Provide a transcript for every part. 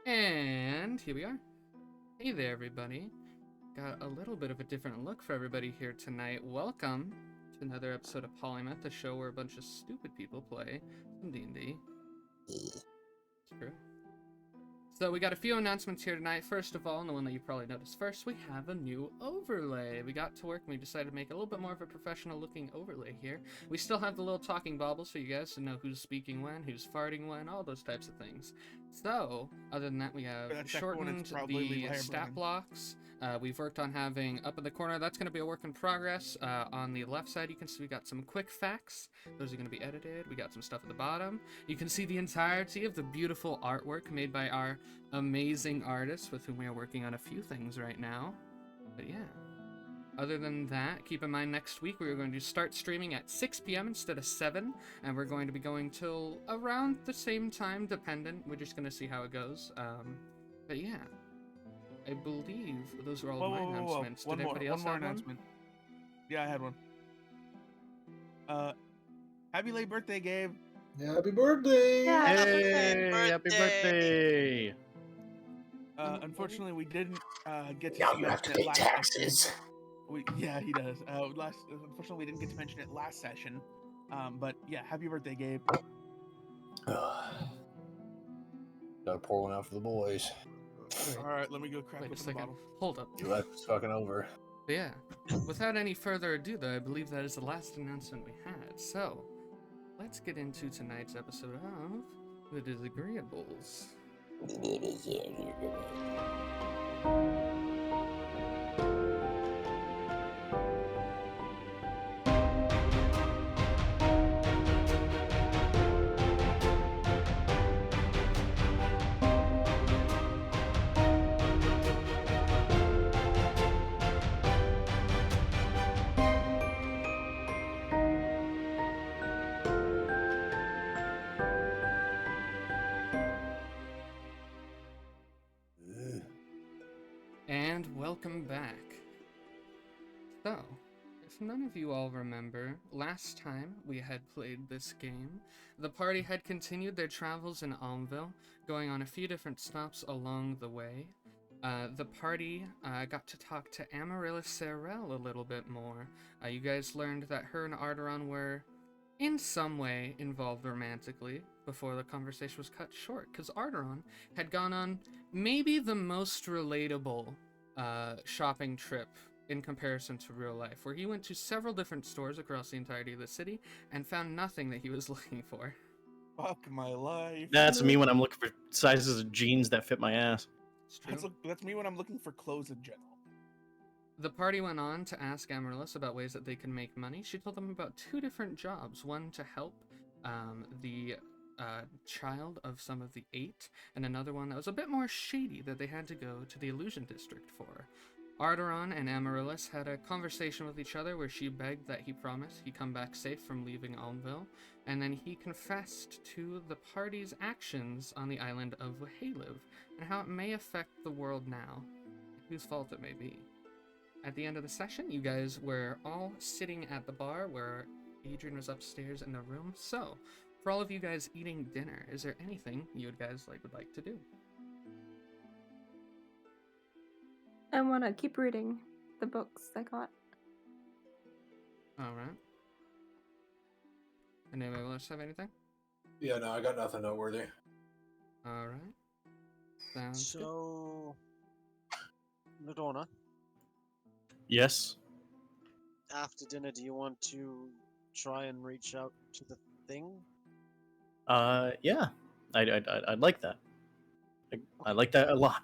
And here we are. Hey there, everybody. Got a little bit of a different look for everybody here tonight. Welcome to another episode of Polymyth, the show where a bunch of stupid people play some D&D. It's true. So we got a few announcements here tonight. First of all, and the one that you probably noticed first, we have a new overlay. We got to work and we decided to make a little bit more of a professional looking overlay here. We still have the little talking baubles for you guys to know who's speaking when, who's farting when, all those types of things. So, other than that, we have shortened the stat blocks. We've worked on having up in the corner, that's going to be a work in progress. On the left side, you can see we got some quick facts. Those are going to be edited. We got some stuff at the bottom. You can see the entirety of the beautiful artwork made by our amazing artists with whom we are working on a few things right now. But yeah. Other than that, keep in mind next week we are going to start streaming at 6 p.m. instead of 7, and we're going to be going till around the same time, dependent. We're just going to see how it goes. But yeah, I believe those are all of my announcements. Did anybody else have one? Yeah, I had one. Happy late birthday, Gabe. Happy birthday! Yeah, Hey, happy birthday! Unfortunately, we didn't get to Now you have to pay last taxes. session. Yeah, he does. Unfortunately, we didn't get to mention it last session. But yeah, happy birthday, Gabe. Gotta pour one out for the boys. All right, let me go crack Wait a open the second. bottle. Hold up. Your life is fucking over. But yeah, without any further ado, though, I believe that is the last announcement we had. So, let's get into tonight's episode of The Disagreeables. And welcome back. So, if none of you all remember, last time we had played this game, the party had continued their travels in Almville, going on a few different stops along the way. The party got to talk to Amaryllis Serrel a little bit more. You guys learned that her and Arrtaron were in some way involved romantically before the conversation was cut short, because Arrtaron had gone on maybe the most relatable shopping trip in comparison to real life, where he went to several different stores across the entirety of the city and found nothing that he was looking for. Fuck my life. That's me when I'm looking for sizes of jeans that fit my ass. It's true. That's me when I'm looking for clothes in general. The party went on to ask Amaryllis about ways that they can make money. She told them about two different jobs, one to help the child of some of the eight, and another one that was a bit more shady that they had to go to the Illusion District for. Arrtaron and Amaryllis had a conversation with each other where she begged that he promise he'd come back safe from leaving Almville, and then he confessed to the party's actions on the island of Haliv, and how it may affect the world now, whose fault it may be. At the end of the session, you guys were all sitting at the bar where Adrian was upstairs in the room. So, for all of you guys eating dinner, is there anything you guys would like to do? I want to keep reading the books I got. Alright. Anybody else have anything? Yeah, no, I got nothing noteworthy. Alright. Sounds good. So, Ladorna, Yes. after dinner, do you want to try and reach out to the thing? Yeah. I'd like that. I like that a lot.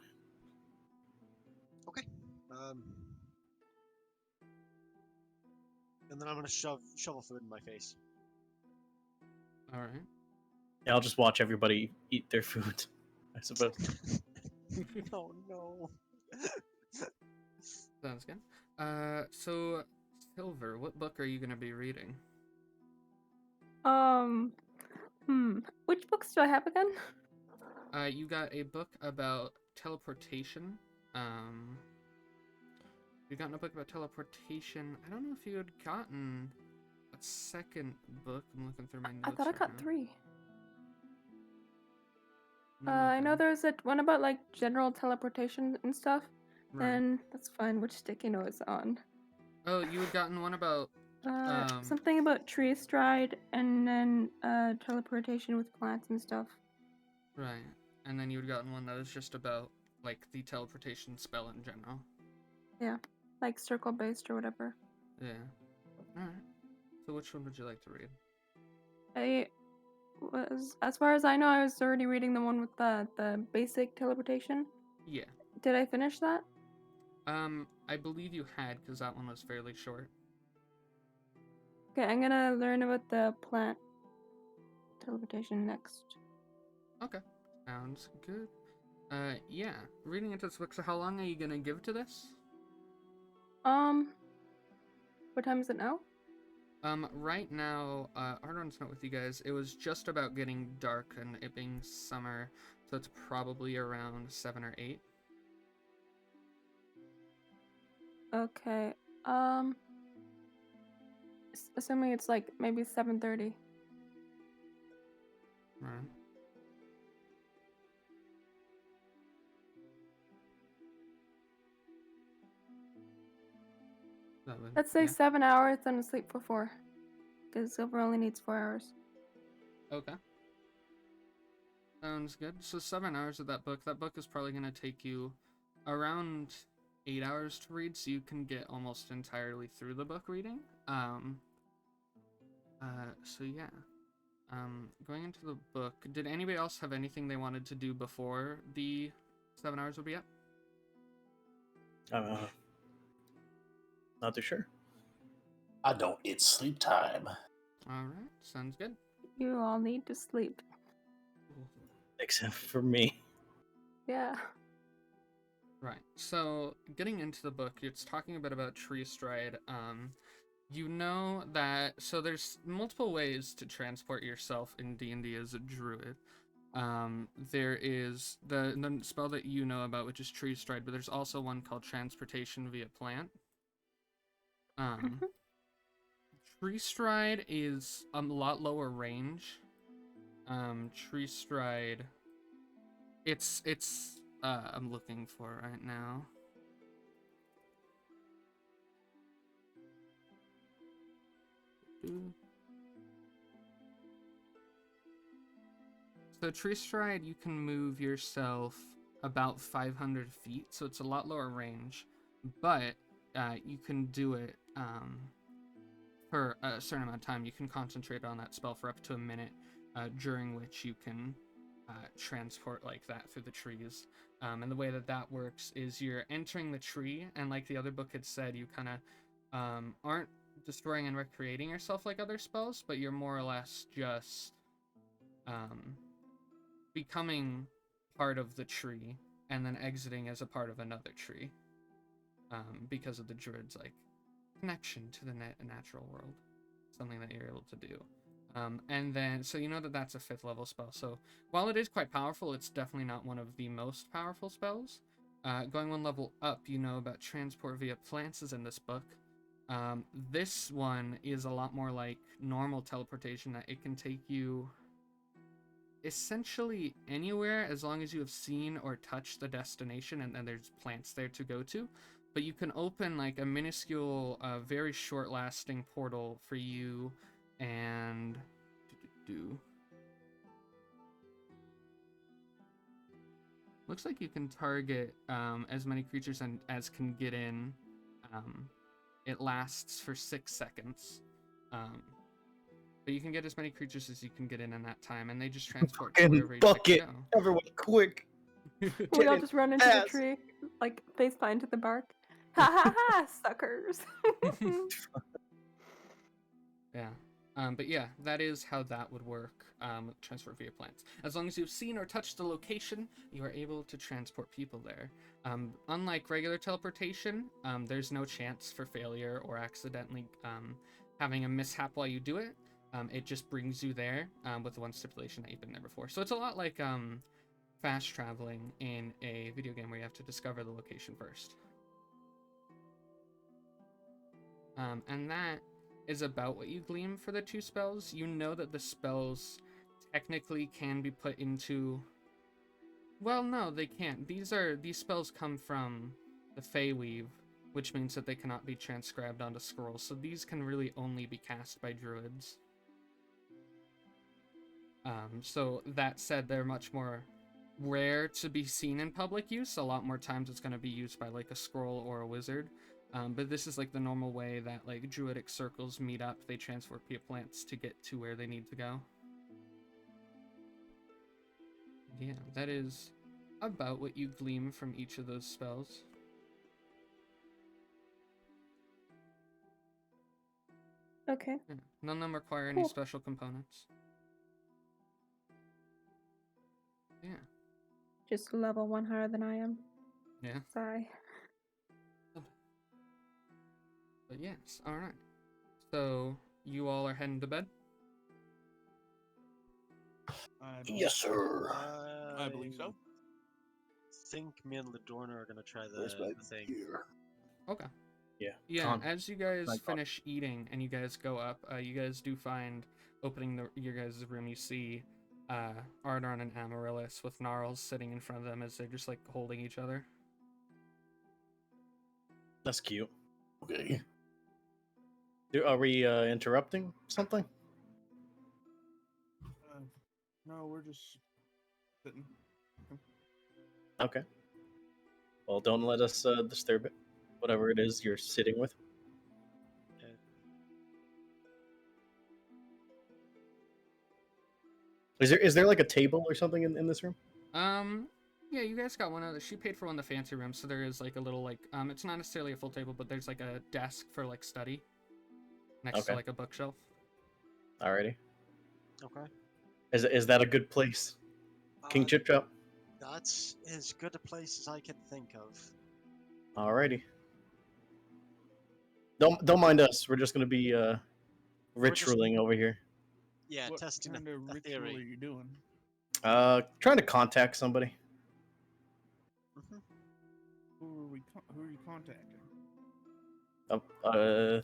Okay. And then I'm gonna shovel food in my face. Alright. Yeah, I'll just watch everybody eat their food, I suppose. Oh no. Sounds good. So, Silver, what book are you going to be reading? Which books do I have again? You got a book about teleportation. You gotten a book about teleportation. I don't know if you had gotten a second book. I'm looking through my notes. I thought I right got now. 3. I know Okay. there's one about like general teleportation and stuff. Right. And that's fine. Which sticky note is on? Oh, you had gotten one about Something about tree stride and then teleportation with plants and stuff. right. And then you had gotten one that was just about like the teleportation spell in general. Yeah, like circle based or whatever. Yeah. All right. So which one would you like to read? I was, as far as I know, I was already reading the one with the basic teleportation. Yeah. Did I finish that? I believe you had, because that one was fairly short. Okay, I'm gonna learn about the plant teleportation next. Okay. Sounds good. Yeah. Reading into this book, so how long are you gonna give to this? What time is it now? Right now, Arrtaron's not with you guys. It was just about getting dark and it being summer, so it's probably around 7 or 8. Okay. Assuming it's like maybe 7:30. Right. That would, Let's say yeah. 7 hours, then sleep for 4. Because silver only needs 4 hours. Okay. Sounds good. So 7 hours of that book. That book is probably going to take you around 8 hours to read, so you can get almost entirely through the book reading. So yeah. Going into the book, did anybody else have anything they wanted to do before the 7 hours would be up? Not too sure. I don't. It's sleep time. Alright, sounds good. You all need to sleep. Except for me. Yeah. Right, so getting into the book, it's talking a bit about tree stride. You know that, so there's multiple ways to transport yourself in D&D as a druid. There is the spell that you know about, which is tree stride, but there's also one called transportation via plant. Tree stride is a lot lower range. Tree stride, it's I'm looking for it right now. So tree stride, you can move yourself about 500 feet, so it's a lot lower range, but you can do it for a certain amount of time. You can concentrate on that spell for up to a minute, during which you can transport like that through the trees. And the way that that works is you're entering the tree, and like the other book had said, you kind of aren't destroying and recreating yourself like other spells, but you're more or less just becoming part of the tree and then exiting as a part of another tree, because of the druid's like connection to the natural world, something that you're able to do. And then, so you know that that's a 5th level spell. So while it is quite powerful, it's definitely not one of the most powerful spells. Going one level up, you know about transport via plants is in this book. This one is a lot more like normal teleportation, that it can take you essentially anywhere as long as you have seen or touched the destination and then there's plants there to go to. But you can open like a minuscule, very short lasting portal for you and looks like you can target as many creatures as can get in. It lasts for 6 seconds. But you can get as many creatures as you can get in that time, and they just transport to wherever you'd like to go. Everyone, quick! We all just run into the tree, like face plant into the bark. Ha ha ha, suckers! Yeah. But yeah, that is how that would work, with transport via plants. As long as you've seen or touched the location, you are able to transport people there. Unlike regular teleportation, there's no chance for failure or accidentally having a mishap while you do it. It just brings you there, with the one stipulation that you've been there before. So it's a lot like fast traveling in a video game where you have to discover the location first. And that is about what you glean for the 2 spells. You know that the spells technically can be put into Well, no, they can't. These spells come from the Feyweave, which means that they cannot be transcribed onto scrolls. So these can really only be cast by druids. So that said, they're much more rare to be seen in public use. A lot more times it's going to be used by like a scroll or a wizard. But this is like the normal way that like druidic circles meet up. They transfer plants to get to where they need to go. Yeah, that is about what you glean from each of those spells. Okay. Yeah. None of them require any Cool. special components. Yeah. Just level 1 higher than I am. Yeah. Sigh. But yes, alright. So, you all are heading to bed? Yes, sir. I believe so. Think me and Ladorna are gonna try Where's my the thing. beer? Okay. Yeah. Yeah, as you guys Like, finish eating and you guys go up, you guys do find, opening your guys' room, you see Arrtaron and Amaryllis with Gnarls sitting in front of them as they're just like holding each other. That's cute. Okay. Are we interrupting something? No, we're just sitting. Okay. Well, don't let us disturb it. Whatever it is you're sitting with. Okay. Is there like a table or something in this room? Yeah, you guys got one of the, she paid for one of the fancy rooms, so there is like a little like, it's not necessarily a full table, but there's like a desk for like study next to Okay. like a bookshelf. Alrighty. Okay. Is that a good place? King Chip Chop? That's as good a place as I can think of. Alrighty. Don't mind us. We're just gonna be just- ritualing over here. Yeah, What testing kind of a ritual are theory. you doing? Trying to contact somebody. Mhm. Who are you contacting?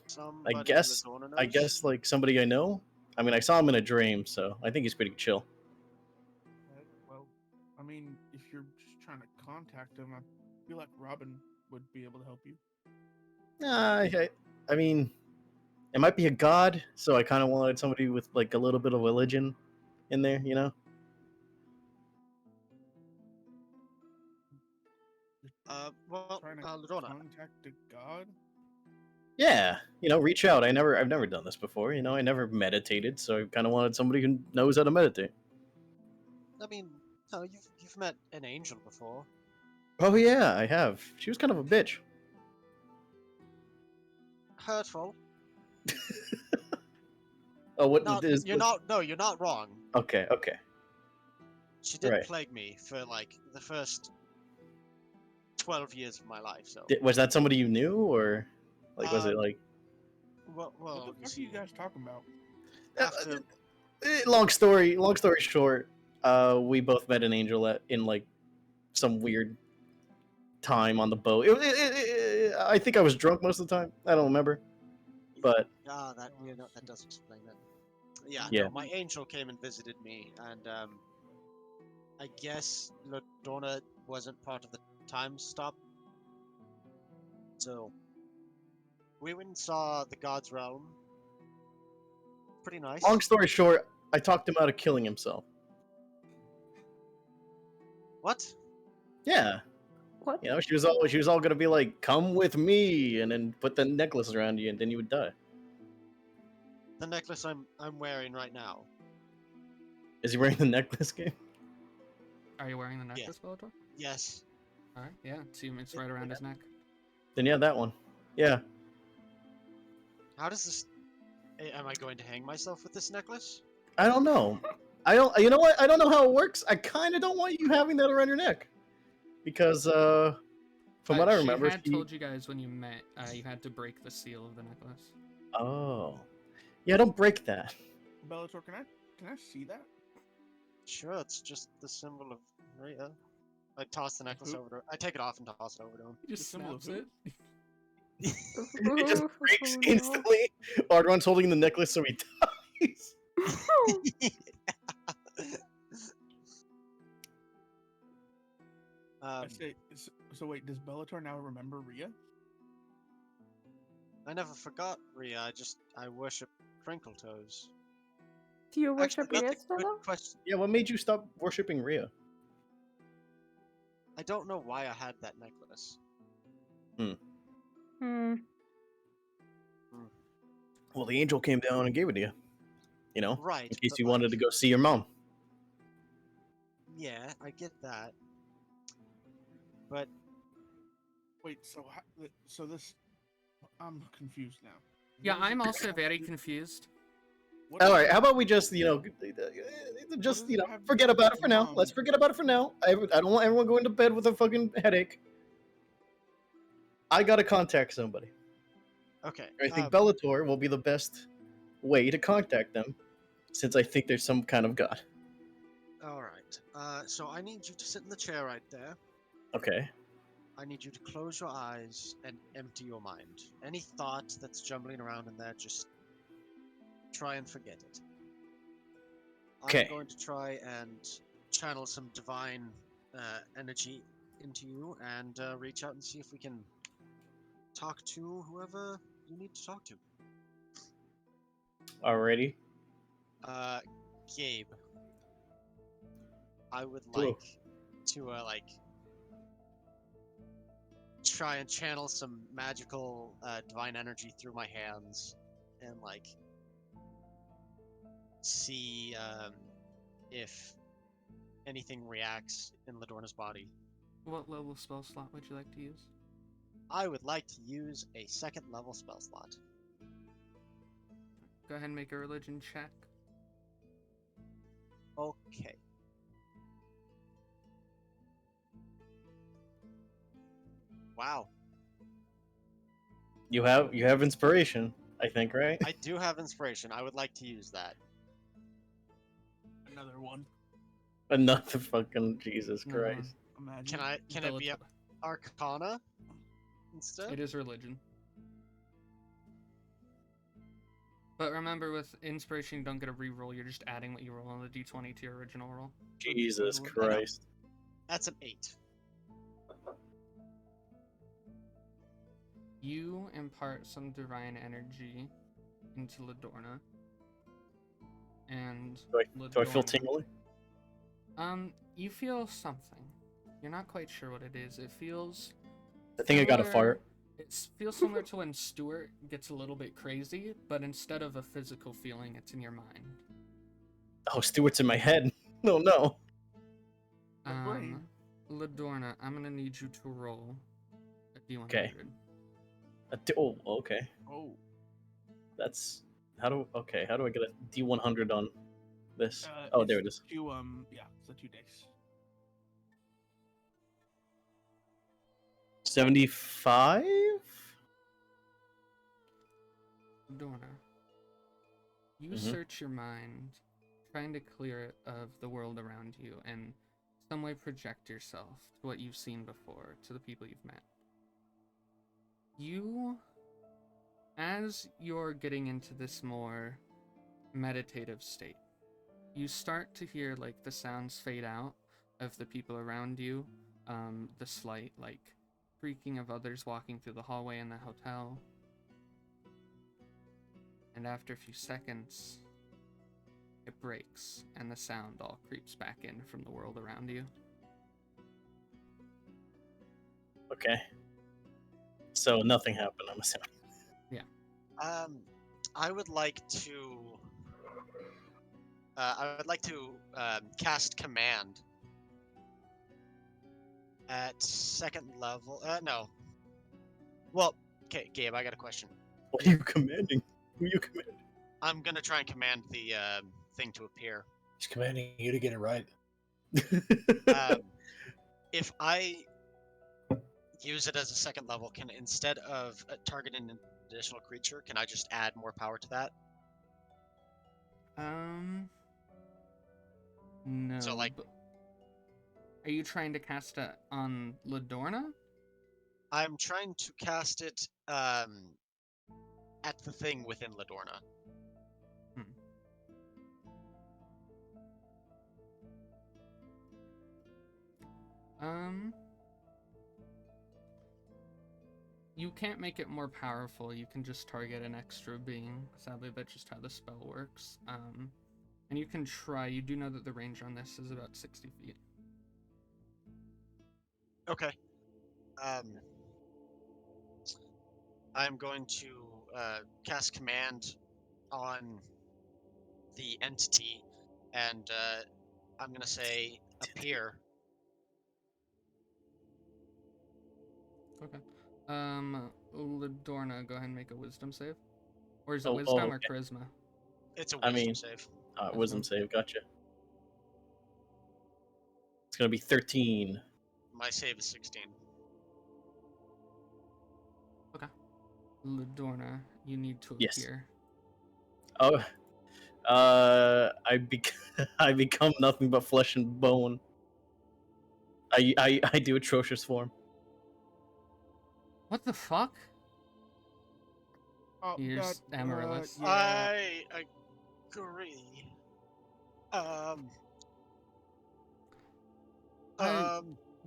Somebody guess- Ladorna I knows? guess like somebody I know. I mean, I saw him in a dream, so I think he's pretty chill. Well, I mean, if you're just trying to contact him, I feel like Robin would be able to help you. I mean, it might be a god, so I kind of wanted somebody with like a little bit of religion in there, you know? Well, Trying to Ladorna, contact a god? Yeah, reach out. I've never done this before. I never meditated, so I kind of wanted somebody who knows how to meditate. I mean, no, you've met an angel before. Oh yeah, I have. She was kind of a bitch. Hurtful. Oh, what No, is? you're not. No, you're not wrong. Okay, okay. She did Right. plague me for like the first 12 years of my life. So, Was that somebody you knew, or like was it Um, like? well, What the you fuck are see, you guys talking about? after Long story short, we both met an angel in like some weird time on the boat. I think I was drunk most of the time. I don't remember, but that does explain it. Yeah, Yeah. No, my angel came and visited me, and I guess Ladorna wasn't part of the time stop, so we went and saw the God's Realm. Pretty nice. long story short, I talked him out of killing himself. What? Yeah, What? she was all gonna be like, "Come with me," and then put the necklace around you, and then you would die. The necklace I'm wearing right now. Is he wearing the necklace, game? Are you wearing the necklace, Bellator? Yes. Alright, yeah, see, it's right around his neck. Then yeah, that one. Yeah. How does this? Am I going to hang myself with this necklace? I don't know. I don't. You know what? I don't know how it works. I kind of don't want you having that around your neck, because from what I remember, she had told you guys when you met, you had to break the seal of the necklace. Oh, yeah. Don't break that. Bellator, can I see that? Sure, it's just the symbol of Rhea. I toss the necklace Who? over to. I take it off and toss it over to him. He just The symbol of snaps who? it. It just breaks Oh, no. instantly. Arrtaron's holding the necklace, so he dies. I say. So wait, does Bellator now remember Rhea? I never forgot Rhea. I worship Crinkle Toes. Do you Actually, worship that's Rhea a still good though? question. Yeah, what made you stop worshiping Rhea? I don't know why I had that necklace. Hmm. Well, the angel came down and gave it to you. You know, Right. in case but, you wanted to go see your mom. Yeah, I get that. But Wait, so this, I'm confused now. Yeah, What does I'm it also have very to- confused. what All does right, it how have- about we just, just, does it have to forget do about with it for now. Mom? Let's forget about it for now. I don't want everyone going to bed with a fucking headache. I gotta contact somebody. okay. I think Bellator will be the best way to contact them, since I think there's some kind of god. All right. So I need you to sit in the chair right there. Okay. I need you to close your eyes and empty your mind. Any thought that's jumbling around in there, just try and forget it. Okay. I'm going to try and channel some divine energy into you and reach out and see if we can talk to whoever you need to talk to. Alrighty. Gabe, I would Hello. like to try and channel some magical divine energy through my hands and see if anything reacts in Ladorna's body. What level spell slot would you like to use? I would like to use a second level spell slot. Go ahead and make a religion check. Okay. Wow. You have inspiration, I think, right? I do have inspiration. I would like to use that. Another one. Another fucking Jesus Another one. Christ. Imagine. Can it be Bellator. Arcana instead? It is religion. But remember, with inspiration, you don't get a reroll. You're just adding what you roll on the d20 to your original roll. Jesus I know. Christ. That's an 8. You impart some divine energy into Ladorna. And Do I feel Ladorna- tingly? You feel something. You're not quite sure what it is. It feels I think I got a similar- fart. It feels similar to when Stuart gets a little bit crazy, but instead of a physical feeling, it's in your mind. Oh, Stuart's in my head. No, no. My brain. Ladorna, I'm gonna need you to roll a d100. Okay. Oh, okay. Oh. That's how do I get a D100 on this? Oh, There it is. Two, yeah, it's the 2 dice. 75? Ladorna, you Mhm. search your mind, trying to clear it of the world around you and some way project yourself to what you've seen before, to the people you've met. As you're getting into this more meditative state, you start to hear the sounds fade out of the people around you, the slight creaking of others walking through the hallway in the hotel. And after a few seconds, it breaks and the sound all creeps back in from the world around you. Okay. So nothing happened, I'm assuming. I would like to. Cast command at second level. No. Well, okay, Gabe, I got a question. What are you commanding? Who are you commanding? I'm gonna try and command the thing to appear. He's commanding you to get it right. If I use it as a second level, can instead of targeting an additional creature, can I just add more power to that? No. So, but are you trying to cast it on Ladorna? I'm trying to cast it at the thing within Ladorna. You can't make it more powerful. You can just target an extra being. Sadly, that's just how the spell works. And you can try. You do know that the range on this is about 60 feet. Okay. I'm going to cast command on the entity, and I'm gonna say appear. Okay. Ladorna, go ahead and make a wisdom save. Or is it Oh, wisdom or okay. charisma? It's a I wisdom mean- save. Wisdom save, gotcha. It's gonna be 13. My save is 16. Ladorna, you need to Yes. appear. Oh, I become nothing but flesh and bone. I do atrocious form. What the fuck? Oh, Here's that, Amaryllis. yeah. I agree.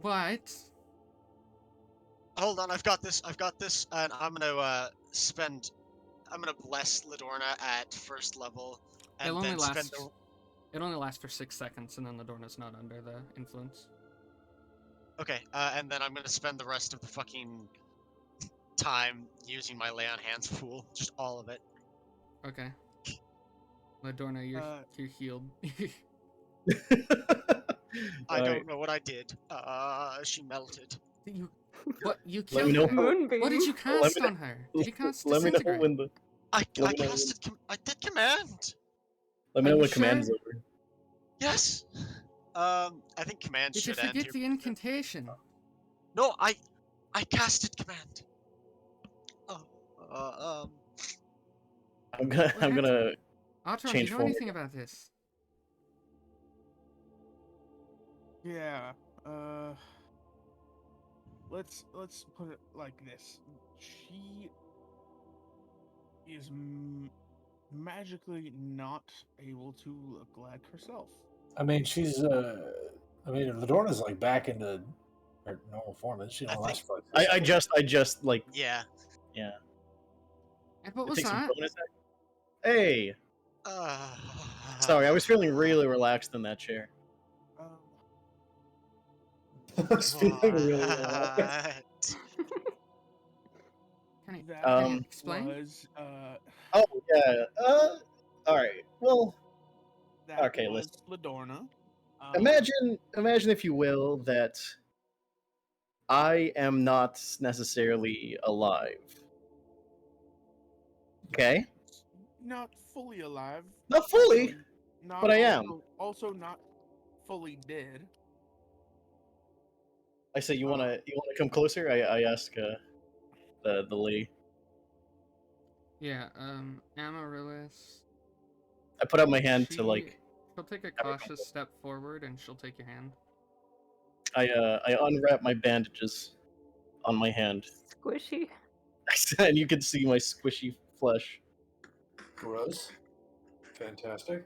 What? Hold on, I've got this, and I'm gonna bless Ladorna at first level, and It'll only then last. spend the... It only lasts for 6 seconds, and then Ladorna's not under the influence. Okay, and then I'm gonna spend the rest of the fucking time using my lay on hands pool, just all of it. Okay. Ladorna, you're healed. I Alright. don't know what I did. She melted. You Let killed me know. her? Moonbeam. What did you Let cast me know- on her? Did you cast Let me know disintegrate? when the. I Let me know casted. I did command. Let me Are know you when command is sure? over. Yes. I think command Did you should end forget here. the incantation? No, I casted command. Oh, I'm gonna. Arrtaron, do Change you know form anything about this? Yeah. Let's put it like this. She is magically not able to look like herself. I mean, she's. I mean, Ladorna's like back into her normal form, isn't she? I Only lasts for, like, I 3 just like yeah. yeah. And what It was takes some that? bonus action. Hey, sorry, I was feeling really relaxed in that chair. seconds. Feeling really relaxed. Can That you explain? was Oh yeah. All right. Well, that Okay, was listen. Ladorna. imagine if you will that I am not necessarily alive. Okay. Not fully alive. Not fully, also not but I am. Also not fully dead. I say you wanna come closer? I ask the lady. Yeah, Amaryllis. I put out my hand to like She'll take a have her come cautious step forward and she'll take your hand. I unwrap my bandages on my hand, Squishy. and you can see my squishy flesh. Gross. Fantastic.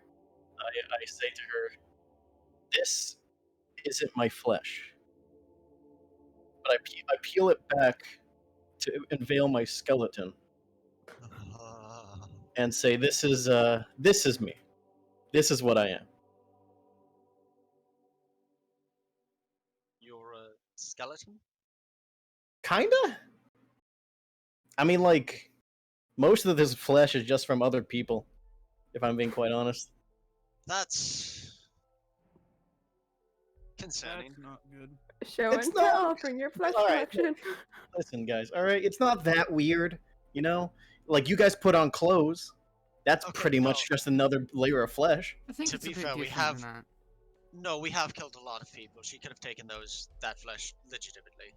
I say to her, "This isn't my flesh," but I peel it back to unveil my skeleton and say, "This is me. This is what I am." You're a skeleton? Kinda. I mean, like, most of this flesh is just from other people, if I'm being quite honest. That's concerning. That's not good. Show It's and not- tell. Bring your flesh Alright, collection. Listen, guys, alright? It's not that weird, you know? Like, you guys put on clothes. That's Okay, pretty much no. just another layer of flesh. I think To it's be a bit fair, we different have- than that. No, we have killed a lot of people. She could have taken that flesh legitimately.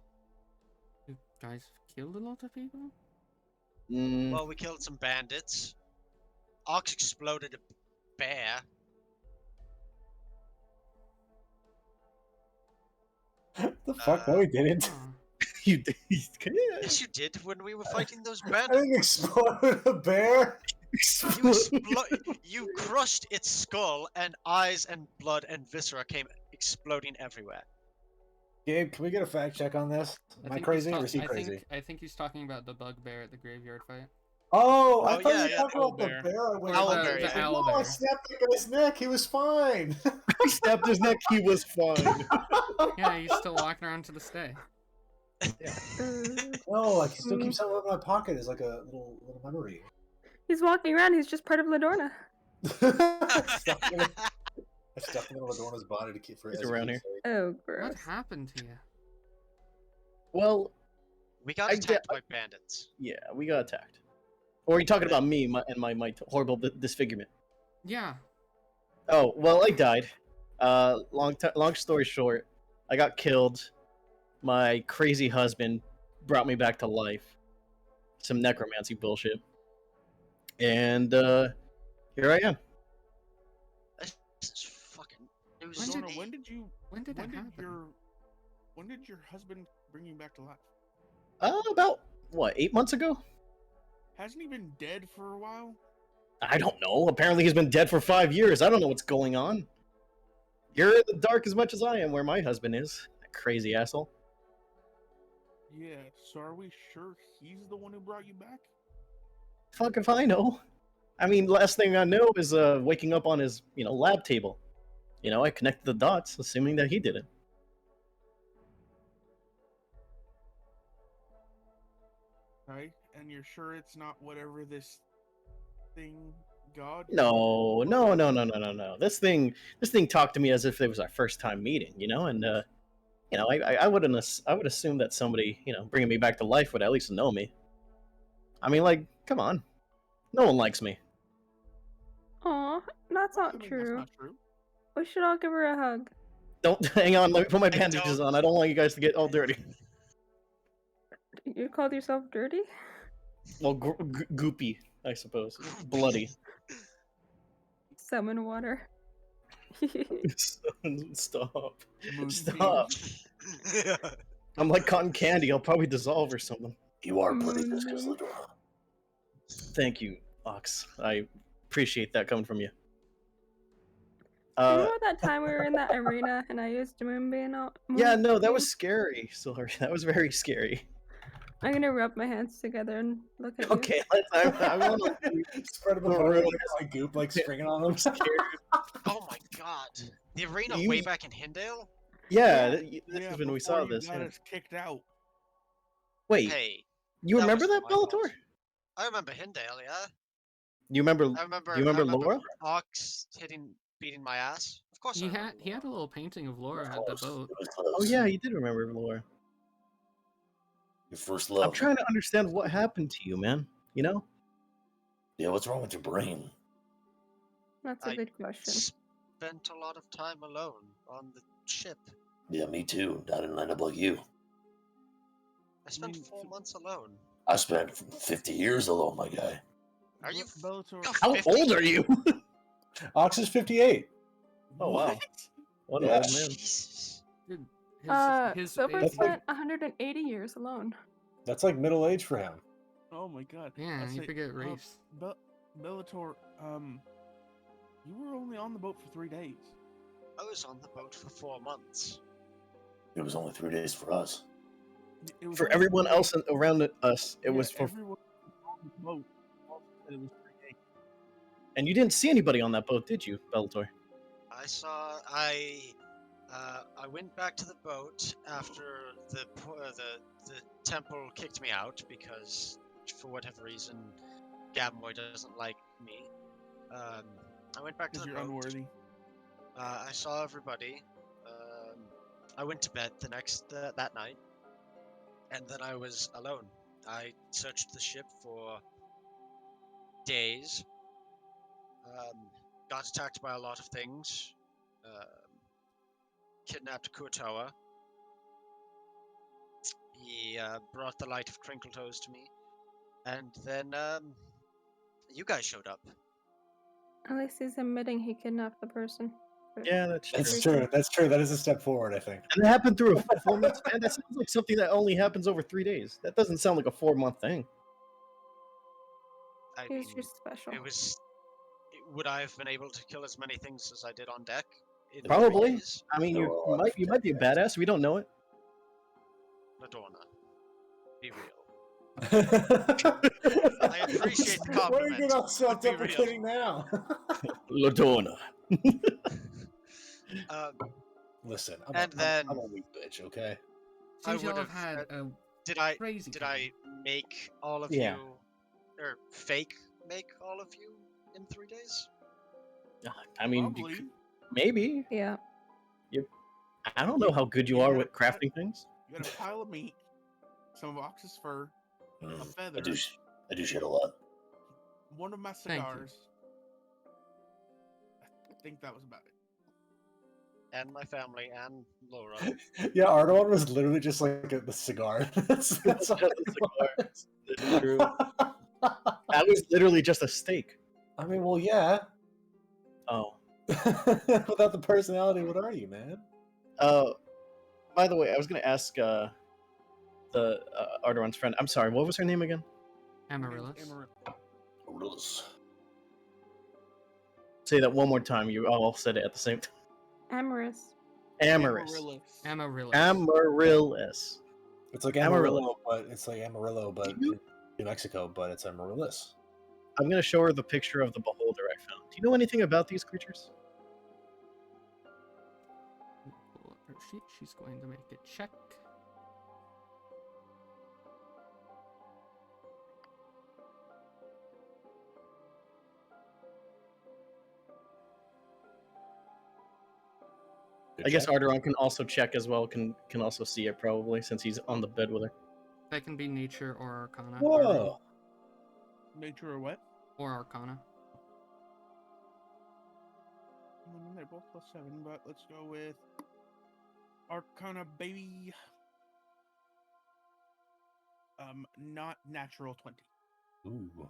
You guys killed a lot of people? Mm, Well, we killed some bandits. Ox exploded a bear. The fuck? No, we didn't. Oh. you did. Yes, you did when we were fighting those I bandits. didn't explode a bear. You crushed its skull, and eyes and blood and viscera came exploding everywhere. Gabe, can we get a fact check on this? Am I crazy or is he crazy? I think he's talking about the bugbear at the graveyard fight. Oh, I Oh, thought yeah, you were talking about the owlbear. bear. I went Owlbear, the yeah. owl no, I bear. snapped that guy's neck. He was fine. He snapped his neck. He was fine. Yeah, he's still walking around to this day. No, I can still keep something in my pocket as like a little memory. He's walking around. He's just part of Ladorna. I stuffed him in Ladorna's body to keep for He's as a around here. keepsake. Oh, What gross. happened to you? Well, We got I attacked by bandits. yeah, we got attacked. Or are you talking about me and my horrible disfigurement? Yeah. Oh, well, I died. Long story short, I got killed. My crazy husband brought me back to life. Some necromancy bullshit. And here I am. This is fucking news When to did- me. When did that happen? when did your husband bring you back to life? About what, 8 months ago? Hasn't he been dead for a while? I don't know. Apparently he's been dead for 5 years. I don't know what's going on. You're in the dark as much as I am where my husband is. That crazy asshole. Yeah, so are we sure he's the one who brought you back? Fuck if I know. I mean, last thing I know is waking up on his, lab table. I connected the dots, assuming that he did it. Right? And you're sure it's not whatever this thing God? No. This thing talked to me as if it was our first time meeting, and I would assume that somebody, bringing me back to life would at least know me. I mean, like, come on, no one likes me. Aw, that's I not mean, that's true. not true. We should all give her a hug. Don't hang on. Let me put my I bandages don't- on. I don't want you guys to get all dirty. You called yourself dirty? Well, goopy, I suppose. Bloody. Summon water. Stop. Moon Stop. I'm like cotton candy. I'll probably dissolve or something. You are bloody viscous, Mhm. Ladorna. Thank you, Ox. I appreciate that coming from you. Remember that time we were in that arena and I used Moonbeam on? Yeah, no, that Moonbeam? was scary. Sorry, that was very scary. I'm gonna rub my hands together and look at you. Okay, I want to. Spread them apart like goop, like stringing on them. Oh my god. The arena You- way back in Hindale? Yeah, this Yeah, is when we saw before you this. got Yeah. us kicked out. Wait, Hey, you that remember was that, my fault. Bellator? I remember Hindale, yeah. You remember? I remember. Do you remember Laura? Ox beating my ass. Of course, He I remember had a Laura. little painting of Laura at the boat. Oh yeah, you did remember Laura. Your first I'm love. trying to understand what happened to you, man. Yeah, what's wrong with your brain? That's a I good question. Spent a lot of time alone on the ship. Yeah, me too. I didn't end up like you. I spent mean, 4 months alone. I spent 50 years alone, my guy. Are you? Bellator? You're How 50? old are you? Ox is 58. Oh wow, what an Yeah. old man. Jesus. Dude, Silver That's like- spent 180 years alone. That's like middle age for him. Oh my god. Yeah, I'd you say, forget race. Bellator, you were only on the boat for 3 days. I was on the boat for 4 months. It was only 3 days for us. It was For only everyone 3 days. else around us, it Yeah, was for. everyone on the boat also said it was 3 days. And you didn't see anybody on that boat, did you, Bellator? I went back to the boat after the temple kicked me out because, for whatever reason, Gabmoy doesn't like me. I went back to Because the you're boat. unworthy. I saw everybody. I went to bed that night, and then I was alone. I searched the ship for days. Got attacked by a lot of things. Kidnapped Kuotoa. He brought the Light of Crinkle Toes to me, and then you guys showed up. At least he's admitting he kidnapped the person. Yeah, that's true. That's true. That's true. That is a step forward, I think. And it happened through a 4-month span. That sounds like something that only happens over 3 days. That doesn't sound like a 4-month thing. I He was mean, just special. would I have been able to kill as many things as I did on deck? In 3 Probably. days? I mean, There you were a lot of might be a badass. We don't know it. Ladorna. Be real. I appreciate the Why are compliment, you not but be self-deprecating now? Ladorna. Listen, And then I'm a weak bitch, okay? Seems I y'all would have had have. a Did I crazy did time. I make all of Yeah. you, or fake make all of you in 3 days? I mean, you Probably. could- maybe. Yeah. I don't know how good you You are had with a- crafting things. You got a pile of meat, some of Ox's fur, a feather, I do shit a lot. one of my Thank you. cigars. I think that was about it. And my family and Laura. Yeah, Arrtaron was literally just like a cigar. that's all Just a it cigar. was. That's true. That was literally just a steak. I mean, well, yeah. Oh. Without the personality, what are you, man? By the way, I was gonna ask the Arrtaron's friend. I'm sorry, what was her name again? Amaryllis. Amaryllis. Say that one more time. You all said it at the same time. Amorous. Amaryllis. Amaryllis. Amaryllis. It's like Amaryllis. Amarillo, but it's like Amarillo, but you- in New Mexico, but it's Amaryllis. I'm gonna show her the picture of the beholder I found. Do you know anything about these creatures? Pull up her sheet. She's going to make a check. I guess Arrtaron can also check as well. Can also see it probably since he's on the bed with her. That can be nature or arcana. Whoa! Nature or what? Or arcana. I mean, they're both +7, but let's go with Arcana, baby. Not natural 20. Ooh.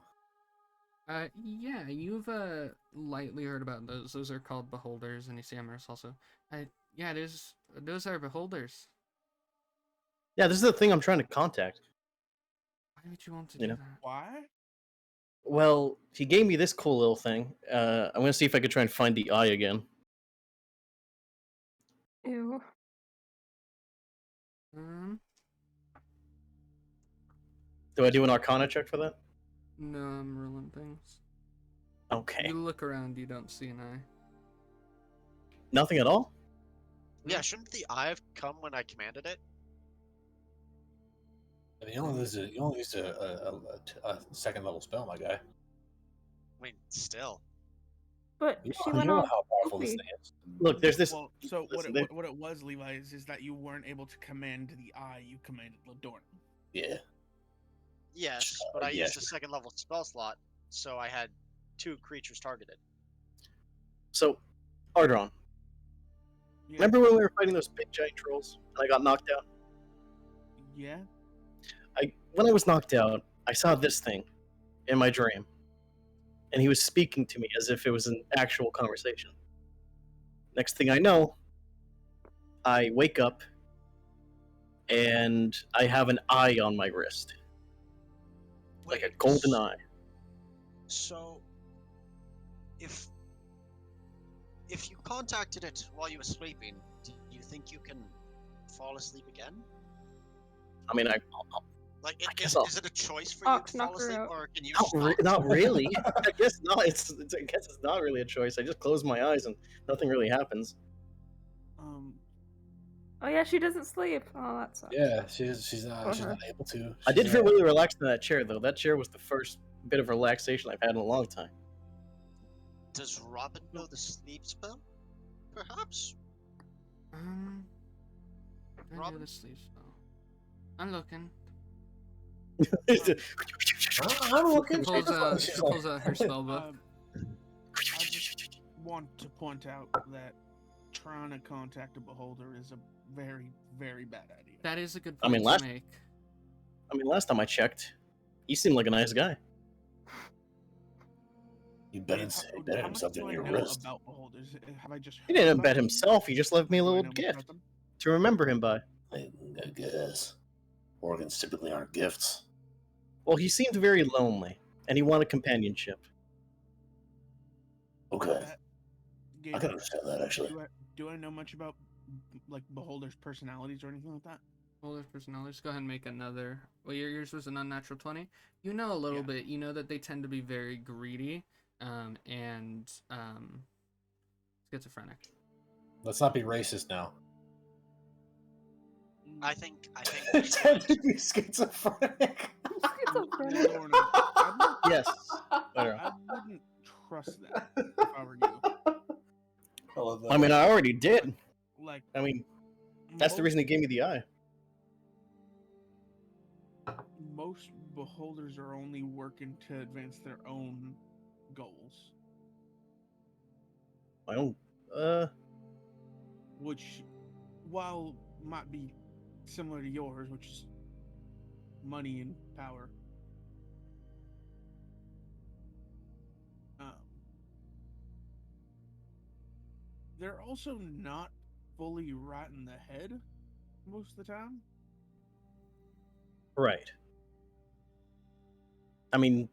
Yeah, you've lightly heard about those. Those are called beholders, and you see Amorous also. Yeah, those are beholders. Yeah, this is the thing I'm trying to contact. Why would you want to You do know. that? Why? Well, he gave me this cool little thing. I'm gonna see if I could try and find the eye again. Ew. Do I do an Arcana check for that? No, I'm rolling things. Okay. You look around, you don't see an eye. Nothing at all? Yeah, shouldn't the eye have come when I commanded it? I mean, you only used a second level spell, my guy. I mean, still. But You she know, went you know all how powerful this poopy. thing is. Look, there's this. Well, so listen, what it was, Levi, is that you weren't able to command the eye. You commanded Ladorna. Yeah. Yes, but I yeah. used a second level spell slot, so I had 2 creatures targeted. So, Arrtaron, Yeah. remember when we were fighting those big giant trolls and I got knocked out? Yeah. When I was knocked out, I saw this thing in my dream, and he was speaking to me as if it was an actual conversation. Next thing I know, I wake up and I have an eye on my wrist, like a Wait, golden eye. So, if you contacted it while you were sleeping, do you think you can fall asleep again? I mean, Like, I guess is it a choice for you Ox, to fall knock her asleep, out. or can you not, just not? not really. I guess not. I guess it's not really a choice. I just close my eyes and nothing really happens. Oh yeah, she doesn't sleep. Oh, that sucks. Yeah, she's not Uh-huh. able to. I did She's feel not- really relaxed in that chair, though. That chair was the first bit of relaxation I've had in a long time. Does Robin know the sleep spell? Perhaps. I know Robin? the sleep spell. I'm looking. I'm looking. She pulls out her spell book. I just want to point out that trying to contact a beholder is a very, very bad idea. That is a good I point mean, to last- make. I mean, last time I checked, he seemed like a nice guy. He bet How himself much do in I your know wrist. about beholders? Have I just? He heard didn't about bet them? himself. He just left me a Do I little know much gift about them? to remember him by. I guess organs typically aren't gifts. Well, he seemed very lonely, and he wanted companionship. Okay, Gabe, I can understand that actually. do I know much about like beholders' personalities or anything like that? Older person knowledge. Go ahead and make another. Well, yours was an unnatural 20. You know a little Yeah. bit. You know that they tend to be very greedy, and schizophrenic. Let's not be racist now. I think They we tend to should. be schizophrenic. Schizophrenic. Ladorna, Yes. I wouldn't trust that if I were you. I love that. I mean, I already did. Like, I mean, that's the reason he gave me the eye. most beholders are only working to advance their own goals, My own. which, while might be similar to yours, which is money and power, they're also not fully right in the head most of the time. Right. I mean,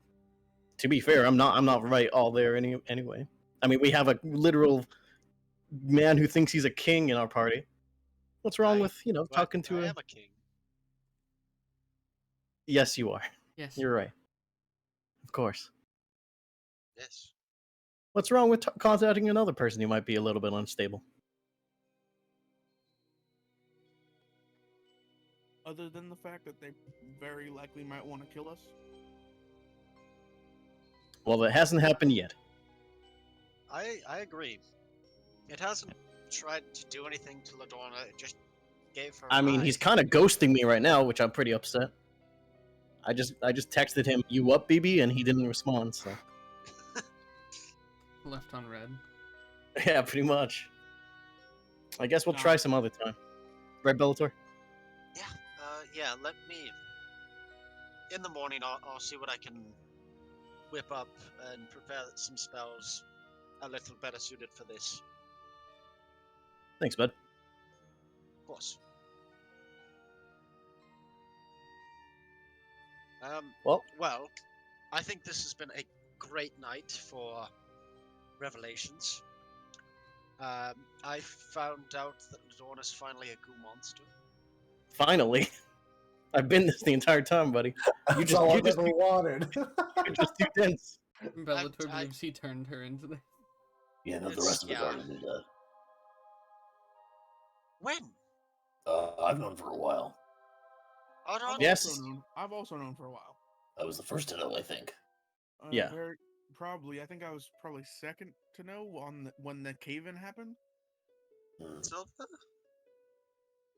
to be fair, I'm not right all there anyway. I mean, we have a literal man who thinks he's a king in our party. What's wrong with talking to I a? am a king. Yes, you are. Yes. You're right. Of course. Yes. What's wrong with contacting another person who might be a little bit unstable? Other than the fact that they very likely might want to kill us. Well, that hasn't happened yet. I agree. It hasn't tried to do anything to Ladorna. It just gave her. I mean, he's kind of ghosting me right now, which I'm pretty upset. I just texted him, "You up, BB?" and he didn't respond. So Left on red. yeah, pretty much. I guess we'll Nah. try some other time. Right, Bellator? Yeah. Let me. In the morning, I'll see what I can whip up and prepare some spells a little better suited for this. Thanks, bud. Of course. Well, I think this has been a great night for revelations. I found out that Ladorna's finally a goo monster. Finally. I've been this the entire time, buddy. That's just- all you I've just- ever wanted. You're just too dense. Bellator I- believes he turned her into the. Yeah, no, the It's- rest of us yeah. already knew that. When? I've known for a while. Arrtaron? Yes. I've also known for a while. I was the first to know, I think. Yeah. Probably. I think I was probably second to know when the cave-in happened. Hmm. Silva?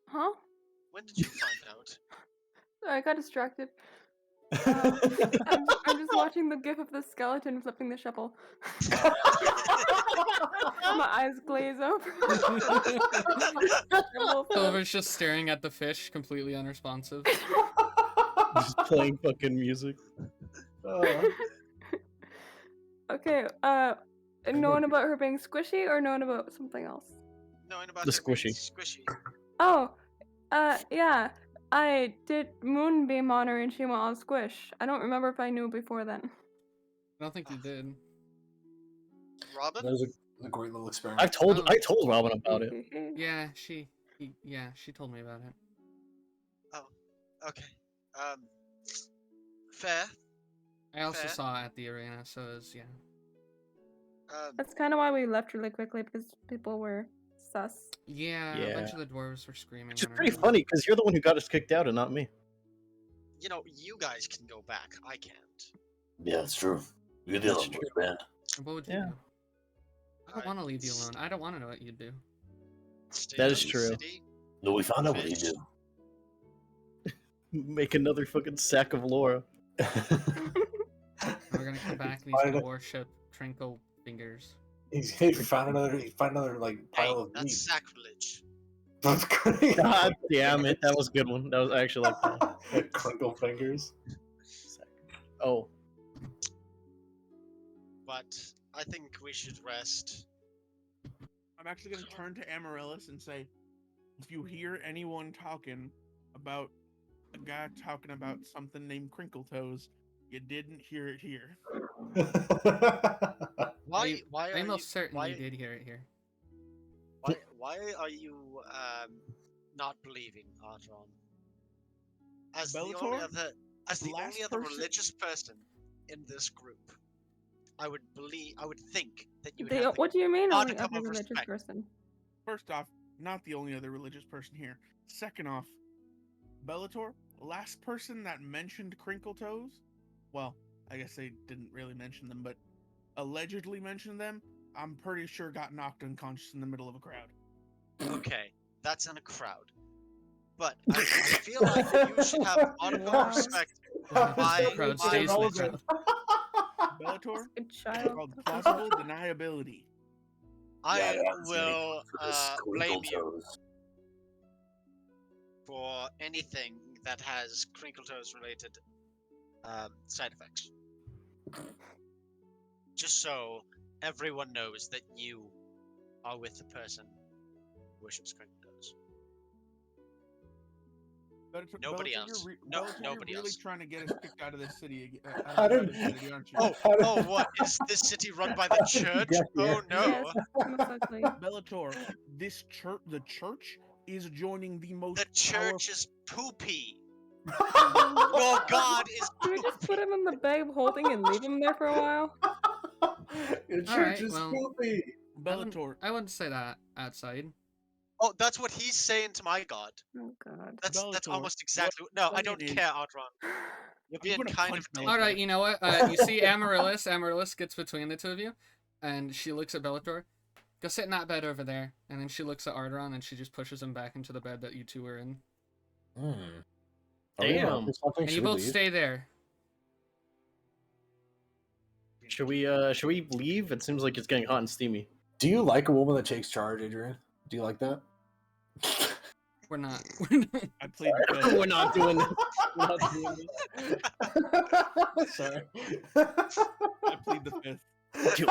Huh? When did you find out? Sorry, I got distracted. I'm just watching the gif of the skeleton flipping the shovel. My eyes glaze over. Silver's just staring at the fish, completely unresponsive. Just playing fucking music. Okay, knowing about her being squishy or knowing about something else? Knowing about The her being squishy. Squishy. Oh, yeah. I did moonbeam on her and she went all squish. I don't remember if I knew before then. I don't think you did. Robin? That was a great little experiment. I told Oh. Robin about it. Yeah, she told me about it. Okay. Fair. I also Fair. saw it at the arena, so it was, yeah. That's kind of why we left really quickly, because people were sus. Yeah, a bunch Yeah. of the dwarves were screaming. Which is on her pretty now. funny, because you're the one who got us kicked out and not me. You know, you guys can go back. I can't. Yeah, that's true. You're the That's other boys, man. What would you Yeah. do? I don't want to leave you alone. I don't want to know what you'd do. Stay That in is the true. city. No, we found out what he Fish. do. Make another fucking sack of Laura. We're gonna come back and he's Find gonna it. worship Trinkle Fingers. He found another like Hey, pile of meat. that's sacrilege. That's great. God damn it, that was a good one. That was actually like that. Crinkle fingers. Oh, But I think we should rest. I'm actually going to turn to Amaryllis and say, if you hear anyone talking about a guy talking about something named Crinkle Toes, you didn't hear it here. Why are I you? most certainly why, did hear it here. Why are you not believing Arrtaron? as the only Bellator, other, as the last only other person- religious person in this group, I would think that you would have the What do you mean only modicum other of religious respect. person? First off, not the only other religious person here. Second off, Bellator, last person that mentioned Crinkle Toes, well, I guess they didn't really mention them, but allegedly mentioned them, I'm pretty sure got knocked unconscious in the middle of a crowd. Okay, that's in a crowd. But I feel like that you should have modicum Wow. of respect. The crowd my stays in the religion. crowd. Bellator, Good it's child. called plausible deniability. I Yeah, that's will for this blame Crinkle you Toes. for anything that has Crinkle Toes related side effects. Just so everyone knows that you are with the person who worships Crinkle Toes. Nobody else. No, Bellator, nobody you're really else. trying to get us kicked out of this city, I out of don't- this city, aren't you? Oh, what? Is this city run by the church? Yeah, Oh no. Yes, most likely. Bellator, the church is joining the most The church powerful- is poopy. Your god is Can we poopy. just put him in the bag of holding and leave him there for a while? Your church Alright, is well, poopy. Bellator. I wouldn't say that outside. Oh, that's what he's saying to my god. Oh god. That's Bellator, almost exactly. No, I point don't is- care, Arrtaron. You're being gonna kind punch of. Bellator. All right, you know what? You see Amaryllis. Amaryllis gets between the two of you, and she looks at Bellator. Go sit in that bed over there. And then she looks at Arrtaron, and she just pushes him back into the bed that you two were in. Hmm. Are we Damn. up to something? And you Should we both leave? stay there. Should we leave? It seems like it's getting hot and steamy. Do you like a woman that takes charge, Adrian? Do you like that? We're not. I plead the fifth. We're not doing this. We're not doing this. Sorry. I plead the fifth. Do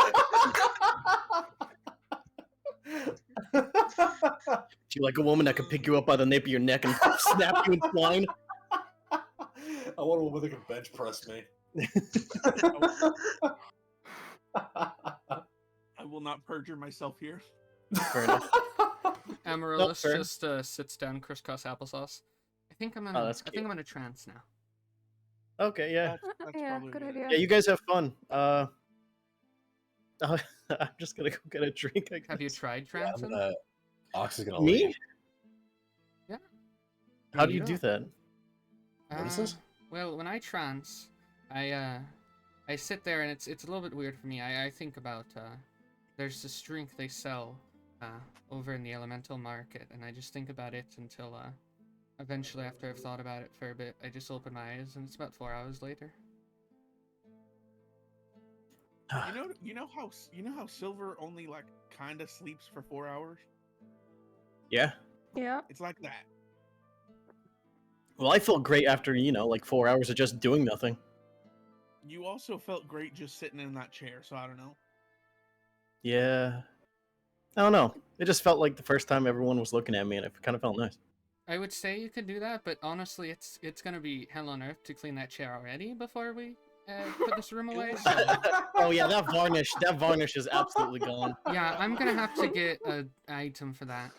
you like a woman that can pick you up by the nape of your neck and snap you in twine? I want a woman that can bench press me. I will not perjure myself here. Fair enough. Amaryllis fair. just sits down, crisscross applesauce. I think I'm gonna. that's I think cute. I'm gonna trance now. Okay, yeah. That's Yeah, probably good a idea. Yeah, you guys have fun. I'm just gonna go get a drink, I guess. Have you tried Yeah, I'm trancing? gonna. Ox is gonna Me? leave. How do you don't. do that? What is this? Well, when I trance, I sit there and it's a little bit weird for me. I think about there's this drink they sell over in the elemental market, and I just think about it until eventually, after I've thought about it for a bit, I just open my eyes, and it's about 4 hours later. You know how Silver only like kind of sleeps for 4 hours. Yeah. Yeah. It's like that. Well, I felt great after, like 4 hours of just doing nothing. You also felt great just sitting in that chair, so I don't know. Yeah. I don't know. It just felt like the first time everyone was looking at me, and it kind of felt nice. I would say you could do that, but honestly, it's gonna be hell on earth to clean that chair already before we put this room away. So, Oh yeah, that varnish is absolutely gone. yeah, I'm gonna have to get an item for that.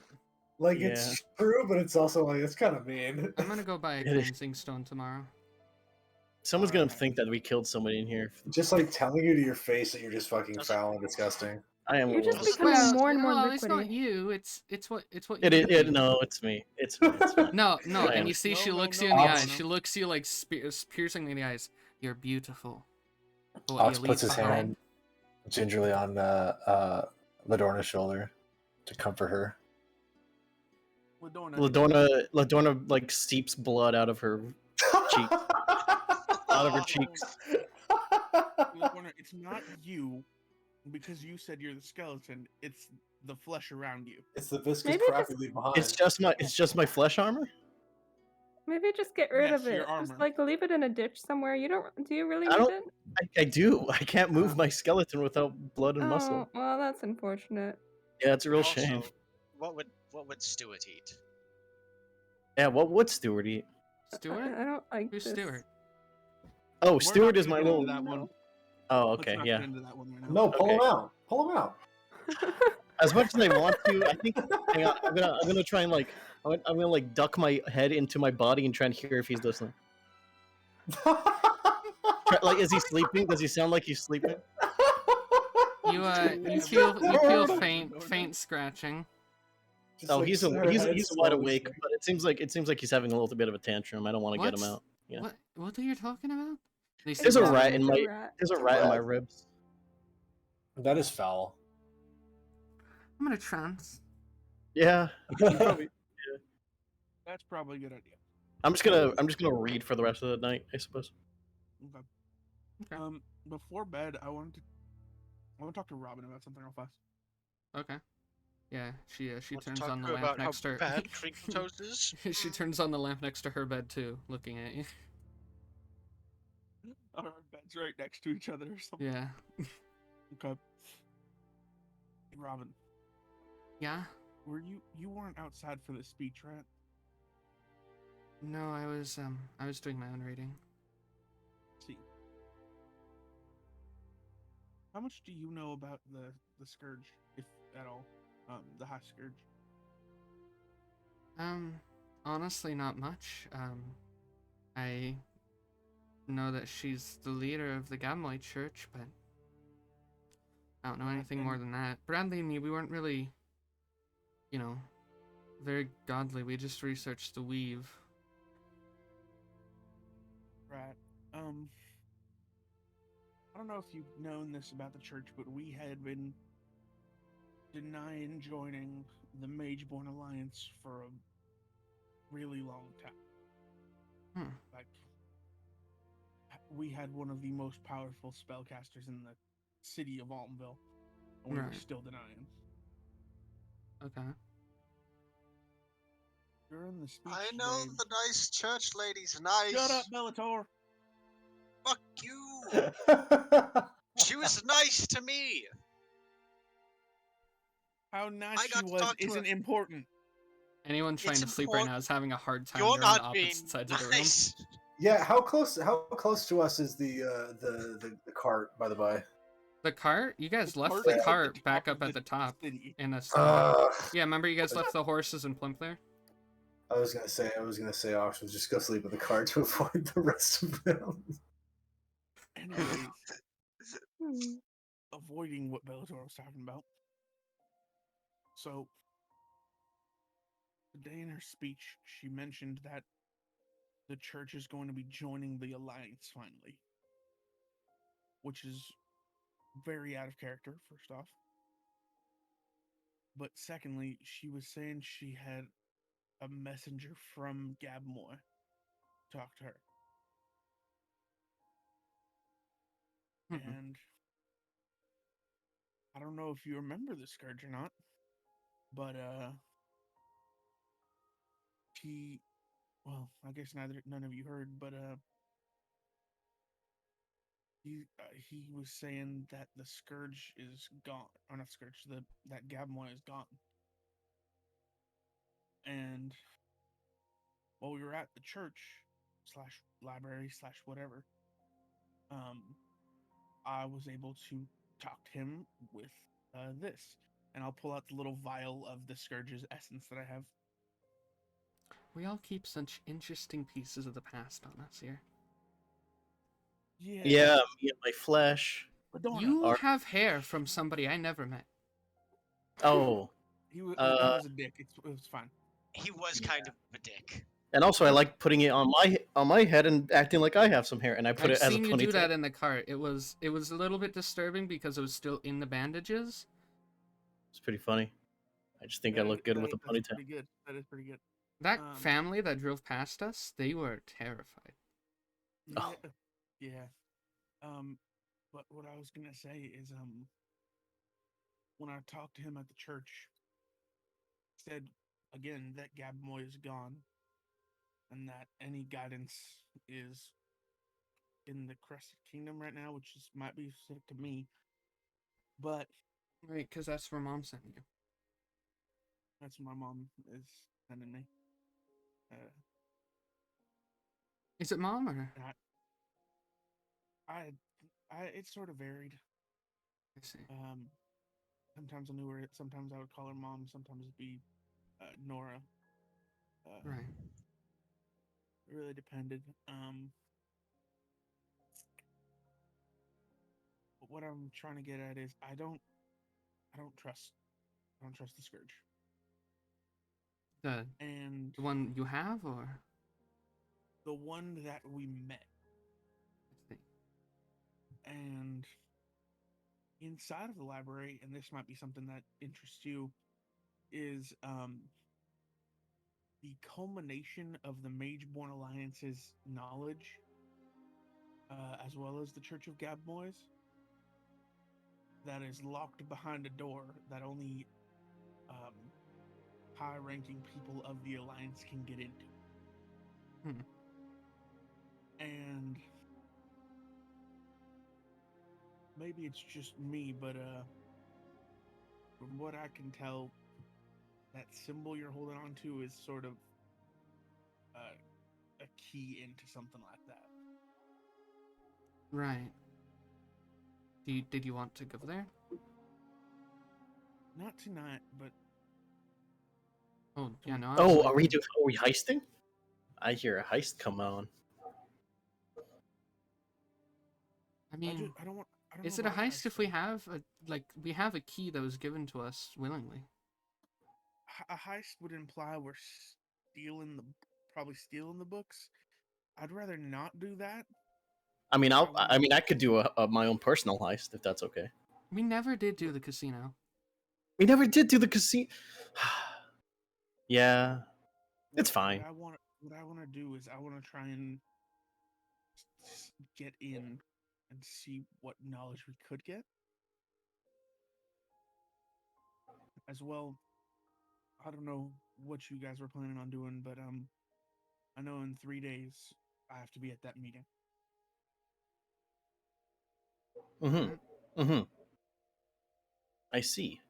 Like Yeah. it's true, but it's also like it's kind of mean. I'm gonna go buy a It is. cleansing stone tomorrow. Someone's gonna think that we killed somebody in here. Just like telling you to your face that you're just fucking That's- foul and disgusting. I am. You're a just little- becoming more and more well, it's not liquidy. you. It's what you. No, it's me. It's me. It's fine. No, I and am. you see, No, she no, looks no, you in the no, eyes. no. She looks you like piercingly in the eyes. You're beautiful. But what Ox you puts leave his behind- hand gingerly on Ladorna's shoulder to comfort her. Ladorna like steeps blood out of her cheek. Out of her cheeks. Ladorna, it's not you, because you said you're the skeleton. It's the flesh around you. It's the viscous Maybe crap just- you leave behind. It's just my flesh armor. Maybe just get rid Yes, of your it. armor. Just like leave it in a ditch somewhere. You don't. Do you really I need don't- it? I do. I can't move my skeleton without blood and muscle. Oh, well, that's unfortunate. Yeah, it's a real Also, shame. What would Stuart eat? Yeah, what would Stuart eat? Stuart? I don't like Who's this. Stuart? Oh, We're Stuart not is gonna my get into little. that one. Oh, Let's okay, not yeah. get into that one right now. No, pull him Okay. out. Pull him out. As much as I want to, I think hang on, I'm gonna try and like I'm gonna like duck my head into my body and try and hear if he's listening. Like, is he sleeping? Does he sound like he's sleeping? You feel faint scratching. Just, Oh, like, he's her head he's wide slowly awake, sinks. but it seems like he's having a little bit of a tantrum. I don't want to get him What? out. Yeah. What are you talking about? They There's a seem rat to- in It's a my rat. there's a rat in my ribs. That is foul. I'm in a trance. Yeah. Probably. That's probably a good idea. I'm just gonna read for the rest of the night, I suppose. Okay. Okay. Before bed, I want to talk to Robin about something real fast. Okay. Yeah, she Want to turns talk on the to her lamp about next to how her. bad Crinkle Toes is? She turns on the lamp next to her bed too, looking at you. Our beds right next to each other or something. Yeah. Okay. Hey, Robin, Yeah? you weren't outside for the speech, right? No, I was doing my own reading. See. How much do you know about the scourge, if at all? The high scourge. Honestly, not much. I know that she's the leader of the Gabmoy church, but I don't know anything more than that. Bradley and me, we weren't really, very godly. We just researched the weave. Right. I don't know if you've known this about the church, but we had been denying joining the Mageborn Alliance for a really long time. Like, we had one of the most powerful spellcasters in the city of Altonville, and we were Right. still denying. Okay. During the speech I know today- the nice church lady's nice. Shut up, Bellator! Fuck you. She was nice to me. How nice I she got to was talk to isn't her. important. Anyone trying It's to sleep right important. now is having a hard time. You're They're on not being opposite sides of the room. nice. Yeah, how close to us is the cart, by the by? The cart? You guys The left cart the is at the cart top back of up at the top city. in a Uh, Yeah, remember you guys left the horses in Plimp there? I was gonna say, Ox, just go sleep in the car to avoid the rest of them. Anyways, Hmm. avoiding what Bellator was talking about. So, today in her speech, she mentioned that the church is going to be joining the Alliance finally. Which is very out of character, first off. But secondly, she was saying she had a messenger from Gabmoy talk to her. Mhm. And I don't know if you remember the Scourge or not, but I guess none of you heard, but he was saying that the Scourge is gone, or not Scourge, that Gabmoy is gone. And while we were at the church / library / whatever, I was able to talk to him with this, and I'll pull out the little vial of the Scourge's essence that I have. We all keep such interesting pieces of the past on us here. Yeah. Yeah, me and my flesh. Ladorna. You Are- have hair from somebody I never met. Oh, He was a dick. It was fine. He was kind of a dick. and also I like putting it on my head and acting like I have some hair, and I put I've it as a seen you do ponytail. that in the cart. It was a little bit disturbing because it was still in the bandages. It's pretty funny. I just think I look good with a That's ponytail. pretty good. That is pretty good. That Um, family that drove past us, they were terrified. Oh. Yeah. But what I was gonna say is, when I talked to him at the church, he said again that Gabmoy is gone, and that any guidance is in the Crescent Kingdom right now, which might be specific to me, but Right, because that's where Mom sent you. that's what my mom is sending me. Is it Mom or? It's sort of varied. I see. Sometimes I knew her. Sometimes I would call her mom. Sometimes it'd be Nora. Right. It really depended. But what I'm trying to get at is I don't trust the Scourge. The And one you have, or the one that we met. I see. And inside of the library, and this might be something that interests you, is the culmination of the Mageborn Alliance's knowledge, as well as the Church of Gabmoy's, that is locked behind a door that only high-ranking people of the Alliance can get into. Hmm. And maybe it's just me, but from what I can tell, that symbol you're holding on to is sort of a key into something like that. Right. Did you want to go there? Not tonight, but Oh, yeah, no. Oh, are absolutely. we heisting? I hear a heist come on. I mean, I don't want. I don't is know it a about heist if we have we have a key that was given to us willingly? A heist would imply we're probably stealing the books. I'd rather not do that. I mean, I could do my own personal heist if that's okay. We never did do the casino. We never did do the casino. Yeah, it's fine. What I want to do is I want to try and get in and see what knowledge we could get. As well, I don't know what you guys were planning on doing, but I know in 3 days I have to be at that meeting. Mm-hmm. Mm-hmm. I see.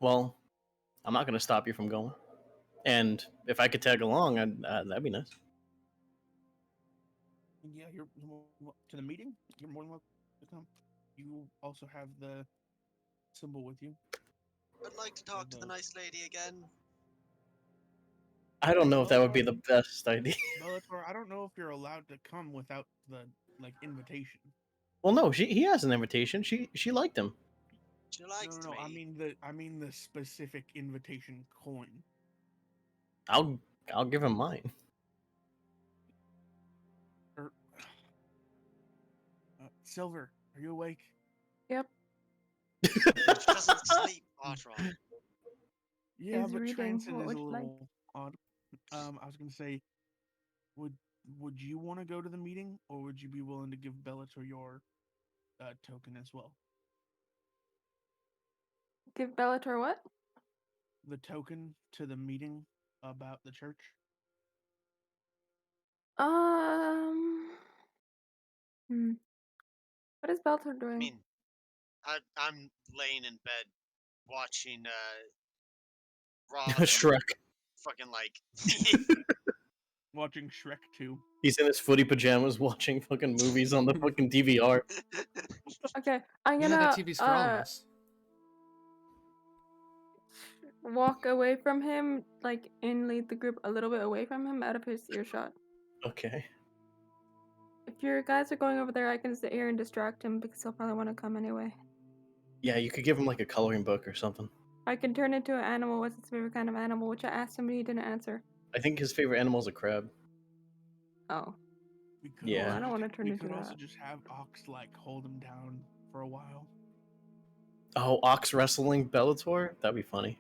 Well, I'm not gonna stop you from going. And if I could tag along, that'd be nice. Yeah, you're to the meeting. You're more than welcome to come. You also have the symbol with you. I'd like to talk to the nice lady again. I don't know if that would be the best idea. Bellator, I don't know if you're allowed to come without the invitation. Well, no, he has an invitation. She liked him. She likes No, me. I mean the specific invitation coin. I'll give him mine. Silver, are you awake? Yep. She doesn't sleep, Arrtaron. Yeah, Is but reading. transit What is would a you like? little odd. I was gonna say, would you want to go to the meeting, or would you be willing to give Bellator your token as well? Give Bellator what? The token to the meeting about the church. What is Bellator doing? I mean, I'm laying in bed watching Rob Shrek. fucking like Watching Shrek 2. He's in his footy pajamas watching fucking movies on the fucking DVR. Okay, I'm Yeah, gonna that TV's for all of us. walk away from him, and lead the group a little bit away from him, out of his earshot. Okay. If your guys are going over there, I can sit here and distract him because he'll probably want to come anyway. Yeah, you could give him like a coloring book or something. I can turn into an animal. What's his favorite kind of animal? Which I asked him, but he didn't answer. I think his favorite animal is a crab. Oh. Yeah. Well, I don't want to turn We into could also that. just have Ox hold him down for a while. Oh, ox wrestling Bellator? That'd be funny.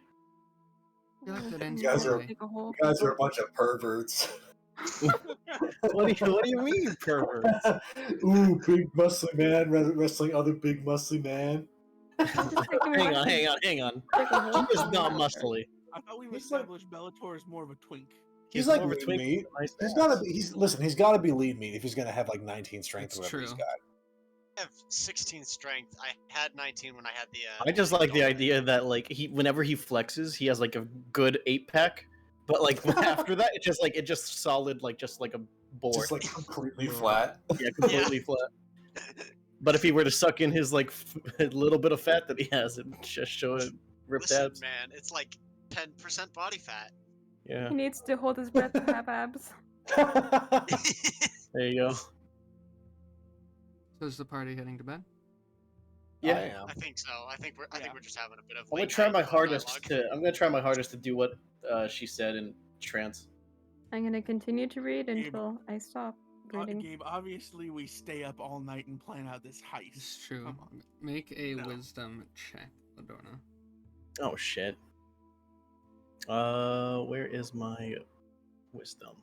I feel like that ends You guys are- poorly. Take a hole. You guys are a bunch of perverts. What do you mean, perverts? Ooh, big muscly man wrestling other big muscly man. Hang on. He is not muscly. I thought we've He's like- established Bellator is more of a twink. He's more like of a lean twink meat. with a nice He's ass. gotta be. He's gotta be lean meat if he's gonna have like 19 strength It's or whatever he's true. got. I have 16 strength. I had 19 when I had the. I just like the dog. idea that like whenever he flexes, he has like a good 8-pack, but like after that, it's just solid, just like a board. Just like completely Bro. flat. Yeah, completely flat. But if he were to suck in his like little bit of fat that he has, and just show it ripped Listen, abs. man, it's like 10% body fat. Yeah, He needs to hold his breath to have abs. there you go. So is the party heading to bed? Yeah, I am. I think so. I think we're just having a bit of. I'm gonna late try night my hardest dialogue. to. I'm gonna try my hardest to do what she said in trance. I'm gonna continue to read until I stop reading. Gabe, obviously we stay up all night and plan out this heist. It's true. Come on. Make a No. wisdom check, Ladorna. Oh shit. Where is my wisdom?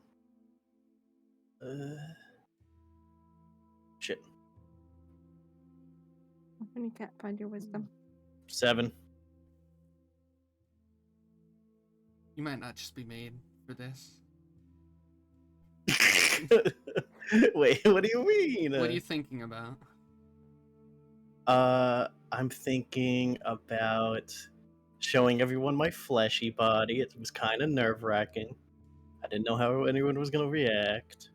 Shit. You can't find your wisdom. 7. You might not just be made for this. Wait, what do you mean? What are you thinking about? I'm thinking about showing everyone my fleshy body. It was kind of nerve-wracking. I didn't know how anyone was gonna react,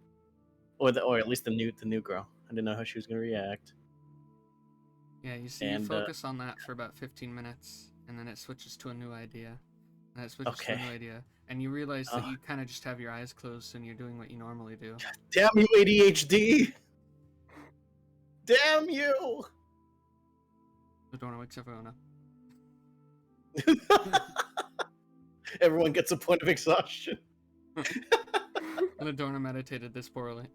or at least the new girl. I didn't know how she was gonna react. Yeah, you see, And, you focus on that for about 15 minutes, and then it switches to a new idea. And it switches to a Okay. new idea. And you realize that Oh. you kind of just have your eyes closed and you're doing what you normally do. Damn you, ADHD! Damn you! Ladorna wakes everyone up. Everyone gets a point of exhaustion. Ladorna meditated this poorly.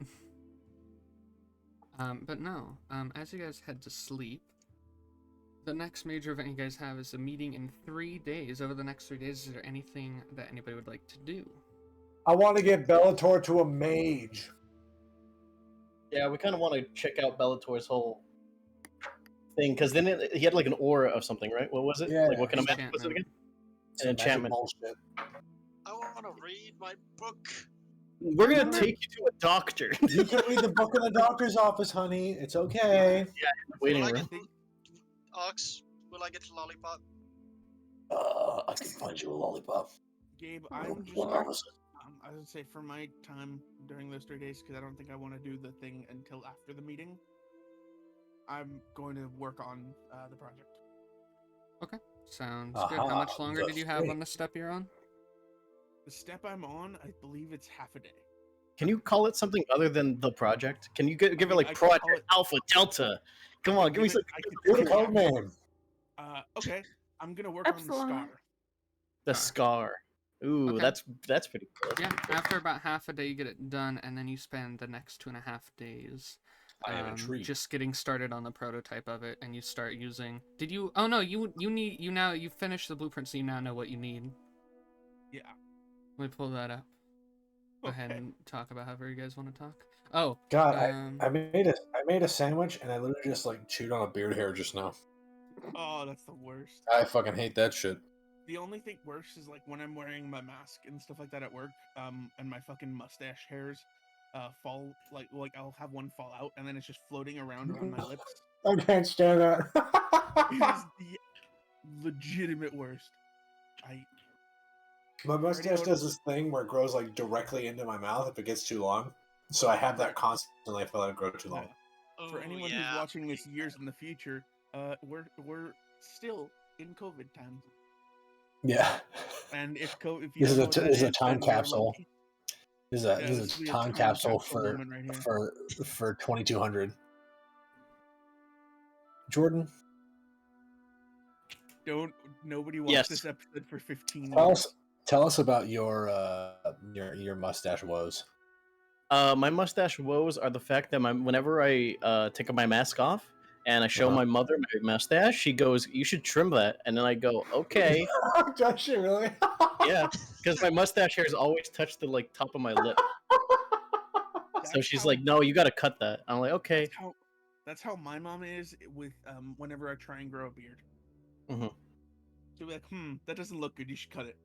But no, as you guys head to sleep, the next major event you guys have is a meeting in 3 days. Over the next 3 days, is there anything that anybody would like to do? I want to get Bellator to a mage. Yeah, we kind of want to check out Bellator's whole thing, because then he had like an aura of something, right? What was it? Yeah, Like, what kind of magic was it again? Some An magic enchantment. bullshit. I want to read my book. We're gonna take you to a doctor. You can read the book in the doctor's office, honey. It's okay. Waiting will I room. get Ox, will I get a lollipop? I can find you a lollipop. Gabe, No I'm just. promises. I would say for my time during those 3 days, because I don't think I want to do the thing until after the meeting. I'm going to work on the project. Sounds good. How Aha, much longer the did you have thing. on the step you're on? The step I'm on, I believe it's half a day. Can you call it something other than the project? Can you give it I like can call Project it- Alpha Delta? Come on, give me some. I could You're the give it- code name. Okay, I'm gonna work on the Epsilon. scar. The scar. Ooh, Okay. that's pretty cool. Yeah, after about half a day, you get it done, and then you spend the next 2.5 days I am intrigued. just getting started on the prototype of it, and you start using. Did you? Oh no, you need you finished the blueprint, so you now know what you need. Yeah. Let me pull that up. Go ahead Okay. and talk about however you guys want to talk. Oh, God, um, I made a sandwich and I literally just like chewed on a beard hair just now. Oh, that's the worst. I fucking hate that shit. The only thing worse is like when I'm wearing my mask and stuff like that at work, and my fucking mustache hairs fall like I'll have one fall out and then it's just floating around my lips. I can't stand It is that. the legitimate worst. My mustache does this thing where it grows like directly into my mouth if it gets too long. So I have that constantly if I let it grow too long. For Oh, anyone yeah. who's watching this years in the future, we're still in COVID times. Yeah. And if you This is don't know a what t- that this is a is, time then you're capsule. lucky. This Yeah, is this a will be a time time capsule capsule moment right here. for 2200. Jordan, Nobody watched Yes. this episode for 15 tell years. us about your mustache woes. My mustache woes are the fact that whenever I take my mask off and I show Uh-huh. my mother my mustache, she goes, "You should trim that," and then I go, "Okay." Does she really? Yeah, because my mustache hairs always touch the like top of my lip. So That's she's how- like, "No, you gotta cut that." I'm like, "Okay." That's how my mom is with whenever I try and grow a beard. Mhm. She'll be like, that doesn't look good. You should cut it.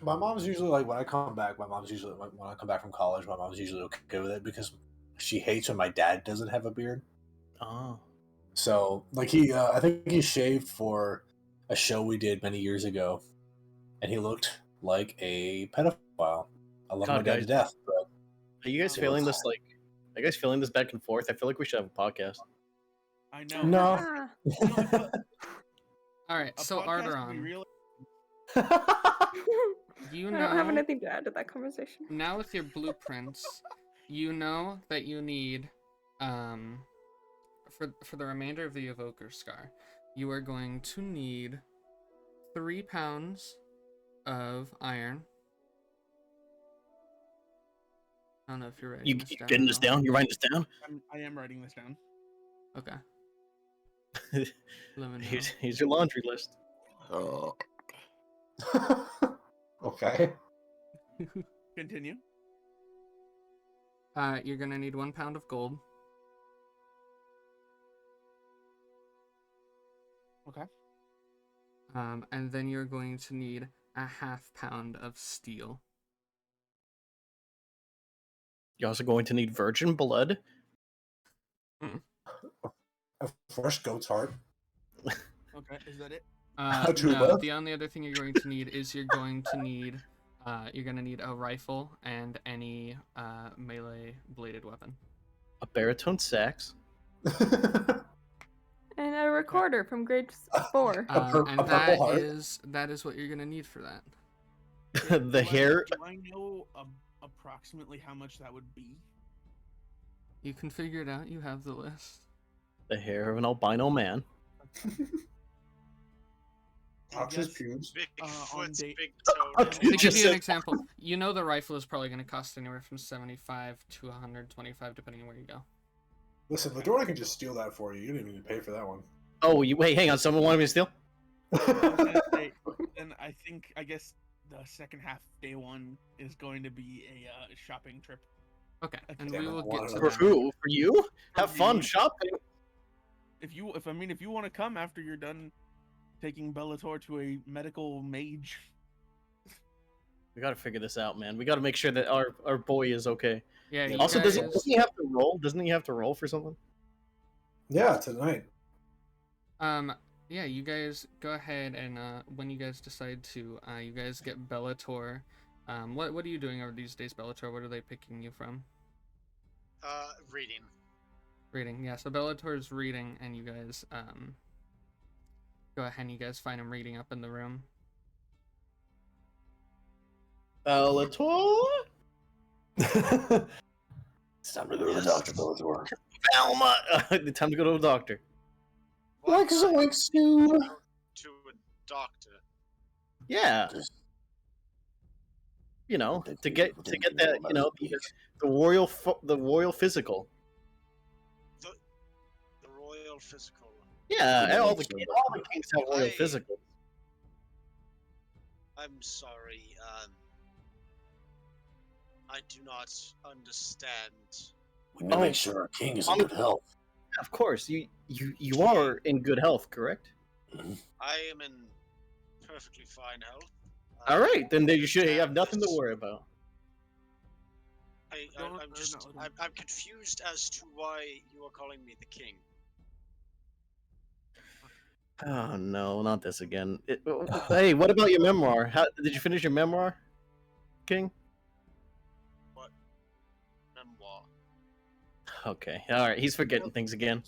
My mom's usually like when I come back. When I come back from college, my mom's usually okay with it because she hates when my dad doesn't have a beard. Oh. So like I think he shaved for a show we did many years ago, and he looked like a pedophile. I love God, my dad guys. to death, but Are you guys It feeling was- this like you guys feeling this back and forth? I feel like we should have a podcast. I know. No. Ah, You know, I feel- All right, a so podcast would be Arrtaron, real. you I don't have know anything to add to that conversation. now with your blueprints, you know that you need, for the remainder of the Evoker Scar, you are going to need 3 pounds of iron. I don't know if you're writing You this down. getting or this not. down? You writing this down? I am writing this down. Okay. Let me know. Here's your laundry list. Okay. Continue. You're gonna need 1 pound of gold. Okay. And then you're going to need a 1/2 pound of steel. You're also going to need virgin blood. A fresh goat's heart. Okay. Is that it? A No, tuba? the only other thing you're going to need is you're going to need a rifle and any melee bladed weapon. A baritone sax. And a recorder from grade 4. And a purple heart? that is what you're gonna need for that. The hair. Do I know approximately how much that would be? You can figure it out. You have the list. The hair of an albino man. Ox's Yes. pubes. Big on foot, date- big Okay. toe. To It give just you an said- example, you know the rifle is probably going to cost anywhere from 75 to 125, depending on where you go. Listen, Ladorna can just steal that for you. You didn't even pay for that one. Oh, wait, hang on. Someone wanted me to steal? I was gonna say, then I guess the second half, day 1, is going to be a shopping trip. Okay, and Damn we it, will I get wanted to to- For that. who? For you? Have fun me. shopping. If you want to come after you're done taking Bellator to a medical mage. We gotta figure this out, man. We gotta make sure that our boy is okay. Yeah, you Also, guys, doesn't he have to roll? Doesn't he have to roll for something? Yeah, tonight. yeah, you guys go ahead and when you guys decide to, you guys get Bellator. What are you doing over these days, Bellator? What are they picking you from? Reading. Reading, yeah. So Bellator is reading, and you guys go ahead and you guys find him reading up in the room. Bellator? It's time to go to the doctor, Bellator. Velma! Time to go to the doctor. Like zoink, Sue. To a doctor. Yeah, Just you know, to get that, you know, the royal physical. The royal physical. Yeah, Yeah, all make the sure kings have royal I- physical. I'm sorry. I do not understand. we need to Oh. make sure our king is in good health. Of course, you are in good health, correct? I am in perfectly fine health. All right, then you should have nothing to this- worry about. I'm confused as to why you are calling me the king. Oh no, not this again. Hey, what about your memoir? How did you finish your memoir, King? Memoir. Okay, all right. He's forgetting things again.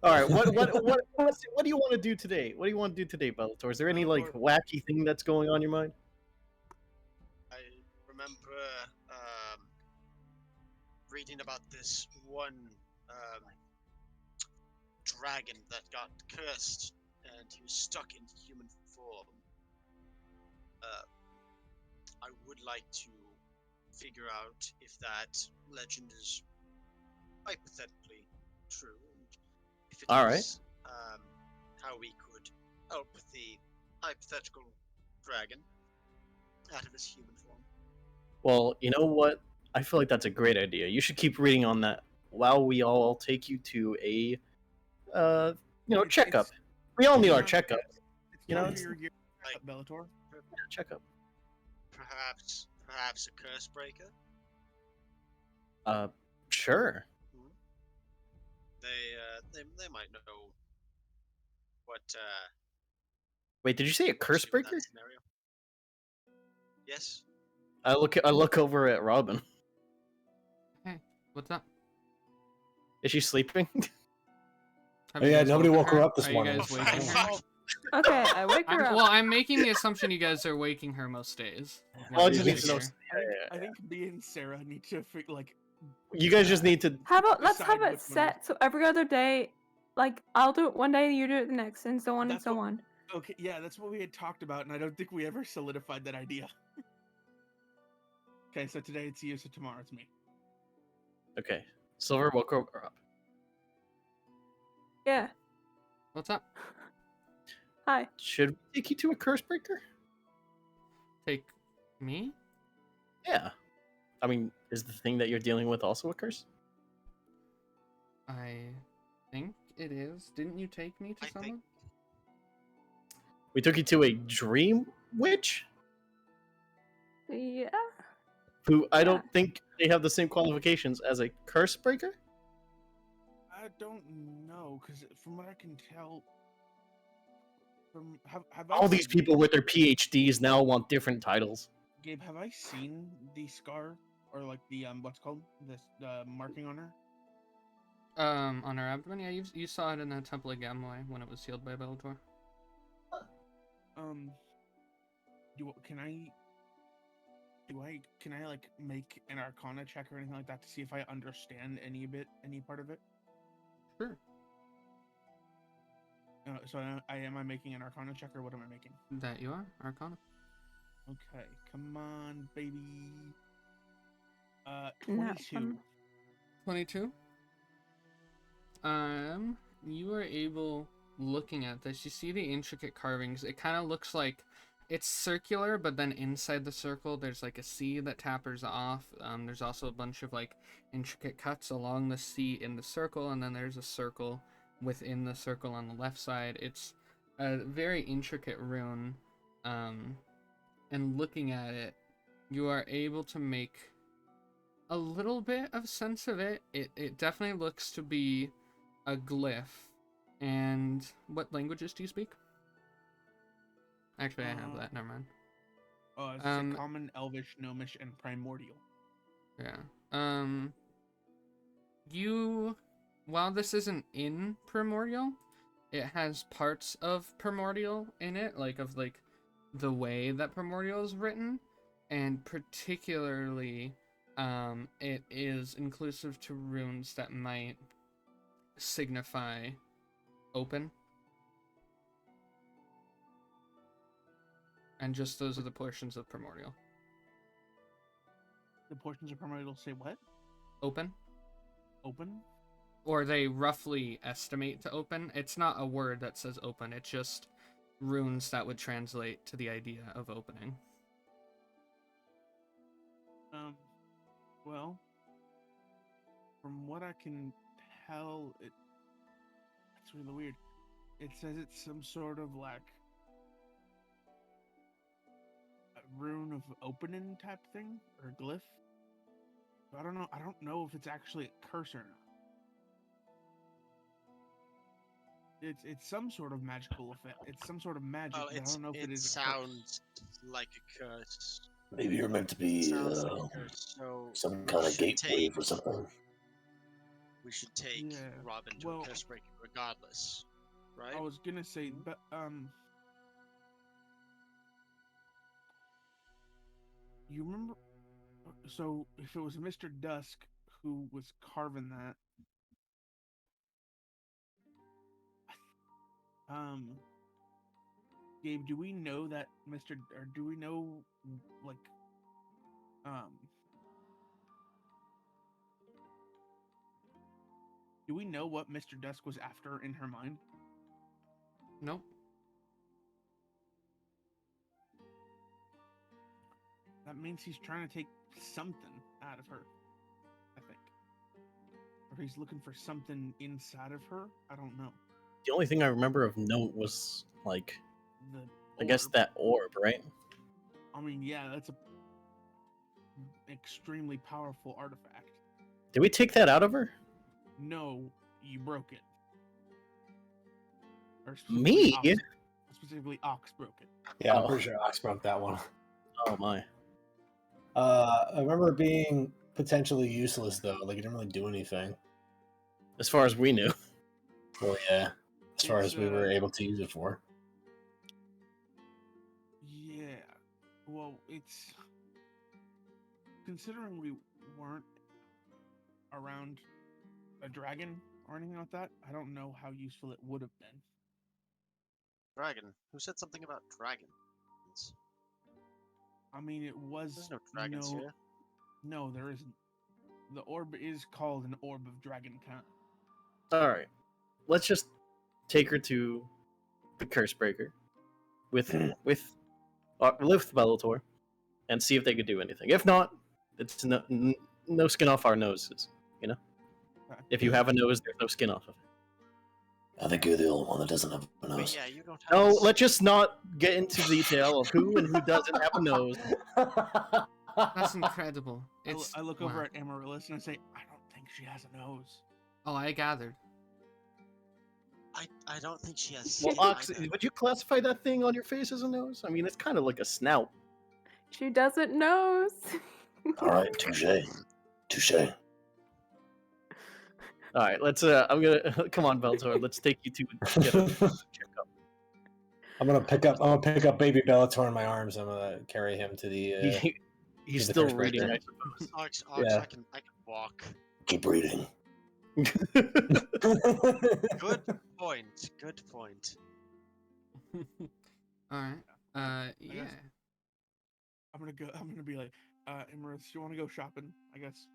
All right, what do you want to do today? What do you want to do today, Bellator? Is there any like wacky thing that's going on in your mind? I remember reading about this one dragon that got cursed and he was stuck in human form. I would like to figure out if that legend is hypothetically true. And if it All is, how we could help with the hypothetical dragon out of his human form. Well, you know what? I feel like that's a great idea. You should keep reading on that while we all take you to a, checkup. We all need our checkup. You know, It's your Bellator. Checkup. Perhaps a curse breaker. Sure. They might know what. Wait, did you say a curse to do in that breaker? scenario. Yes. I look over at Robin. Hey, what's up? Is she sleeping? Have Oh, you yeah, guys nobody woken woke her up this Are morning. you guys waking her? Okay, I wake her up. Well, I'm making the assumption you guys are waking her most days. Well, I while just you need sit to know. here. I think me and Sarah need to You guys just need to. How about let's have decide it which one set so every other day, like I'll do it one day, you do it the next, and so on and That's so what- on. Okay, yeah, that's what we had talked about, and I don't think we ever solidified that idea. Okay, so today it's you, so tomorrow it's me. Okay. Silver woke her up. Yeah. What's up? Hi. Should we take you to a curse breaker? Take me? Yeah. I mean, is the thing that you're dealing with also a curse? I think it is. Didn't you take me to I think- someone? We took you to a dream witch, Yeah. who I Yeah. don't think they have the same qualifications as a curse breaker. I don't know, because from what I can tell, have All these people with their PhDs now want different titles. Gabe, have I seen the scar or like the what's it called this marking on her? On her abdomen? Yeah, you saw it in the Temple of Gabmoy when it was sealed by Bellator. Can I like make an Arcana check or anything like that to see if I understand any part of it? Sure. So am I making an Arcana check or what am I making? That you are, Arcana. Okay, come on, baby. Nat 22. one. 22. You are able, looking at this, you see the intricate carvings. It kind of looks like it's circular, but then inside the circle, there's like a C that tapers off. There's also a bunch of like intricate cuts along the C in the circle, and then there's a circle within the circle on the left side. It's a very intricate rune. And looking at it, you are able to make a little bit of sense of it. It definitely looks to be a glyph. And what languages do you speak? Actually, I have that. Never mind. Oh, it's a common, Elvish, Gnomish, and Primordial. Yeah. While this isn't in Primordial, it has parts of Primordial in it, like the way that Primordial is written, and particularly, it is inclusive to runes that might signify open. And just those are the portions of Primordial. The portions of Primordial say what? Open? Open? Or they roughly estimate to open. It's not a word that says open, it's just runes that would translate to the idea of opening. Well, from what I can tell, it's really weird. It says it's some sort of like a rune of opening type thing or glyph. I don't know. I don't know if it's actually a curse or not. It's some sort of magical effect. It's some sort of magic. Well, But I don't know if it is. sounds like a curse. Maybe you're meant to be Sounds like a curse. So some we kind of should gateway take- for something. We should take Yeah, Robin to well- a curse breaker regardless, right? I was gonna say, but you remember? So if it was Mr. Dusk who was carving that, Gabe, do we know that or do we know, like, do we know what Mr. Dusk was after in her mind? Nope. That means he's trying to take something out of her, I think. Or he's looking for something inside of her. I don't know. The only thing I remember of note was like, The I guess orb. that orb, right? I mean, yeah, that's a extremely powerful artifact. Did we take that out of her? No, you broke it. Or Me? Specifically, Ox broke it. Yeah, I'm Oh. pretty sure Ox broke that one. Oh my. I remember it being potentially useless though. Like it didn't really do anything. as far as we knew. Well, yeah. As far It's, as we were able to use it for. Yeah. Well, it's considering we weren't around a dragon or anything like that. I don't know how useful it would have been. Dragon. Who said something about dragons? I mean, it was There's no dragons here. No, there isn't. The orb is called an orb of dragon kind. All right, let's just take her to the curse breaker with Bellator and see if they could do anything. If not, it's no skin off our noses. You know, if you have a nose, there's no skin off of it. I think you're the only one that doesn't have a But nose. yeah, you don't have. No, a let's just not get into detail of who and who doesn't have a nose. That's incredible. It's I look wow. over at Amaryllis and I say, I don't think she has a nose. Oh, I gathered. I don't think she has. Well, skin Ox, either. would you classify that thing on your face as a nose? I mean, it's kind of like a snout. She doesn't knows. All right, touche. Touche. All right, let's. I'm gonna come on, Bellator. Let's take you to get a checkup. I'm gonna pick up baby Bellator in my arms. I'm gonna carry him to the. He's the still curse reading, breaker. I suppose. Ox, Yeah. I can walk. Keep reading. Good point. Good point. All right. Yeah. guess- I'm gonna be like, Amaryllis, do you want to go shopping? I guess.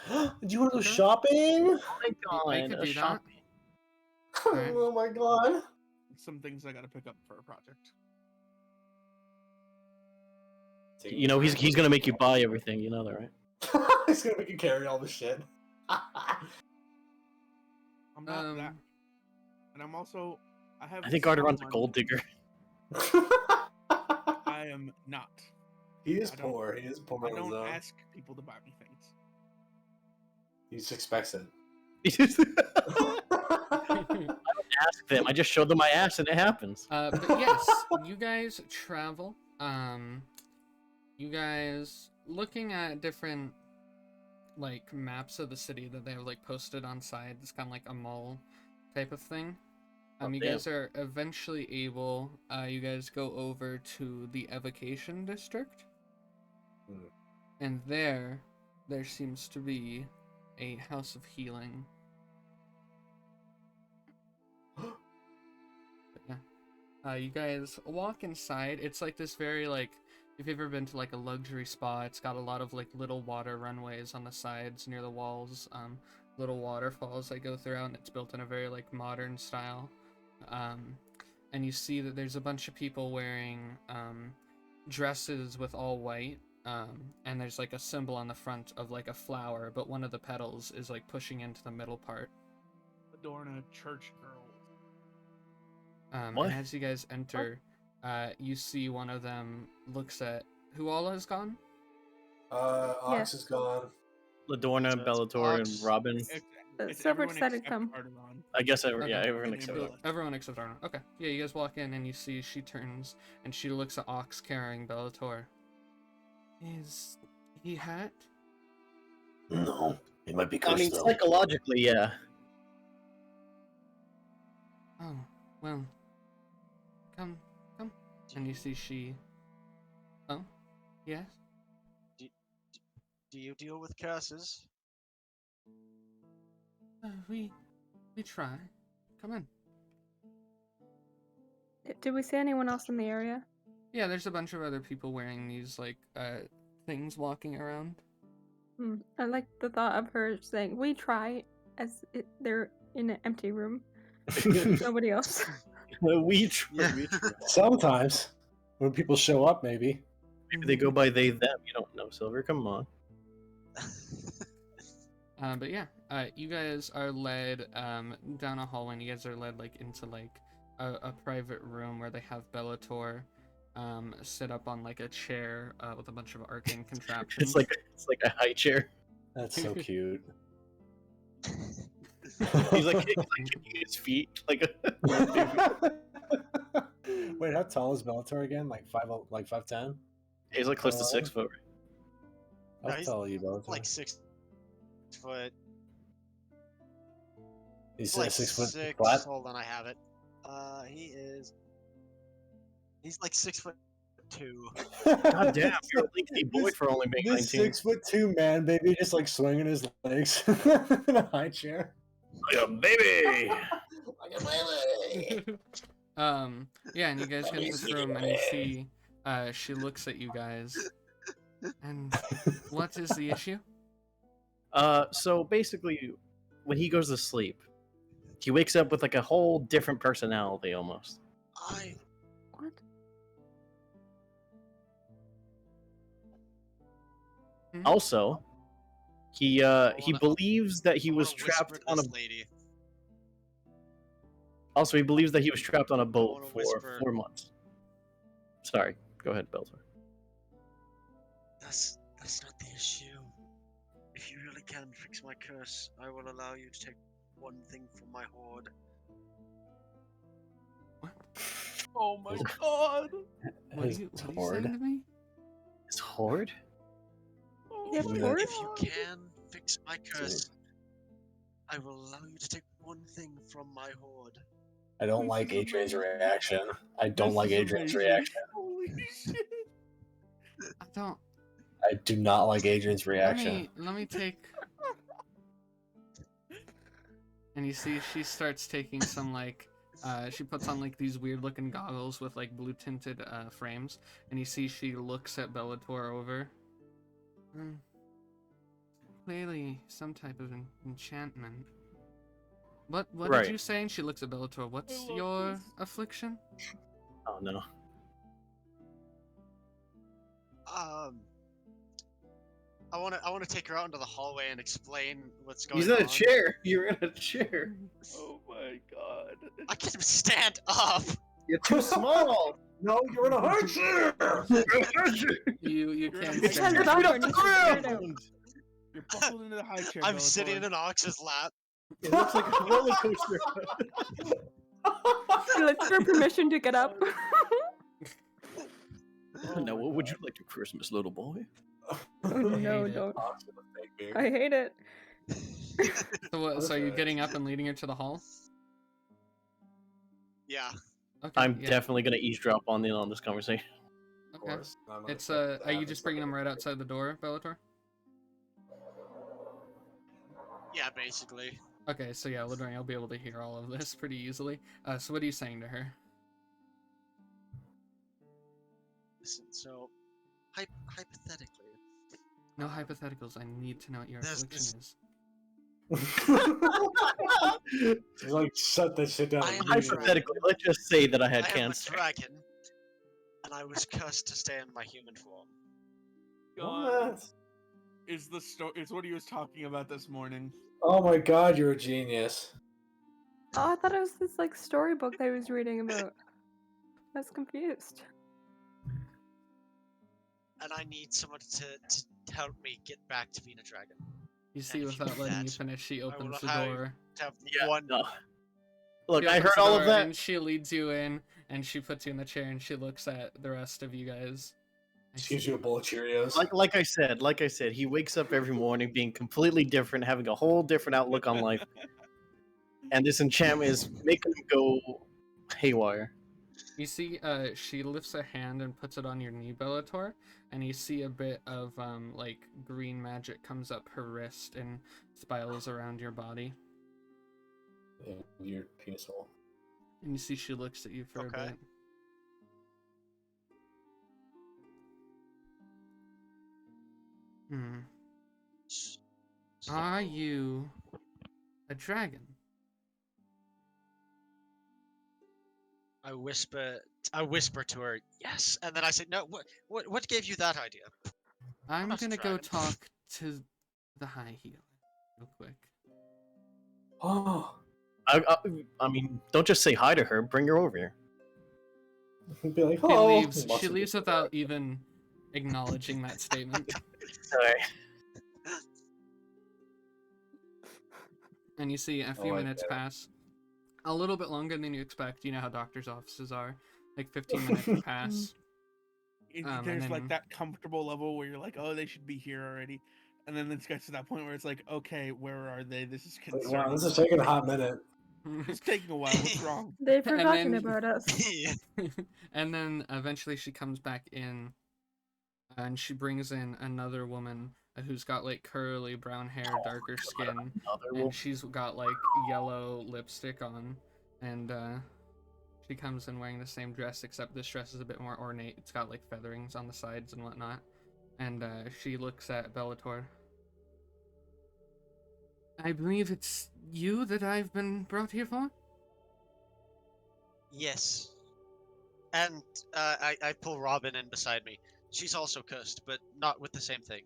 Do you want to go Sure. shopping? Oh my I god, could a do shop. Alright. Oh my god. Some things I gotta pick up for a project. You know, he's gonna make you buy everything. You know that, right? He's gonna make you carry all the shit. I'm not that, and I'm also. I think Arrtaron's a gold digger. I am not. He is I don't- poor. He is poor I on his don't own. ask people to buy me things. He just expects it. I don't ask them. I just show them my ass, and it happens. But yes, you guys travel. You guys looking at different like maps of the city that they have like posted on side. It's kind of like a mall type of thing. You damn. guys are eventually able. You guys go over to the evocation district, and there seems to be a house of healing. But yeah, you guys walk inside. It's like this very like. If you've ever been to like a luxury spa, it's got a lot of like little water runways on the sides near the walls, little waterfalls that go throughout, and it's built in a very like modern style. And you see that there's a bunch of people wearing dresses with all white, and there's like a symbol on the front of like a flower, but one of the petals is like pushing into the middle part. Ladorna church girls. What? And as you guys enter, you see one of them looks at who all has gone. Ox is gone. Ladorna, So it's Bellator, Ox. and Robin. It's Silver everyone decided except come. Arrtaron. I guess yeah, Okay. everyone And except Amaryllis. Everyone except Arno. Okay. Yeah, you guys walk in and you see she turns and she looks at Ox carrying Bellator. Is he hurt? No, he might be I cursed mean, though. psychologically, yeah. Oh, well. Come. And you see she. Oh, yes. Do you deal with curses? We try. Come in. Did we see anyone else in the area? Yeah, there's a bunch of other people wearing these like things walking around. I like the thought of her saying, "We try," as they're in an empty room. Nobody else. we try. Yeah. We try. Sometimes when people show up, maybe. Maybe they go by they them. You don't know, Silver. Come on. But yeah, you guys are led down a hallway, and you guys are led like into like a private room where they have Bellator sit up on like a chair with a bunch of arcane contraptions. It's like a high chair. That's so cute. He's like kicking his feet like Wait, how tall is Bellator again? Like 5'10"? he's like close to 6 foot. How No, he's tall are you, Bellator? Like 6 foot. He's like 6 foot 6. flat. Hold on, I have it. He's like 6'2". God damn, you're a lengthy boy for only being This 19. 6'2" man, baby, just like swinging his legs in a high chair. Like a baby. Like a baby. Yeah, and you guys get to this room and you see she looks at you guys. And what is the issue? So basically, when he goes to sleep, he wakes up with like a whole different personality almost. What? Also, he believes that he was trapped on a. lady. Also, he believes that he was trapped on a boat wanna for whisper. 4 months. Sorry, go ahead, Bellator. That's not the issue. If you really can fix my curse, I will allow you to take one thing from my hoard. Oh my god! What are you saying to me? His hoard? Yeah, If you, hoard? if you can fix my curse, I will allow you to take one thing from my hoard. I don't This like is Adrian's amazing. reaction. I don't This like is Adrian's amazing. reaction. Holy shit! I don't. I do not like Adrian's reaction. Let me take. And you see, she starts taking some like. She puts on like these weird looking goggles with like blue tinted frames, and you see she looks at Bellator over. Clearly, some type of enchantment. What Right. did you say? And she looks at Bellator. What's love your this. affliction? Oh no. I wanna take her out into the hallway and explain what's going He's on. in a chair. You're in a chair. Oh my god! I can't even stand up. You're too small. No, you're in a high chair! You You're in a can't high stand chair. up. Feet off Popcorn the is weirdo. ground. You're buckled into the high chair. I'm Bellator. sitting in Ox's lap. It looks like a roller coaster. He looks for permission to get up. Now, what would you like for Christmas, little boy? Oh no, hate it. don't. Ox with a fake beard. I hate it. So what? So are you getting up and leading her to the hall? Yeah. Okay. I'm yeah. definitely gonna eavesdrop on this conversation. Of Okay. course. I'm gonna It's check what are you happens just bringing them right outside the door, Bellator? Yeah, basically. Okay, so yeah, Ladorna, I'll be able to hear all of this pretty easily. So what are you saying to her? Listen, so hypothetically, No hypotheticals. I need to know what your There's affliction this- is. He's like, shut that shit down. I am immediately. Hypothetically, let's just say that I had I am cancer. a dragon, and I was cursed to stay in my human form. What? Is what he was talking about this morning. Oh my god, you're a genius. Oh, I thought it was this like storybook that I was reading about. I was confused. And I need someone to help me get back to being a dragon. You see, if you without do letting you that, finish, she will opens the allow you door. To have Yeah, one. no. Look, She I opens heard the all of door, that. and she leads you in, and she puts you in the chair, and she looks at the rest of you guys. I She gives see. you a bowl of Cheerios. Like I said, he wakes up every morning being completely different, having a whole different outlook on life. And this enchantment is making him go haywire. You see, she lifts a hand and puts it on your knee, Bellator, and you see a bit of like green magic comes up her wrist and spirals around your body. In your penis hole. And you see she looks at you for a Okay. bit. Hmm. Are you a dragon? I whisper to her, yes, and then I say, no. What gave you that idea? I'm not a gonna go dragon. talk to the high heel real quick. Oh. I mean, don't just say hi to her. Bring her over here. He'd be like, She oh. leaves. Must She have leaves been without even acknowledging that statement. Sorry. And you see a few I minutes get it. pass. A little bit longer than you expect. You know how doctor's offices are. Like 15 minutes pass. And and there's then- like that comfortable level where you're like, oh, they should be here already. and then it gets to that point where it's like, okay, where are they? This is Like, concerning. wow, this is taking a hot minute. It's taking a while. What's wrong? They've forgotten then- about us. Yeah. And then eventually she comes back in, and she brings in another woman who's got like curly brown hair, darker skin, Another and wolf. she's got like yellow lipstick on, and she comes in wearing the same dress, except this dress is a bit more ornate. It's got like featherings on the sides and whatnot, and she looks at Bellator. I believe it's you that I've been brought here for? Yes. And I pull Robin in beside me. She's also cursed, but not with the same thing.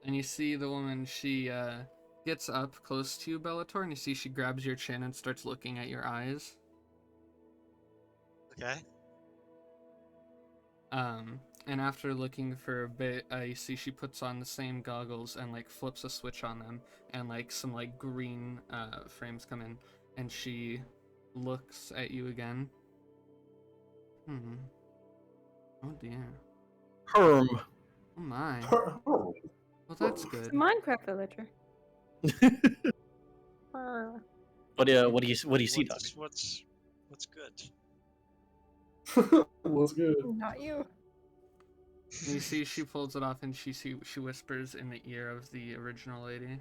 And you see the woman, she gets up close to you, Bellator, and you see she grabs your chin and starts looking at your eyes. Okay. And after looking for a bit, you see she puts on the same goggles and like flips a switch on them, and like some like green frames come in, and she looks at you again. Oh dear. Herm. Oh my. Oh, Well, that's It's good. a Minecraft villager. Uh, What do you see, Doc? What's good? what's good? not you. And you see she pulls it off, and she whispers in the ear of the original lady.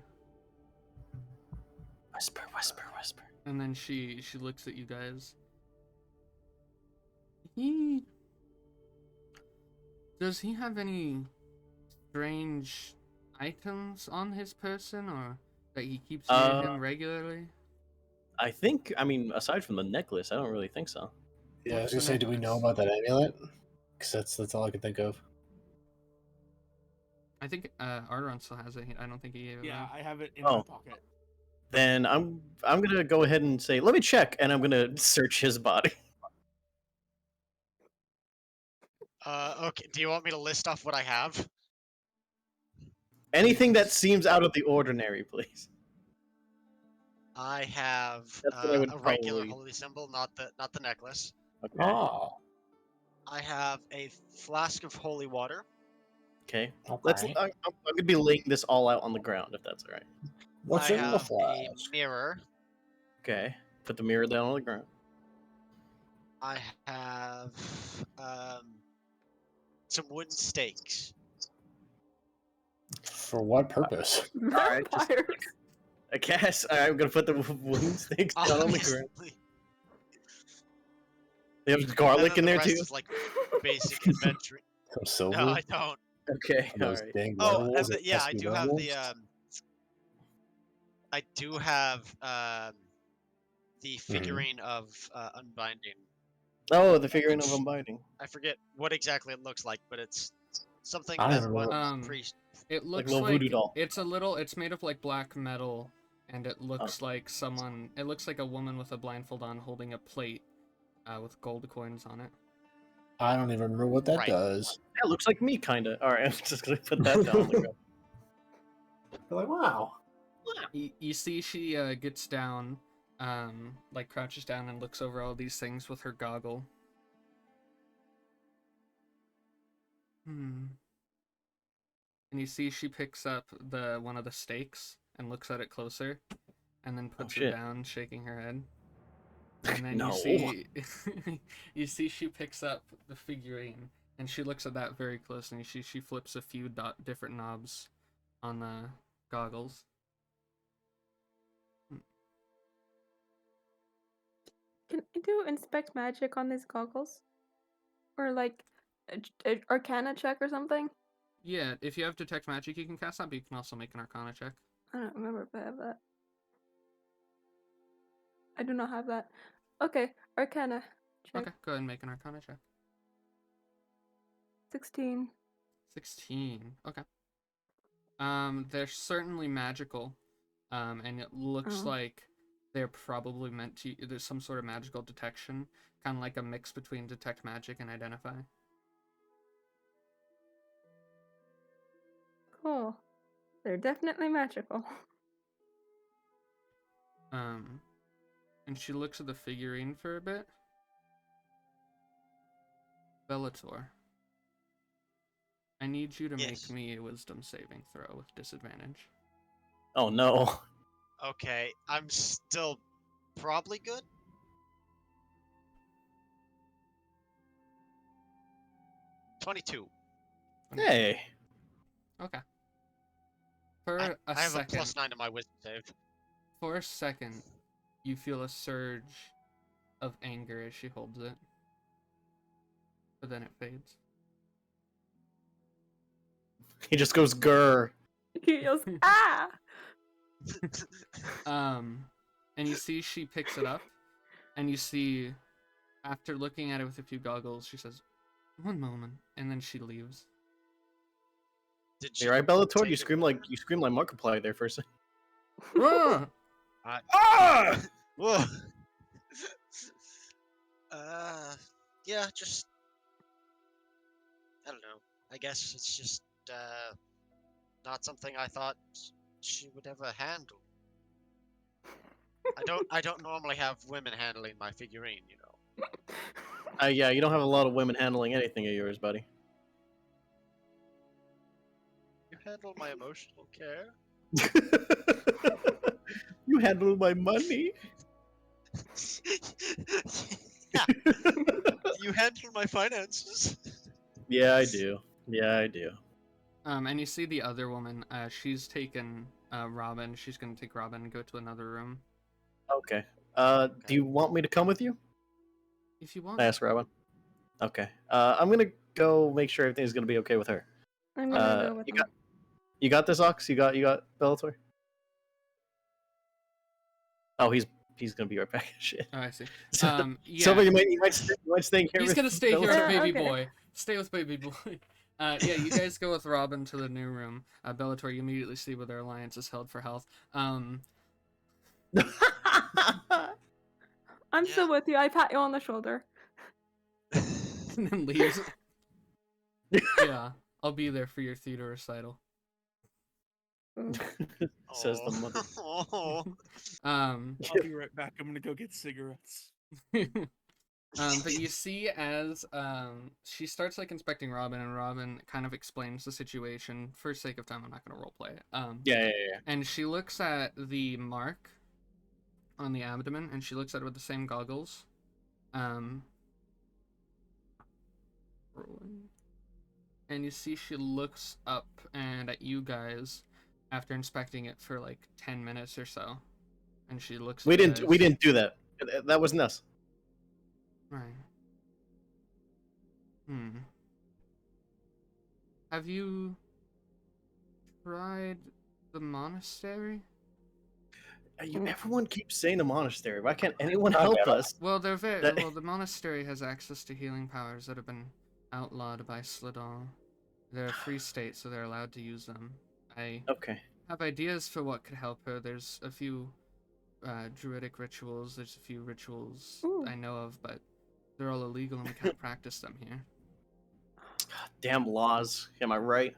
Whisper, whisper, whisper. And then she looks at you guys. Does he have any strange items on his person, or that he keeps near him regularly? I think, I mean, aside from the necklace, I don't really think so. Yeah, I was What's gonna the say, do we know necklace? about that amulet? Because that's all I can think of. I think Arrtaron still has it. I don't think he gave it Yeah, back. I have it in Oh. my pocket. Then I'm gonna go ahead and say, let me check, and I'm gonna search his body. Okay. Do you want me to list off what I have? Anything that seems out of the ordinary, please. I have That's what I would a regular probably- holy symbol, not the necklace. Okay. Oh, I have a flask of holy water. Okay. okay. I'm gonna be laying this all out on the ground, if that's all right. What's I in the have a flask? mirror. Okay. Put the mirror down on the ground. I have some wooden stakes. For what purpose? Alright, just- Vampires. I guess I'm gonna put the wooden stakes down on the ground. Obviously. They have And garlic then in the there rest too. is like basic inventory. Some silver? No, I don't. Okay. Those Alright. dang Oh, and werewolves that yeah, I pesky do have the werewolves? I do have the figurine of unbinding. Oh, the figurine of unbinding. I forget what exactly it looks like, but it's something I that don't one remember. priest. It looks little voodoo doll. it's made of like black metal, and it looks like someone. It looks like a woman with a blindfold on holding a plate with gold coins on it. I don't even remember what that Right. does. That looks like me, kinda. Alright, I'm just gonna put that down on the ground. You're like, wow. You see she gets down, like crouches down and looks over all these things with her goggle. And you see she picks up one of the stakes and looks at it closer, and then puts it shit. down, shaking her head. And then No. you see she picks up the figurine, and she looks at that very closely. And she flips a few different knobs on the goggles. Can I do inspect magic on these goggles? Or like a Arcana check or something? Yeah, if you have detect magic, you can cast that, but you can also make an Arcana check. I don't remember if I have that. I do not have that. Okay, Arcana check. Okay, go ahead and make an Arcana check. 16. 16. Okay. They're certainly magical. And it looks Oh. like they're probably meant to. There's some sort of magical detection, kind of like a mix between detect magic and identify. Cool. They're definitely magical. And she looks at the figurine for a bit. Bellator, I need you to Yes. make me a wisdom saving throw with disadvantage. Oh no. Okay, I'm still probably good. '22. Hey. Okay. For I a have a second, +9 to my wisdom save. for a second, you feel a surge of anger as she holds it, but then it fades. He just goes grr. He yells, ah! And you see she picks it up, and you see, after looking at it with a few goggles, she says, "One moment," and then she leaves. Did You right, Bellator? take You it scream with like Markiplier there for a second. Ah! Ah! Whoa. Yeah, just I don't know. I guess it's just not something I thought she would ever handle. I don't normally have women handling my figurine, you know. Yeah, you don't have a lot of women handling anything of yours, buddy. You handle my emotional care. You handle my money. Yeah. You handle my finances. Yeah, I do. Yeah, I do. And you see the other woman, she's taken Robin. She's gonna take Robin and go to another room. Okay. Do you want me to come with you? If you want. I asked Robin. Okay. I'm gonna go make sure everything's gonna be okay with her. I'm gonna go with him. You got this, Ox? You got Bellator? Oh, he's gonna be right back. Shit. Oh, I see. So, Yeah. Silver, you might stay here. He's with gonna stay here with Bellator? baby Okay. boy. Stay with baby boy. Yeah, you guys go with Robin to the new room. Bellator, you immediately see where their alliance is held for health. I'm Yeah. still with you. I pat you on the shoulder. And then leaves. Yeah, I'll be there for your theater recital. Says the mother. Oh. I'll be right back. I'm gonna go get cigarettes. But you see as she starts like inspecting Robin, and Robin kind of explains the situation. For sake of time, I'm not gonna roleplay it. Yeah. And she looks at the mark on the abdomen, and she looks at it with the same goggles. Rolling. And you see she looks up and at you guys after inspecting it for like 10 minutes or so. And she looks at We you didn't guys. do that. That wasn't us. Right. Have you tried the monastery? Everyone keeps saying the monastery. Why can't anyone Okay, help I don't- us? Well, they're very That- well. The monastery has access to healing powers that have been outlawed by Sladon. They're a free state, so they're allowed to use them. I Okay. have ideas for what could help her. There's a few druidic rituals. There's a few rituals Ooh. I know of, but they're all illegal and we can't practice them here. Damn laws. Am I right?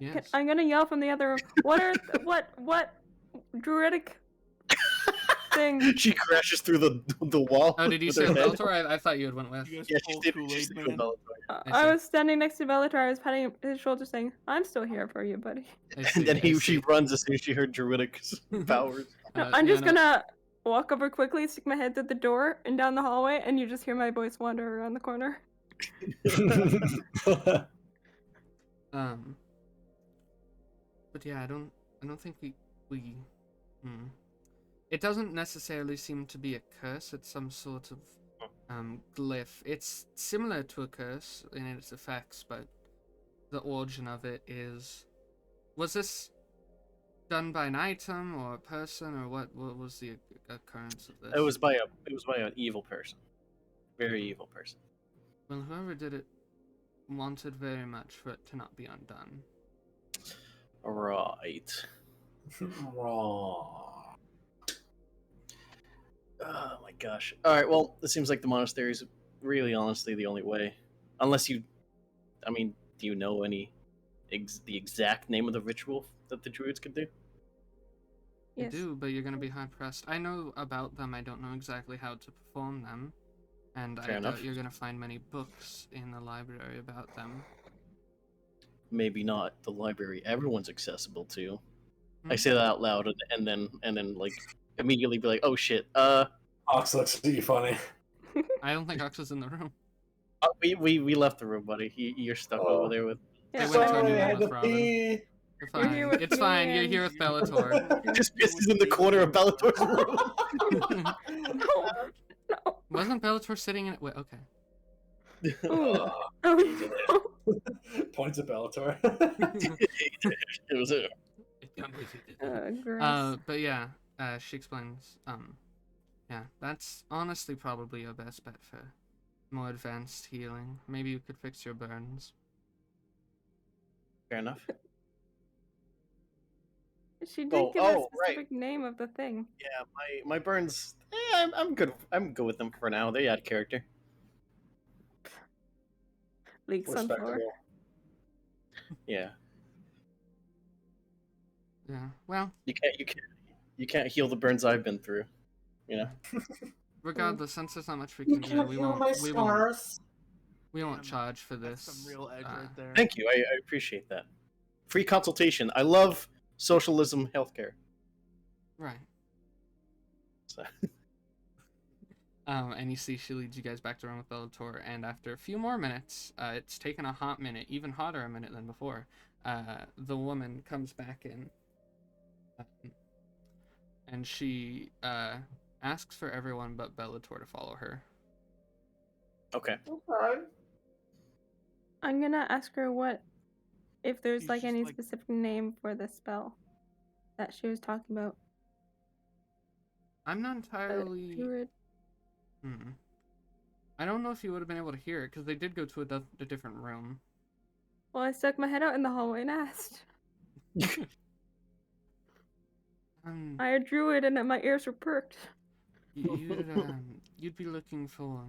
Yes. I'm gonna yell from the other room. What are what druidic thing? She crashes through the wall. Oh, did you with say her head. Bellator? I thought you had went with. You guys Yeah, pull she's Kool-Aid doing Man. Bellator. I I see. was standing next to Bellator. I was patting his shoulder, saying, "I'm still here for you, buddy." I see, And then I she see. runs as soon as she heard druidic powers. No, I'm just yeah, no. gonna walk over quickly, stick my head through the door and down the hallway, and you just hear my voice wander around the corner. But yeah, I don't think we. It doesn't necessarily seem to be a curse. It's some sort of glyph. It's similar to a curse in its effects, but the origin of it is. Was this done by an item or a person, or what? What was the occurrence of this? It was by an evil person. Very evil person. Well, whoever did it wanted very much for it to not be undone. Right. Wrong. Oh my gosh. Alright, well, it seems like the monastery is really honestly the only way. Unless you... I mean, do you know the exact name of the ritual that the druids could do? I Yes. do, but you're gonna be hard pressed. I know about them. I don't know exactly how to perform them. And Fair I enough. doubt you're gonna find many books in the library about them. Maybe not the library everyone's accessible to. I Hmm? say that out loud, and then like immediately be like, oh shit. Ox looks at you funny. I don't think Ox is in the room. We left the room, buddy. You're stuck over there with. They Yeah, went to a I'm new Sorry, I one had with to Robin. pee. You're You're fine. here with It's me fine. You're and- here with Bellator. Just pisses in the corner of Bellator's room. No, no. Wasn't Bellator sitting in it? Wait, okay. Ooh. He Oh, Points at Bellator. It was a gross. But yeah, she explains. Yeah, that's honestly probably your best bet for more advanced healing. Maybe you could fix your burns. fair enough. She did give a right. specific name of the thing. Yeah, my burns. I'm good. I'm good with them for now. They add character. Leaks on floor. Respectable. Yeah, Yeah. Well, you can't heal the burns I've been through. You know. regardless, since there's not much we can do, we won't charge for That's this. some real edge right there. Thank you. I appreciate that. Free consultation. I love socialism healthcare. Right. So. And you see she leads you guys back to run with Bellator, and after a few more minutes, it's taken a hot minute, even hotter a minute than before, the woman comes back in, and she asks for everyone but Bellator to follow her. Okay. Okay. I'm gonna ask her if there's She's like just any like- specific name for the spell that she was talking about. I'm not entirely... Druid. I don't know if you would have been able to hear it, because they did go to a different room. Well, I stuck my head out in the hallway and asked. I had druid and my ears were perked. You'd be looking for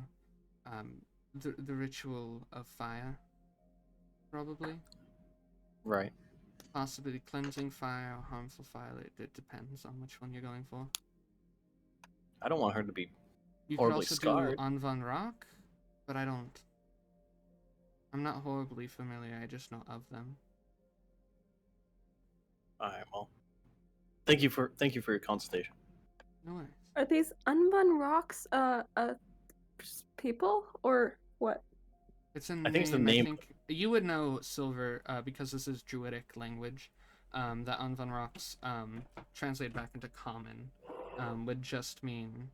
the ritual of fire, probably. Right. Possibly cleansing fire or harmful fire. It depends on which one you're going for. I don't want her to be. You could Horribly also scarred. do Anvan Rock, but I'm not horribly familiar. I just know of them. All right. Well. Thank you for your consultation. No worries. Are these Unbun Rocks people or what? It's in I think it's the I name. think you would know Silver because this is Druidic language. That Anvan Rocks translated back into common would just mean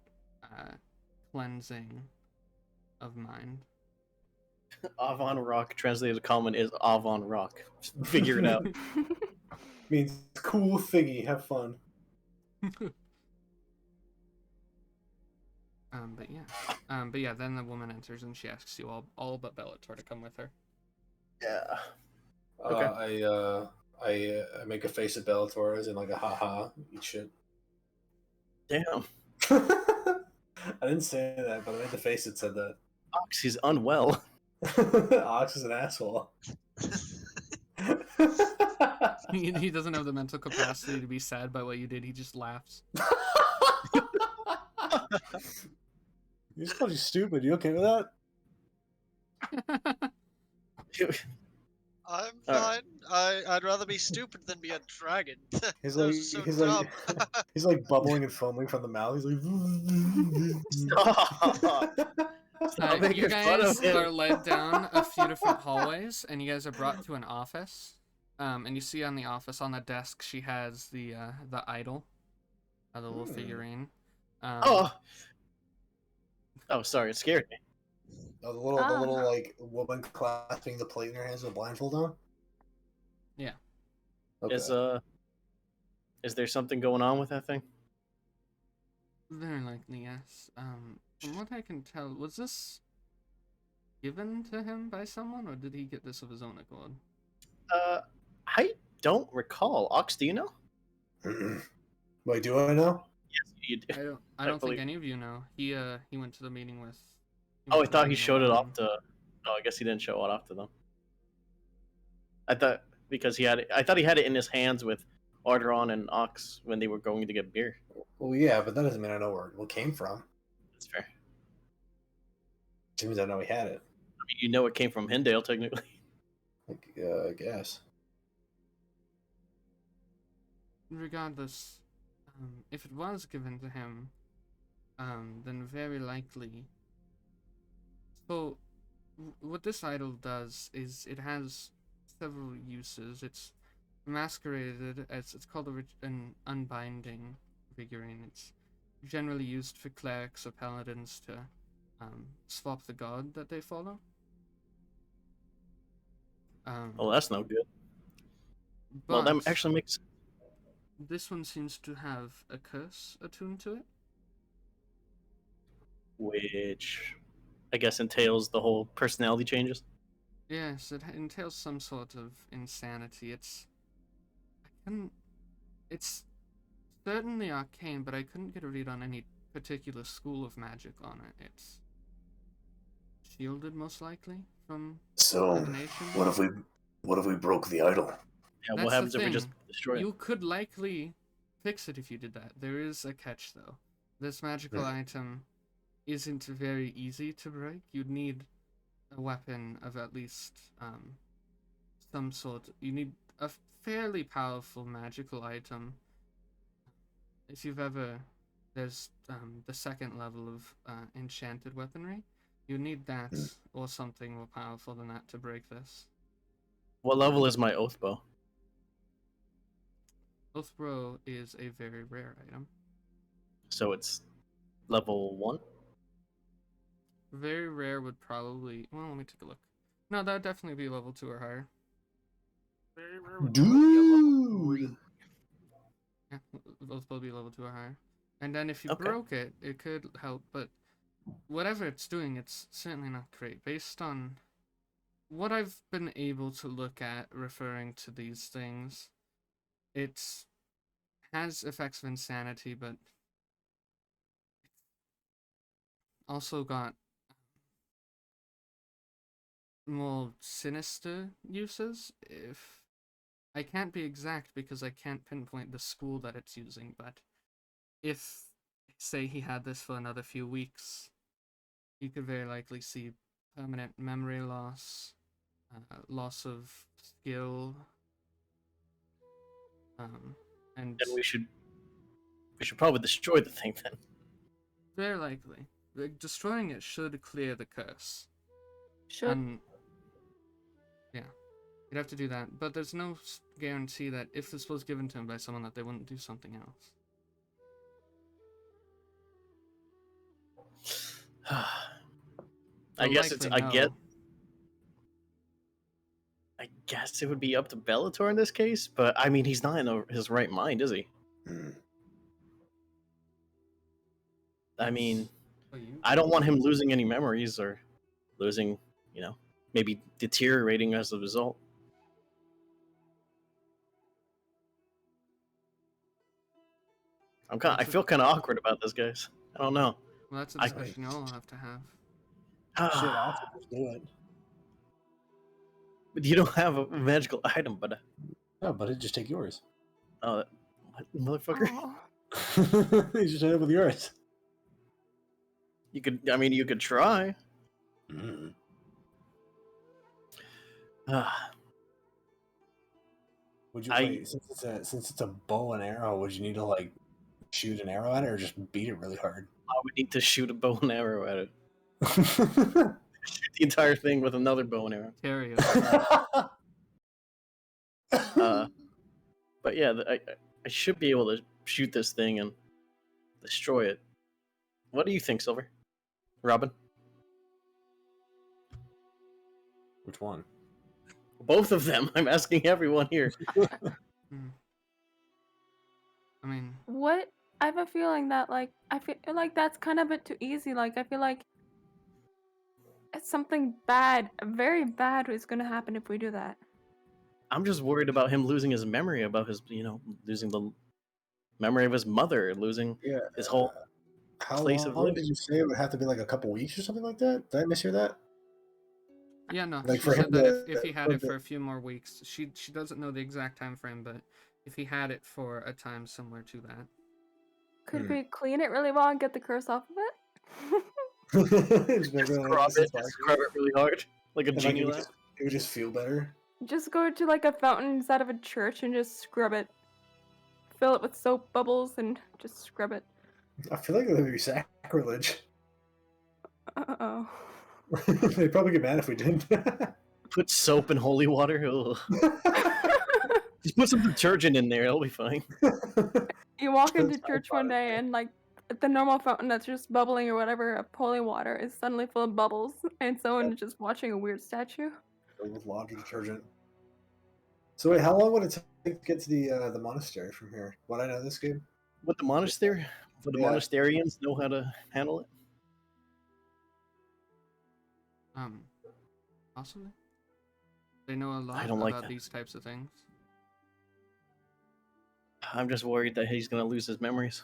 cleansing of mind. Avon Rock translated to common is Avon Rock. Figure it out. Means cool thingy. Have fun. But yeah, then the woman enters and she asks you all but Bellator to come with her. Yeah. Okay. I make a face at Bellator as in like a haha, eat shit. Damn. I didn't say that, but I made the face that said that. Ox, he's unwell. Ox is an asshole. He doesn't have the mental capacity to be sad by what you did. He just laughs. You just called you stupid. You okay with that? I'm All fine. I'd rather be stupid than be a dragon. He's That like, was so he's dumb. like, he's like bubbling and foaming from the mouth. He's like, Stop making You fun guys of him. are led down a few different hallways, and you guys are brought to an office. And you see on the office, on the desk, she has the idol, the little figurine. Oh, sorry, it scared me. Oh, the little like woman clasping the plate in her hands with a blindfold on. Yeah. Okay. Is there something going on with that thing? Very likely, yes. From what I can tell, was this given to him by someone, or did he get this of his own accord? I don't recall. Ox, do you know? Wait, do I know? Yes, you do. I don't believe- think any of you know. He went to the meeting with. Oh, I thought he showed it off to. Oh, I guess he didn't show it off to them. I thought because I thought he had it in his hands with Arrtaron and Ox when they were going to get beer. Well, yeah, but that doesn't mean I know where it came from. That's fair. Seems I know he had it. I mean, you know it came from Hindale, technically. I guess. Regardless, if it was given to him, then very likely. So, what this idol does is it has several uses. It's masqueraded as, it's called an unbinding figurine. It's generally used for clerics or paladins to swap the god that they follow. Well, that's no good. But Well, that actually makes. this one seems to have a curse attuned to it. Which I guess entails the whole personality changes. Yes, it entails some sort of insanity. It's certainly arcane, but I couldn't get a read on any particular school of magic on it. It's shielded, most likely, from So, divination. what if we broke the idol? Yeah, That's what the happens if we just thing. destroy it? You could likely fix it if you did that. There is a catch, though. This magical item isn't very easy to break. You'd need a weapon of at least some sort. You need a fairly powerful magical item. If you've ever, there's the second level of enchanted weaponry. You need that or something more powerful than that to break this. What level is my oath bow? Oathbrow is a very rare item. So it's level 1? Very rare would probably. Well, let me take a look. No, that would definitely be level 2 or higher. Very rare would probably be a level Dude. 3. Yeah, both will be level 2 or higher. And then if you Okay. broke it, it could help, but whatever it's doing, it's certainly not great. Based on what I've been able to look at referring to these things, it has effects of insanity, but also got more sinister uses. If I can't be exact because I can't pinpoint the school that it's using, but if, say, he had this for another few weeks, you could very likely see permanent memory loss, loss of skill, and Then we should probably destroy the thing then. very likely destroying it should clear the curse. Should. And yeah, you'd have to do that, but there's no guarantee that if this was given to him by someone that they wouldn't do something else. I Well, guess it's. likely no. I guess it would be up to Bellator in this case, but I mean, he's not in his right mind, is he? Hmm. I mean, Oh, you? I don't want him losing any memories or losing, maybe deteriorating as a result. I feel kind of awkward about this, guys. I don't know. Well, that's a I- discussion you'll have to have. Shit, honestly, just do it. But you don't have a magical item, but No, but just take yours. what, motherfucker? Oh. You just end up with yours. You could try. Hmm. Would you I- wait, since it's a bow and arrow? Would you need to like shoot an arrow at it, or just beat it really hard? I would need to shoot a bow and arrow at it. Shoot the entire thing with another bow and arrow. Terry, But yeah, I should be able to shoot this thing and destroy it. What do you think, Silver? Robin? Which one? Both of them. I'm asking everyone here. I mean, What? I have a feeling that, like, I feel like that's kind of a bit too easy. Like, I feel like it's something bad, very bad is gonna happen if we do that. I'm just worried about him losing his memory, about his, losing the memory of his mother, losing Yeah. his whole How place of long living. did you say it would have to be? Like a couple weeks or something like that? Did I mishear that? yeah, no. Like She for said him that to- if he had for it the- for a few more weeks, she doesn't know the exact time frame, but if he had it for a time similar to that, Could Hmm. we clean it really well and get the curse off of it? Just make it an Scrub instant it, spark. scrub it really hard, like a And, like, genie it would lamp. it would just feel better. Just go to like a fountain inside of a church and just scrub it. Fill it with soap bubbles and just scrub it. I feel like that would be sacrilege. Uh-oh. They'd probably get mad if we didn't. Put soap in holy water. Ugh. Just put some detergent in there. It'll be fine. You walk into Just church thought one of day it. and like the normal fountain that's just bubbling or whatever of holy water is suddenly full of bubbles and someone is just watching a weird statue. Filled with laundry detergent. So wait, how long would it take to get to the monastery from here? Would I know this game? Would the monastery, would the Yeah. monasterians know how to handle it? Possibly. They know a lot don't like about that. these types of things. I'm just worried that he's gonna lose his memories.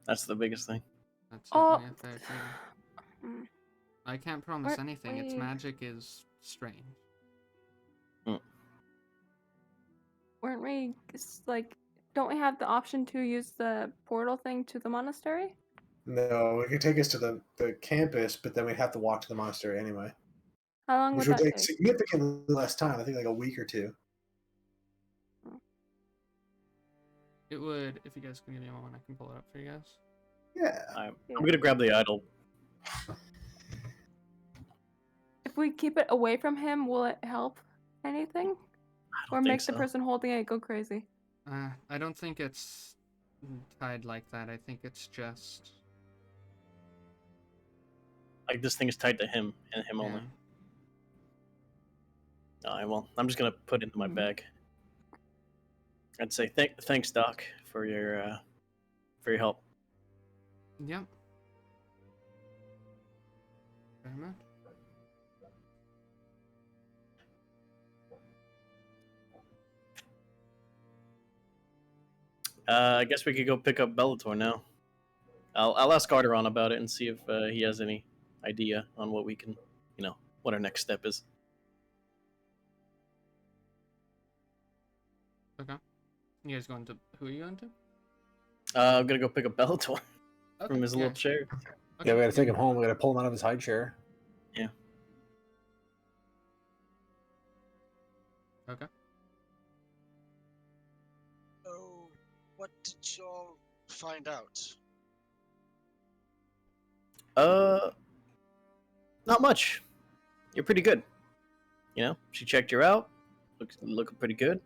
That's the biggest thing. That's Oh. certainly a fair fear. Mm. I can't promise Aren't anything. Its we- magic is strange. Weren't we like, don't we have the option to use the portal thing to the monastery? No, it could take us to the campus, but then we'd have to walk to the monastery anyway. How long Which would would that take take? significantly less time. I think like a week or two. It would, if you guys can give me a moment, I can pull it up for you guys. Yeah. I'm gonna grab the idol. If we keep it away from him, will it help anything? I Or don't think make the so. person holding it go crazy? I don't think it's tied like that. I think it's just... Like this thing is tied to him and him only. Alright, well, I'm just gonna put it into my bag. I'd say thanks, Doc, for your help. Yep. Very much. I guess we could go pick up Bellator now. I'll ask Arrtaron about it and see if he has any idea on what we can, what our next step is. Okay. You guys going to... Who are you going to? I'm gonna go pick up Bellator Okay, from his yeah. little chair. Yeah, we gotta take him home. We gotta pull him out of his high chair. Okay. Oh, what did y'all find out? Not much. You're pretty good. She checked you out. Looking pretty good.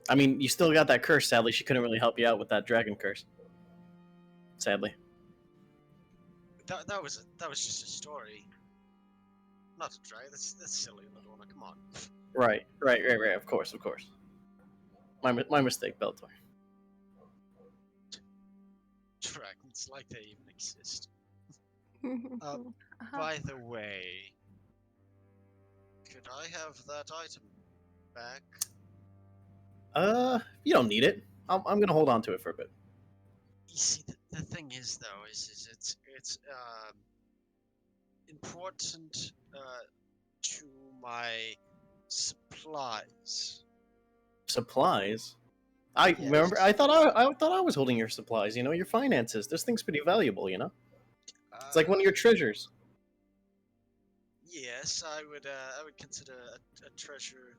I mean, you still got that curse. Sadly, she couldn't really help you out with that dragon curse. Sadly. That was just a story. Not a drag. That's silly, Ladorna. Come on. Right. Of course. My mistake, Bellator. Dragons, like they even exist. How- By the way, could I have that item back? You don't need it. I'm gonna hold on to it for a bit. You see, the thing is, though, is it's important to my supplies. Supplies. I Yes. remember. I thought I was holding your supplies. Your finances. This thing's pretty valuable. It's like one of your treasures. Yes, I would consider a treasure.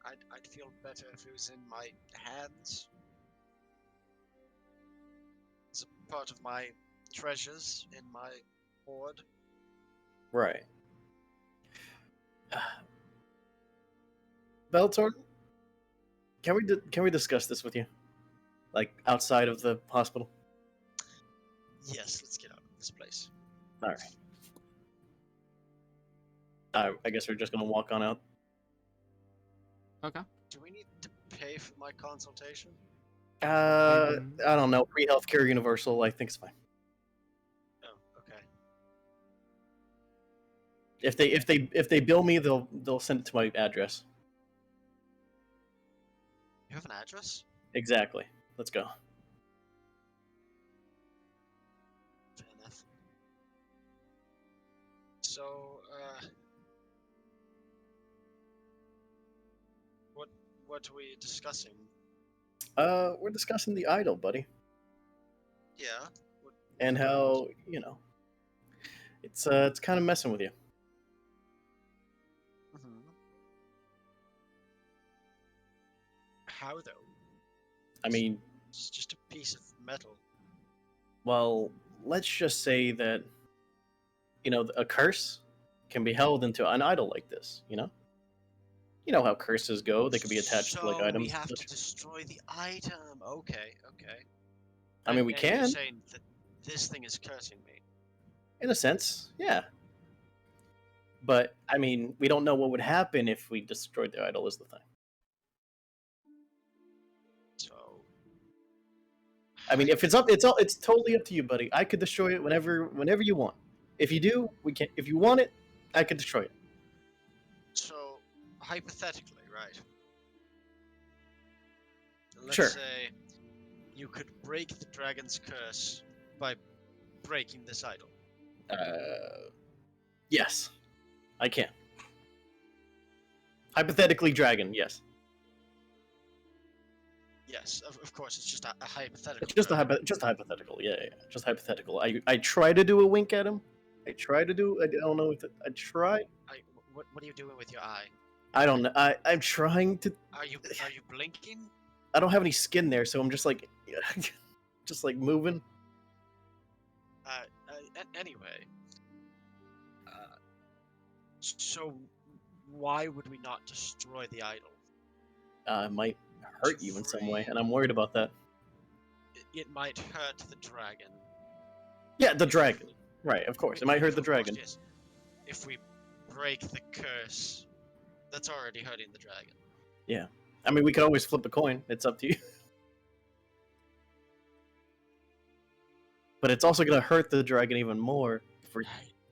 I'd feel better if it was in my hands. It's a part of my treasures in my hoard. Right. Bellator, can we discuss this with you, like outside of the hospital? Yes, let's get out of this place. All right. I guess we're just gonna walk on out. Okay. Do we need to pay for my consultation? I don't know. Free healthcare universal. I think it's fine. Oh, okay. If they bill me, they'll send it to my address. You have an address? Exactly. Let's go. Fair enough. So, what are we discussing? We're discussing the idol, buddy. Yeah. and how it's kind of messing with you. Mhm. How though? I mean, It's just a piece of metal. well, let's just say that a curse can be held into an idol like this. You know how curses go; they can be attached to like So items. we have to destroy the item. Okay, okay. I mean, we and you're can, saying that this thing is cursing me. in a sense, yeah. But I mean, we don't know what would happen if we destroyed the idol. Is the thing. So I mean, if it's totally up to you, buddy. I could destroy it whenever you want. If you do, we can. If you want it, I could destroy it. So, hypothetically, right? Let's Sure. say you could break the dragon's curse by breaking this idol. Yes, I can. Hypothetically, dragon. Yes, Yes, of course, it's just a hypothetical. it's just a right? just a hypothetical. Yeah, just hypothetical. I try to do a wink at him. I don't know if I try. What are you doing with your eye? I don't know. I'm trying to. Are you blinking? I don't have any skin there, so I'm just like, just like moving. Anyway, so why would we not destroy the idol? It might hurt you in some way, and I'm worried about that. It might hurt the dragon. Yeah, the dragon. Right, of course. It might hurt the Of course, dragon. yes. If we break the curse, that's already hurting the dragon. Yeah. I mean, we could always flip a coin. It's up to you. But it's also going to hurt the dragon even more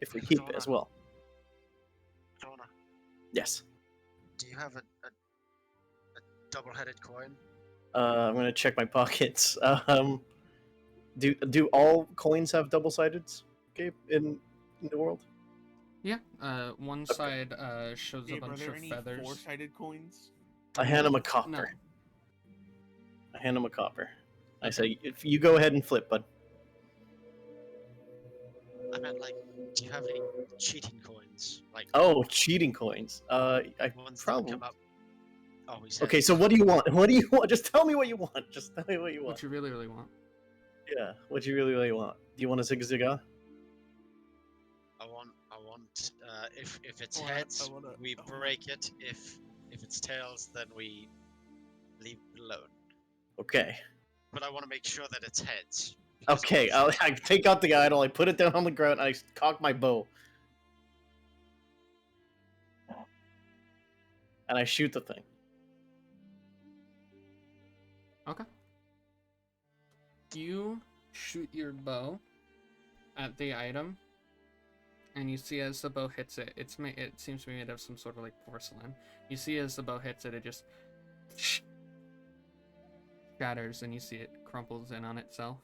if we keep it as well. Ladorna, Yes. do you have a double-headed coin? I'm going to check my pockets. Do all coins have double-sideds, Gabe, in the world? Yeah, one side shows a Gabe, are bunch there of any feathers. four-sided coins? I hand him a No. copper. I hand him a copper. I say, if you go ahead and flip, bud. I meant, like, do you have any cheating coins? Like, Oh, cheating coins. I ones that probably. come up. Oh, he said. Okay, so what do you want? What do you want? Just tell me what you want. Just tell me what you want. What you really, really want. Yeah, what you really want. Do you want a zigzag? I want. If it's I wanna- heads, I wanna- we I wanna- break it. If it's tails, then we leave it alone. Okay. But I want to make sure that it's heads. because Okay, I wanna I take out the idol, I put it down on the ground, and I cock my bow. And I shoot the thing. Okay. You shoot your bow at the item, and you see as the bow hits it, it seems to be made of some sort of like porcelain. You see as the bow hits it, it just shatters, and you see it crumples in on itself.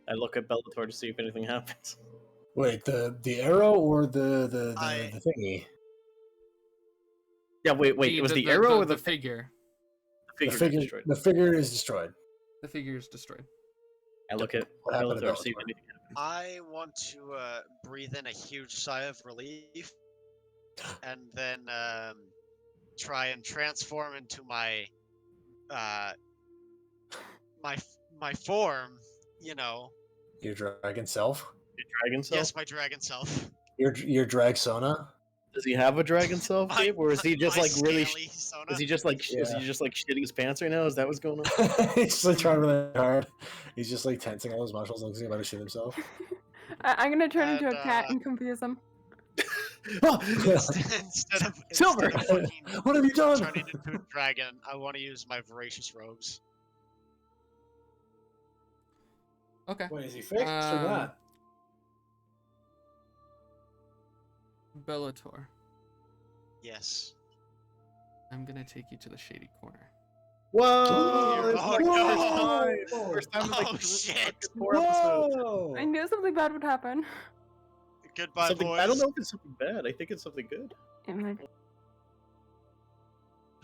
I look at Bellator to see if anything happens. Wait, the arrow or the thingy? Yeah, wait, it was the arrow or the figure? figure got destroyed? The figure is destroyed. The figure is destroyed. I look at What happened to Bellator to see if Bellator? anything happens. I want to breathe in a huge sigh of relief, and then try and transform into my my form. You know. Your dragon self? Your dragon self? Yes, my dragon self. Your drag sona? Does he have a dragon self, My- Gabe? Or is he just my like really scaly Sona. is he just like Yeah. shitting his pants right now? Is that what's going on? He's just like trying really hard. He's just like tensing all his muscles, looks like he's about to shit himself. I'm gonna turn into a And, cat and confuse him. Oh! instead of Silver! fucking What have you done? turning into a dragon, I want to use my voracious robes. Okay. Wait, is he fixed or not? Bellator, Yes. I'm gonna take you to the shady corner. Whoa! Oh, It's like no! first time in like Oh, shit! 4 episodes. Whoa! I knew something bad would happen. Goodbye, Something, boys. I don't know if it's something bad. I think it's something good. It might be.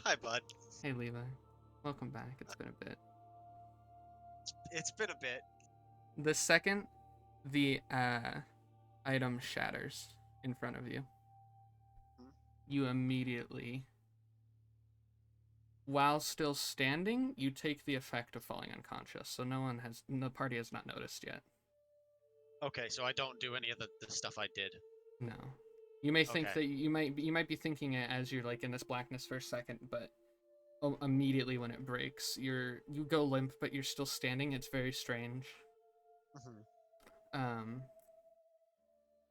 Hi, bud. Hey, Levi. Welcome back. It's been a bit. It's It's been a bit. The second the item shatters in front of you, you immediately, while still standing, you take the effect of falling unconscious. So the party has not noticed yet. Okay, so I don't do any of the stuff I did. No. You may think Okay. that you might be thinking it as you're like in this blackness for a second, but immediately when it breaks, you go limp, but you're still standing. It's very strange. Mhm.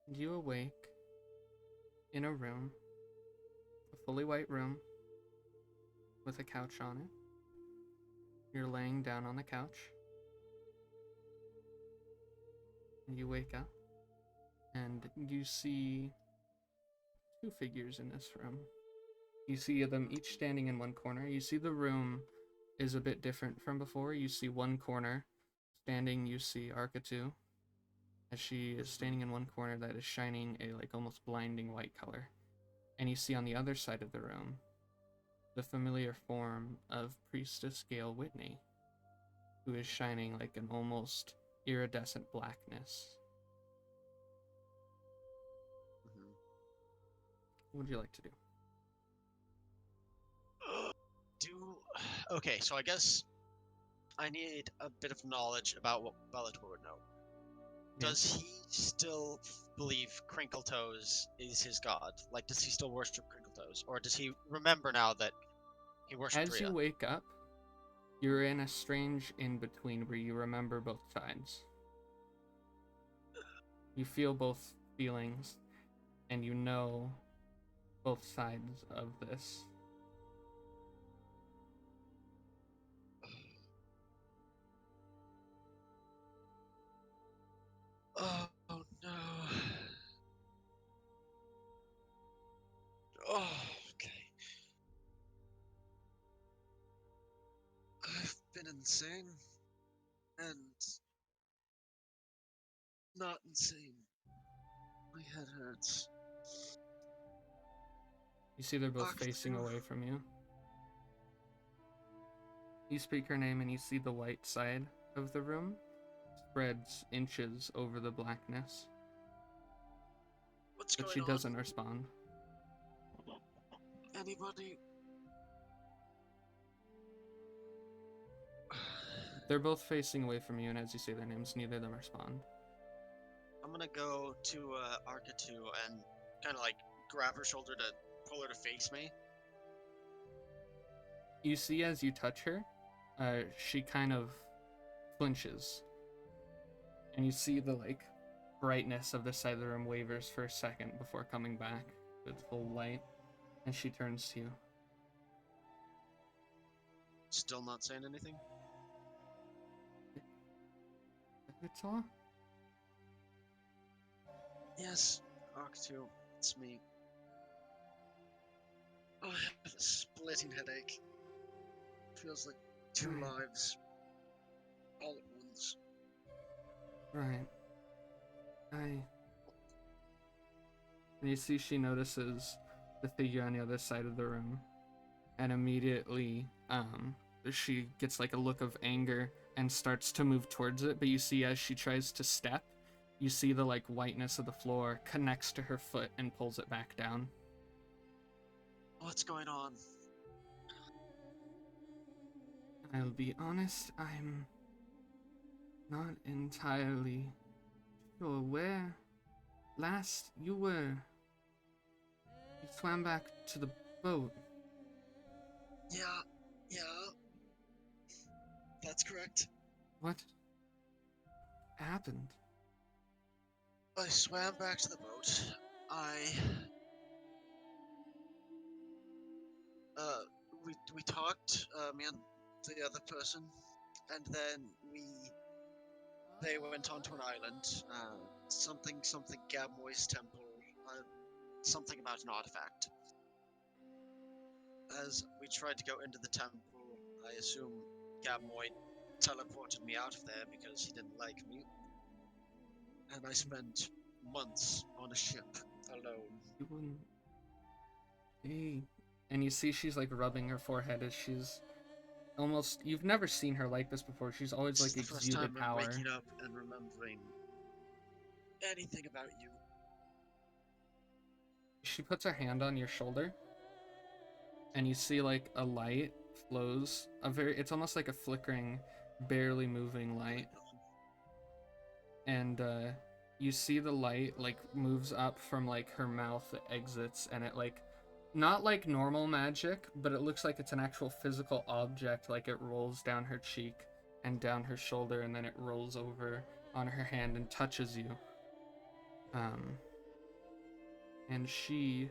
You awake in a room, a fully white room with a couch on it. You're laying down on the couch. You wake up and you see two figures in this room. You see them each standing in one corner. You see the room is a bit different from before. You see one corner standing, you see Arrtaron, as she is standing in one corner that is shining a like almost blinding white color. And you see on the other side of the room the familiar form of Priestess Gale Whitney, who is shining like an almost iridescent blackness. What would you like to do? Okay, so I guess I need a bit of knowledge about what Bellator would know. Yeah. Does he still believe Crinkle Toes is his god? Like, does he still worship Crinkle Toes? Or does he remember now that he worshipped As Rhea? you wake up, you're in a strange in-between where you remember both sides. You feel both feelings, and you know both sides of this. Oh no. Oh, okay. I've been insane. And not insane. My head hurts. You see they're both Arc facing two. away from you. You speak her name and you see the white side of the room spreads inches over the blackness, What's but going she on? doesn't respond. Anybody? They're both facing away from you, and as you say their names, neither of them respond. I'm gonna go to Arrtaron and kind of like grab her shoulder to pull her to face me. You see as you touch her, she kind of flinches. And you see the like brightness of this side of the room wavers for a second before coming back with full light. And she turns to you. Still not saying anything? It's all? Yes, Arrtaron, it's me. Oh, I have a splitting headache. Feels like two Right. lives all at once. Right. And you see she notices the figure on the other side of the room. And immediately, she gets like a look of anger and starts to move towards it. But you see as she tries to step, you see the like whiteness of the floor connects to her foot and pulls it back down. What's going on? I'll be honest, I'm not entirely sure where last you were. You swam back to the boat. Yeah, that's correct. What happened? I swam back to the boat. We talked, me and the other person, and then they went onto an island, something Gabmoy's temple, something about an artifact. As we tried to go into the temple, I assume Gabmoy teleported me out of there because he didn't like me. And I spent months on a ship alone. You wouldn't. Hey. And you see she's like rubbing her forehead as she's almost, you've never seen her like this before. She's always This like is the first time exuded I'm power. waking up and remembering anything about you. She puts her hand on your shoulder, and you see like a light flows. It's almost like a flickering, barely moving light. And you see the light like moves up from like her mouth, it exits, and it like, not like normal magic, but it looks like it's an actual physical object. Like it rolls down her cheek and down her shoulder, and then it rolls over on her hand and touches you. And she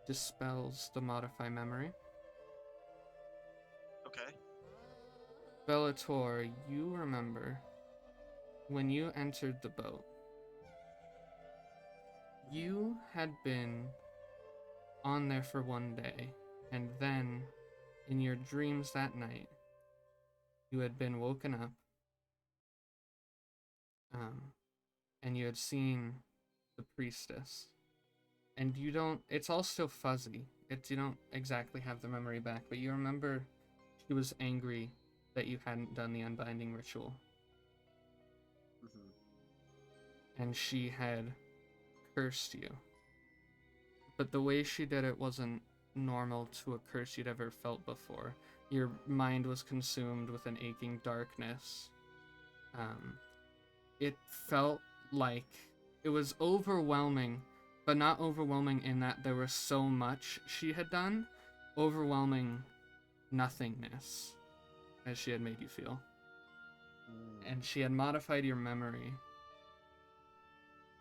dispels the modify memory. Okay. Bellator, you remember when you entered the boat, you had been on there for one day, and then in your dreams that night, you had been woken up, and you had seen the priestess. And you don't, it's all still fuzzy. You don't exactly have the memory back, but you remember she was angry that you hadn't done the unbinding ritual. And she had cursed you. But the way she did it wasn't normal to a curse you'd ever felt before. Your mind was consumed with an aching darkness. It felt like it was overwhelming, but not overwhelming in that there was so much she had done. Overwhelming nothingness, as she had made you feel. And she had modified your memory.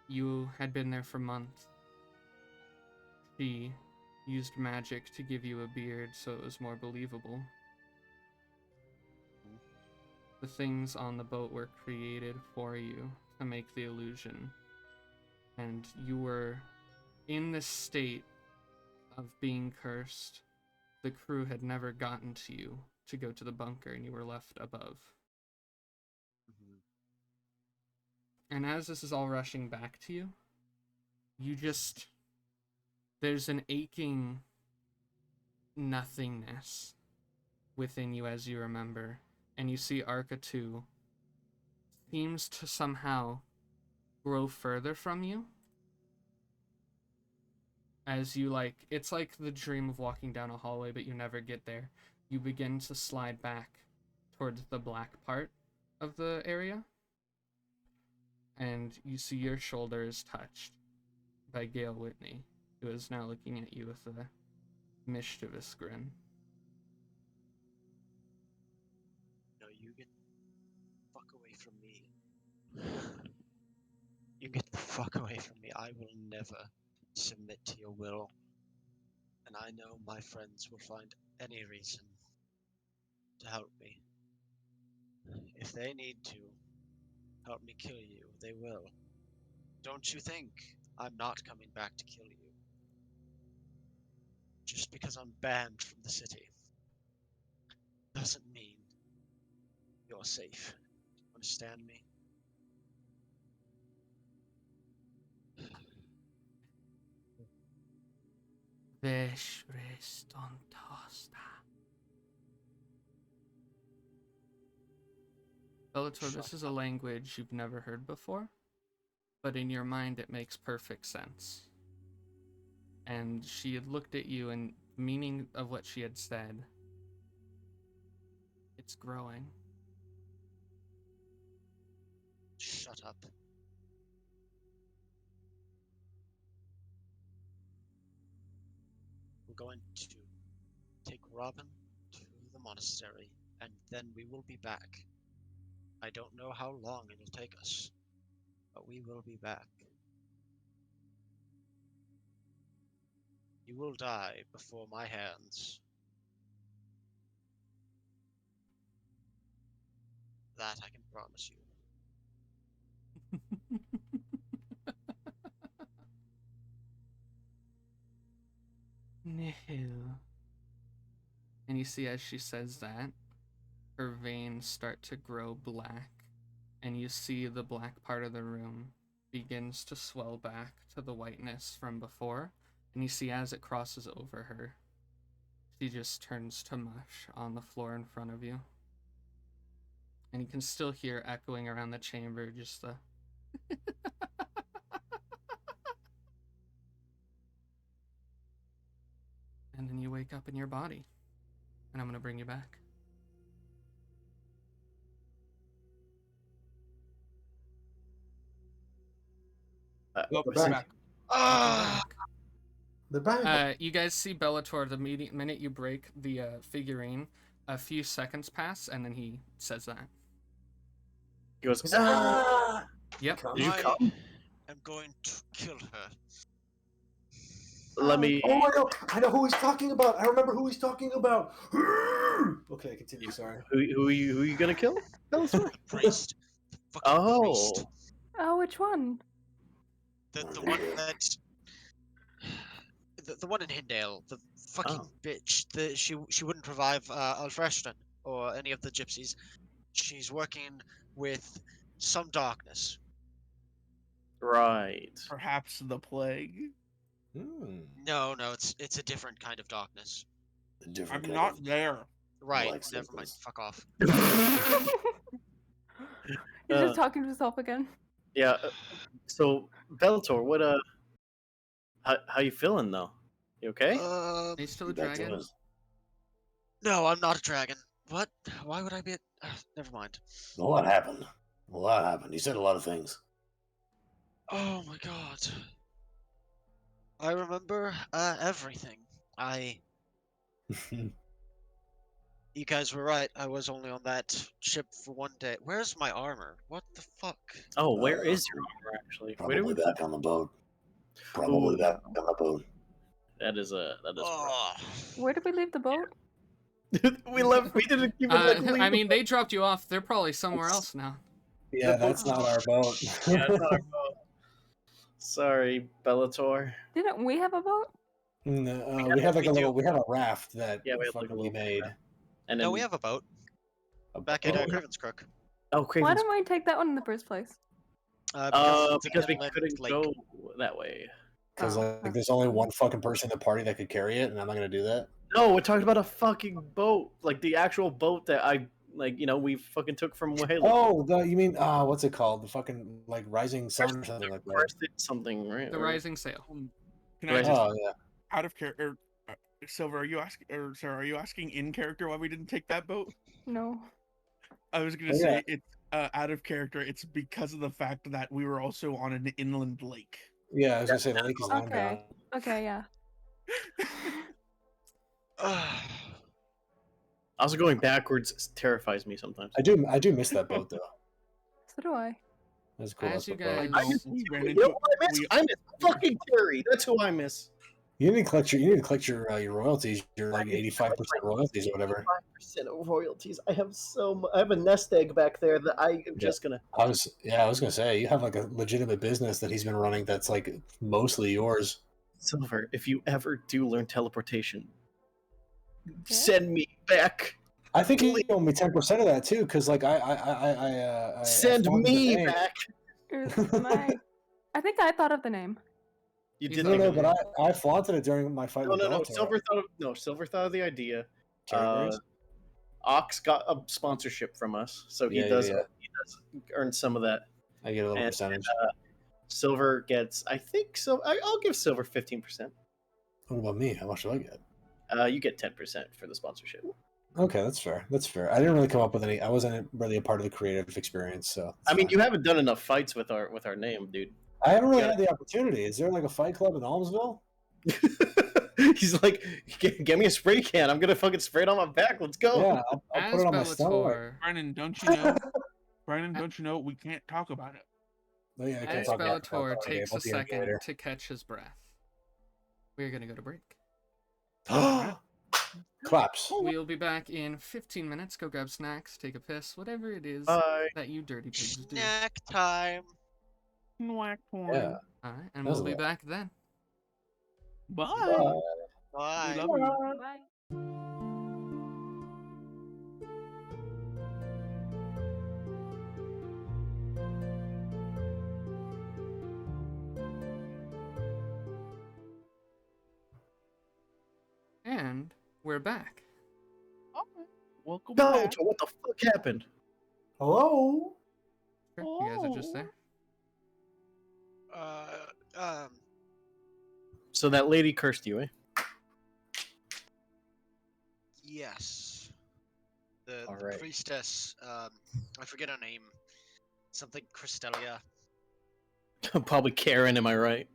You had been there for months. She used magic to give you a beard so it was more believable. The things on the boat were created for you to make the illusion. And you were in this state of being cursed. The crew had never gotten to you to go to the bunker, and you were left above. And as this is all rushing back to you, there's an aching nothingness within you as you remember. And you see Arca 2 seems to somehow grow further from you. As you it's like the dream of walking down a hallway, but you never get there. You begin to slide back towards the black part of the area. And you see your shoulder is touched by Gail Whitney, who is now looking at you with a mischievous grin. No, you get the fuck away from me. You get the fuck away from me. I will never submit to your will. And I know my friends will find any reason to help me. If they need to help me kill you, they will. Don't you think I'm not coming back to kill you? Just because I'm banned from the city doesn't mean you're safe. Understand me? Bellator, this is a language you've never heard before, but in your mind it makes perfect sense. And she had looked at you, and the meaning of what she had said, it's growing. Shut up. We're going to take Robin to the monastery, and then we will be back. I don't know how long it'll take us, but we will be back. You will die before my hands. That I can promise you. Nihil. And you see as she says that, her veins start to grow black, and you see the black part of the room begins to swell back to the whiteness from before, and you see as it crosses over her, She just turns to mush on the floor in front of you. And you can still hear echoing around the chamber just the... And then you wake up in your body. And I'm going to bring you back. Oh, We're it's back. back. Ah! They're back. You guys see Bellator the minute you break the figurine. A few seconds pass, and then he says that. He goes, Ah! Yep. Did you I come? am going to kill her. Let me. Oh, I know who he's talking about. I remember who he's talking about. Okay, continue. Sorry. Who are you gonna kill? Tell us more. The priest. The fucking Oh. priest. Oh, which one? The one that. The one in Hindale. The fucking Oh. bitch. She wouldn't revive Arrtaron or any of the gypsies. She's working with some darkness. Right. Perhaps the plague. No, it's a different kind of darkness. A different I'm kind not of- there. Right, Like never mind. Sanctus. Fuck off. He's just talking to himself again. Yeah. So Bellator, what how you feeling though? You okay? Are you still a Back to dragon? us. No, I'm not a dragon. What? Why would I be? Never mind. A lot happened. A lot happened. He said a lot of things. Oh my god. I remember everything. You guys were right. I was only on that ship for one day. Where's my armor? What the fuck? Oh, where is your armor actually? Where Probably do we... back on the boat. Probably Ooh. back on the boat. That is Oh. Where did we leave the boat? we left. We didn't even like leave. I mean, they dropped you off. They're probably somewhere else now. Yeah, that's not our boat. Yeah, it's not our boat. Sorry, Bellator. Didn't we have a boat? No, we have like we we have a raft that Yeah, we have like a fucking we little made. And No, then we have a boat A back at boat. Craven's Crook. oh, Why Craven's. didn't we take that one in the first place? Because we inland couldn't lake. go that way. Because Oh. like there's only one fucking person in the party that could carry it, and I'm not gonna do that. No, we're talking about a fucking boat, like the actual boat that we fucking took from Whaley. Oh, you mean what's it called? The fucking like Rising Sun or something like that. Crested something, right? The Rising Sail. Can I Right. just, Oh yeah. out of character, Silver? Are you asking, or Sarah? Are you asking in character why we didn't take that boat? No. I was gonna Oh, say yeah. it's out of character. It's because of the fact that we were also on an inland lake. Yeah, I was gonna say the lake is land Okay. bound. Okay, yeah. Also, going backwards terrifies me sometimes. I do miss that boat though. So do I. That's a cool. As you boat. guys- I know we ran You into know what I miss? we- I miss fucking Terry. That's who I miss. You need to collect your royalties. Your like 85% royalties or whatever. 5% of royalties. I have I have a nest egg back there that I am just gonna. I was gonna say you have like a legitimate business that he's been running that's like mostly yours. Silver, if you ever do learn teleportation, send me back. I think you owe me 10% of that too, because like I Send formed the me name. back. I think I thought of the name. You You didn't thought even. of but I flaunted it during my fight No, with no, no. Bellator. Silver thought of the idea. Terry Ox got a sponsorship from us, so he Yeah, does. yeah. He does earn some of that. I get a little And, percentage. Silver gets, I think so. I'll give Silver 15%. What about me? How much do I get? You get 10% for the sponsorship. Okay, that's fair. That's fair. I didn't really come up with any. I wasn't really a part of the creative experience, so. I mean, fine. you haven't done enough fights with our name, dude. I haven't really Yeah. had the opportunity. Is there like a fight club in Almsville? He's like, get me a spray can. I'm gonna fucking spray it on my back. Let's go. Yeah, I'll As put it on my stomach. Bellator, Brennan, don't you know? Brennan, don't you know we can't talk about it? Oh, yeah, I can't as talk about Bellator it. takes We'll a see you second later. to catch his breath, we're gonna go to break. Claps. We'll be back in 15 minutes. Go grab snacks, take a piss, whatever it is Bye. that you dirty pigs do. Snack time. Whack one. Yeah. Alright, and That was we'll be a lot. back then. Bye. Bye. We love you. Bye. And we're back. Okay. Welcome No, back. what the fuck happened? Hello? Sure, you guys are just there. So that lady cursed you, eh? Yes. The Alright. priestess, I forget her name. Something Cristelia. Probably Karen, am I right?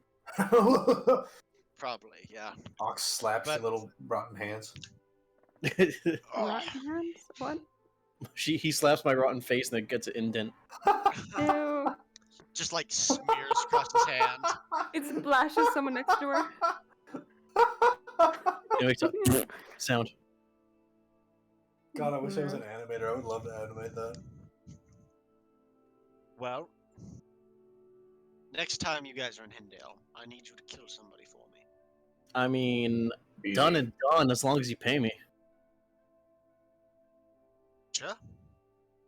Probably, yeah. Ox slaps your But- little rotten hands. Oh, Rotten hands? What? He slaps my rotten face and then gets an indent. Ew. just like smears across his hand. It splashes someone next door. It makes a sound. God, I wish I was an animator. I would love to animate that. Well, next time you guys are in Hindale, I need you to kill somebody for me. I mean, done and done as long as you pay me. Sure.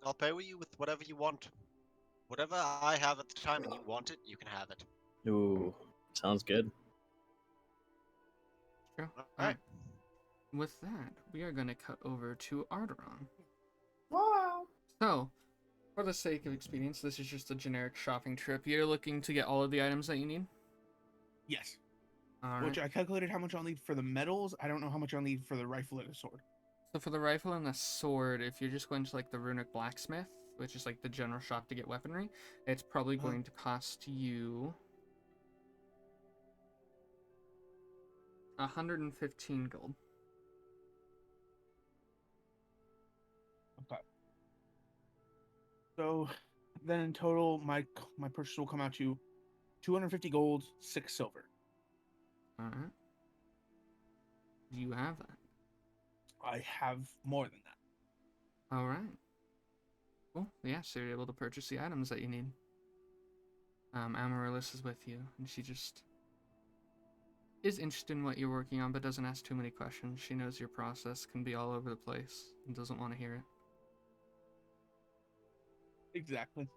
I'll pay you with whatever you want. Whatever I have at the time and you want it, you can have it. Ooh, sounds good. Sure. All Alright. right. With that, we are going to cut over to Arrtaron. Wow. So, for the sake of expedience, this is just a generic shopping trip. You're looking to get all of the items that you need? Yes. Alright. Which I calculated how much I'll need for the medals. I don't know how much I'll need for the rifle and the sword. So for the rifle and the sword, if you're just going to like the runic blacksmith, which is like the general shop to get weaponry, it's probably going to cost you 115 gold. Okay. So then in total, my purchase will come out to 250 gold, 6 silver. Alright. Do you have that? I have more than that. Alright. Cool. Yeah, so you're able to purchase the items that you need. Amaryllis is with you, and she just is interested in what you're working on, but doesn't ask too many questions. She knows your process can be all over the place, and doesn't want to hear it. Exactly.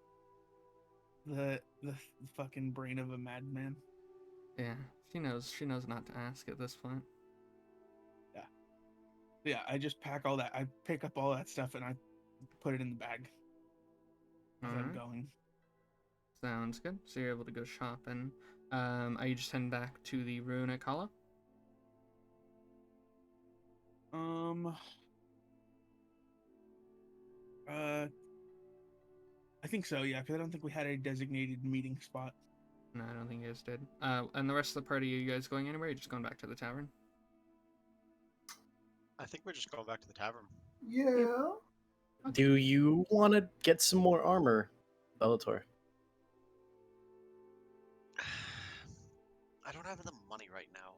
The fucking brain of a madman. Yeah, she knows not to ask at this point. Yeah, I just pack all that. I pick up all that stuff and I put it in the bag as I'm Alright. going. Sounds good. So you're able to go shopping. Are you just heading back to the ruin at Kala? I think so, yeah, because I don't think we had a designated meeting spot. No, I don't think you guys did. And the rest of the party, are you guys going anywhere? Or are you just going back to the tavern? I think we're just going back to the tavern. Yeah. Do you want to get some more armor, Bellator? I don't have the money right now.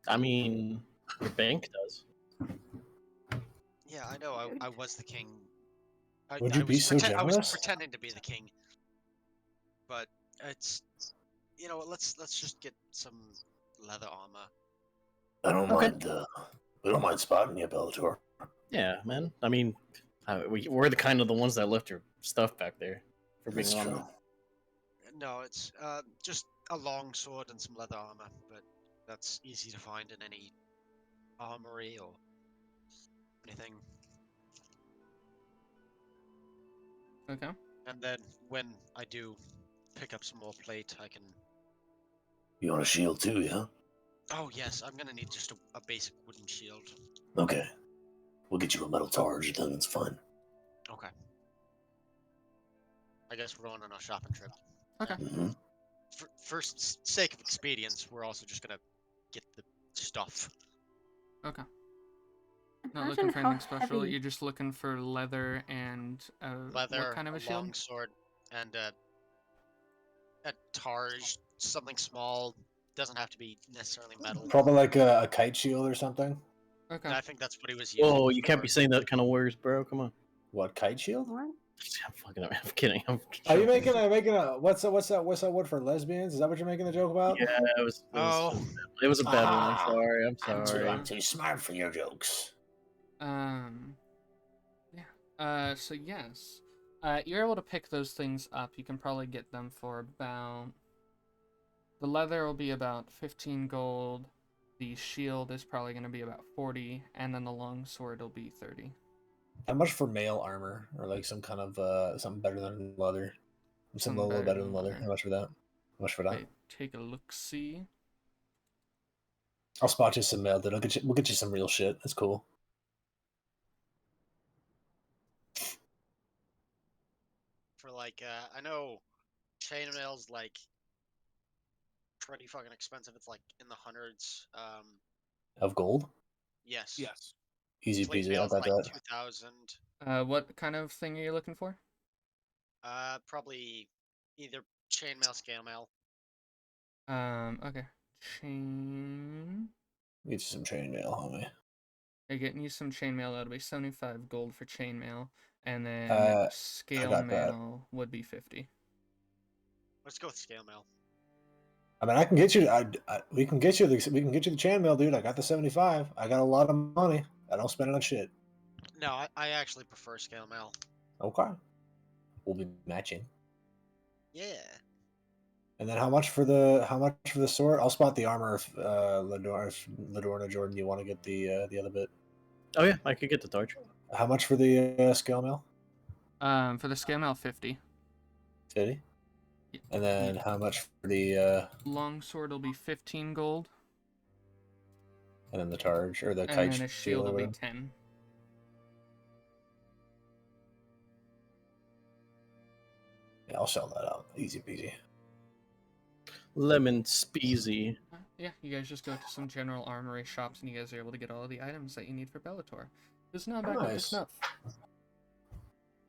I mean, your bank does. Yeah, I know. I was the king. Would you be so I was generous? pretending to be the king. But it's, you know, let's just get some leather armor. I don't Okay. mind. We don't mind spotting you, Bellator. Yeah, man. I mean, we're the kind of the ones that left your stuff back there. For being That's honest. true. No, it's just a long sword and some leather armor, but that's easy to find in any armory or anything. Okay. And then when I do pick up some more plate, I can. You want a shield too, yeah? Oh yes, I'm gonna need just a basic wooden shield. Okay. We'll get you a metal targe, then it's fine. Okay. I guess we're on our shopping trip. Okay. Mm-hmm. For sake of expedience, we're also just gonna get the stuff. Okay. Not Imagine looking for how anything special. heavy- You're just looking for leather and Leather, what kind of a shield? long sword, and a targe, something small. Doesn't have to be necessarily metal. Probably like a kite shield or something. Okay. And I think that's what he was using. Whoa, you can't before. be saying that kind of words, bro. Come on. What, kite shield? What? I'm kidding. I'm Are you joking. making a what's that word for lesbians? Is that what you're making the joke about? Yeah, Oh. it was a bad one. Ah. I'm sorry. I'm I'm sorry. too smart for your jokes. Yeah. So yes. You're able to pick those things up. You can probably get them for about. The leather will be about 15 gold. The shield is probably going to be about 40, and then the longsword will be 30. How much for mail armor, or like some kind of something better than leather? Something a little better than leather. How much for that? How much for that? Wait, take a look-see. I'll spot you some mail, dude. We'll get you some real shit. That's cool. For like, I know chainmail's like pretty fucking expensive. It's like in the hundreds. Of gold? Yes. Yes. Easy Plate peasy. I mail's got like that. 2,000. What kind of thing are you looking for? Probably either chainmail, scale mail. Okay. Chain. Get you some chainmail, homie. You're getting you some chainmail. That'll be 75 gold for chainmail, and then scale got that. mail would be 50. Let's go with scale mail. I mean, I can get you. We can get you the chainmail, dude. I got the 75. I got a lot of money. I don't spend it on shit. No, I actually prefer scale mail. Okay. We'll be matching. Yeah. And then how much for the sword? I'll spot the armor if Ladorna, Jordan, you want to get the other bit. Oh yeah, I could get the torch. How much for the scale mail? For the scale mail, 50. 50. And then how much for the longsword will be 15 gold. And then the targe or the And kite then a shield or will be whatever? 10. Yeah, I'll sell that out. Easy peasy. Lemon speezy. Yeah, you guys just go to some general armory shops and you guys are able to get all the items that you need for Bellator. It's not back up to Nice. snuff.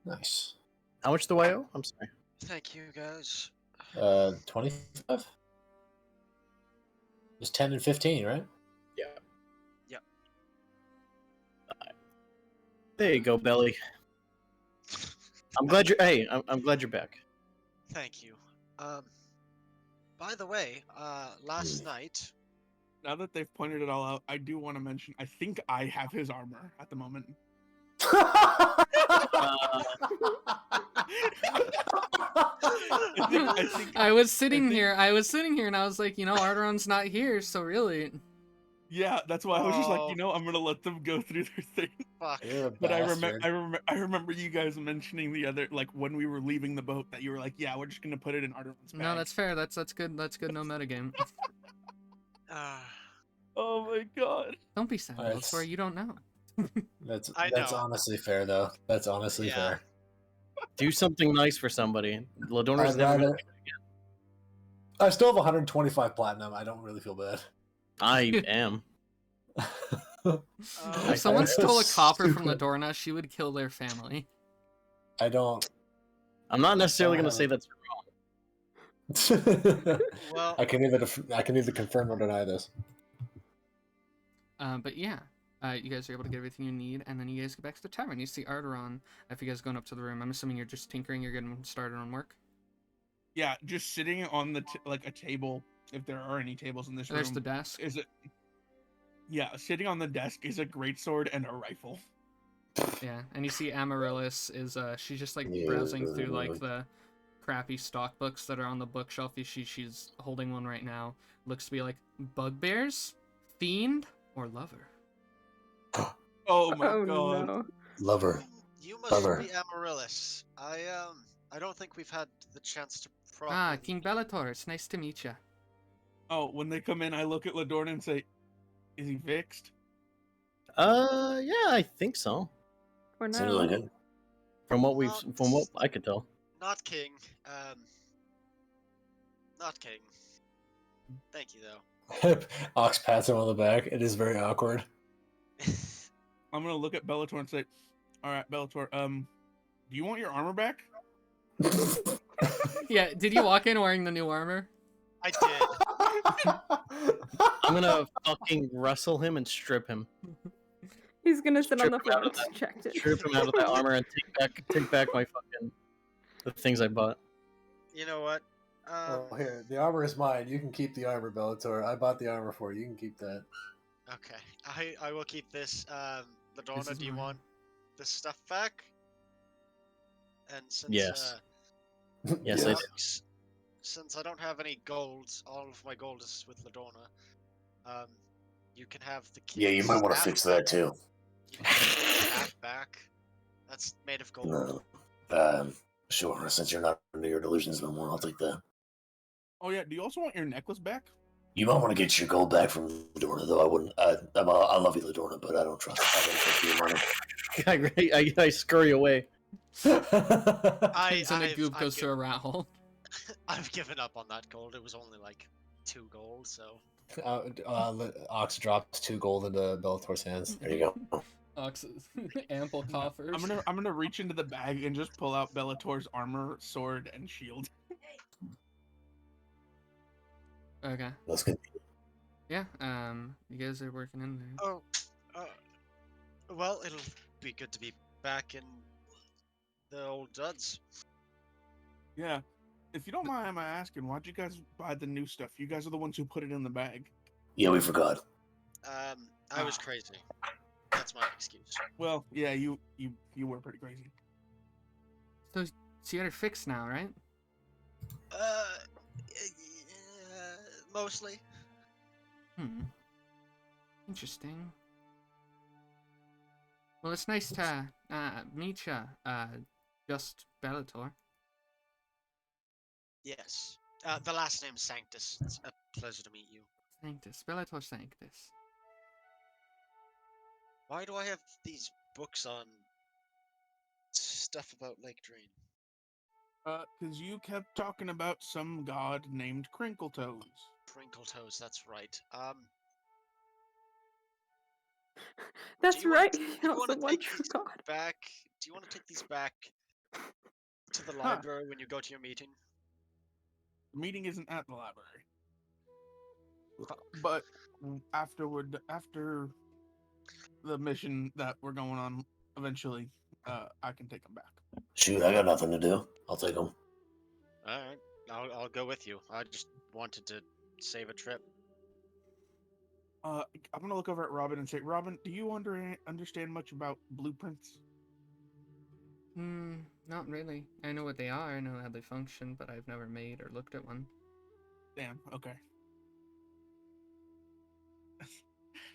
Nice. How much do I owe? I'm sorry. Thank you, guys. 25? It's 10 and 15, right? Yeah. Yep. There you go, Belly. I'm glad you're. Hey, I'm glad you're back. Thank you. By the way, last night. Now that they've pointed it all out, I do want to mention. I think I have his armor at the moment. I was sitting here and I was like, Arrtaron's not here, so really. Yeah, that's why I was just like, I'm gonna let them go through their thing. Fuck. You're a But bastard. I remember you guys mentioning the other, like when we were leaving the boat, that you were like, yeah, we're just gonna put it in Arrtaron's bag. No, that's fair. That's good. That's good. No metagame. Oh my god. Don't be sad, Bellator. You don't know. That's know. honestly fair, though. That's honestly fair. Do something nice for somebody. Ladorna's I'd never. rather- I still have 125 platinum. I don't really feel bad. I am. If someone stole a copper from stupid. Ladorna, she would kill their family. I don't. I'm not necessarily gonna say that's wrong. Well, I can either confirm or deny this. But yeah, you guys are able to get everything you need, and then you guys get back to the tavern. You see Arrtaron. If you guys going up to the room, I'm assuming you're just tinkering. You're getting started on work. Yeah, just sitting on the like a table, if there are any tables in this room. There's the desk. Is it? Yeah, sitting on the desk is a greatsword and a rifle. Yeah, and you see Amaryllis is she's just like browsing through like the crappy stock books that are on the bookshelf. She's holding one right now. Looks to be like bugbears, fiend, or lover. Oh my god. No. Lover. You must Lover. be Amaryllis. I don't think we've had the chance to properly. King Bellator. It's nice to meet you. Oh, when they come in, I look at Ladorna and say, "Is he fixed?" Yeah, I think so. For Seems now. like it. From what I could tell. Not King. Not King. Thank you though. Ox pats him on the back. It is very awkward. I'm gonna look at Bellator and say, "All right, Bellator. Do you want your armor back?" Yeah, did you walk in wearing the new armor? I did. I'm gonna fucking wrestle him and strip him. He's gonna sit on Strip the him floor out and of that- check it. Strip him out of that armor and take back my fucking the things I bought. You know what? Oh, here, the armor is mine. You can keep the armor, Bellator. I bought the armor for you. You can keep that. Okay. I will keep this. This Ladorna, is do you mine. want this stuff back? And since Yes. Yes, I do. since I don't have any gold, all of my gold is with Ladorna. You can have the Yeah, you might want to staff fix that too. You can have the staff back. That's made of gold. No. Sure, since you're not under your delusions no more, I'll take that. Oh yeah, do you also want your necklace back? You might want to get your gold back from Ladorna, though. I wouldn't. I love you, Ladorna, but I don't trust. I don't trust your money. I scurry away. And a goop goes to a rat hole. I've given up on that gold. It was only like 2 gold, so. Ox dropped 2 gold into Bellator's hands. There you go. Ox's ample coffers. I'm gonna reach into the bag and just pull out Bellator's armor, sword, and shield. Okay. That's good. Yeah. You guys are working in there. Oh. Well, it'll be good to be back in the old duds. Yeah. If you don't mind my asking, why'd you guys buy the new stuff? You guys are the ones who put it in the bag. Yeah, we forgot. I was crazy. That's my excuse. Well, yeah, you were pretty crazy. So you got it fixed now, right? Mostly. Interesting. Well, it's nice to meet you, just Bellator. Yes. The last name's Sanctus. It's a pleasure to meet you. Sanctus, Bellator Sanctus. Why do I have these books on stuff about Lake Drain? Because you kept talking about some god named Crinkletoes. Crinkletoes, that's right. That's do you right. Want, He do you also want to one take true these god. back? Do you want to take these back to the library when you go to your meeting? The meeting isn't at the library. But after the mission that we're going on eventually, I can take them back. Shoot, I got nothing to do. I'll take them. All right, I'll go with you. I just wanted to save a trip. I'm gonna look over at Robin and say, Robin, do you understand much about blueprints? Not really. I know what they are, I know how they function, but I've never made or looked at one. Damn, okay.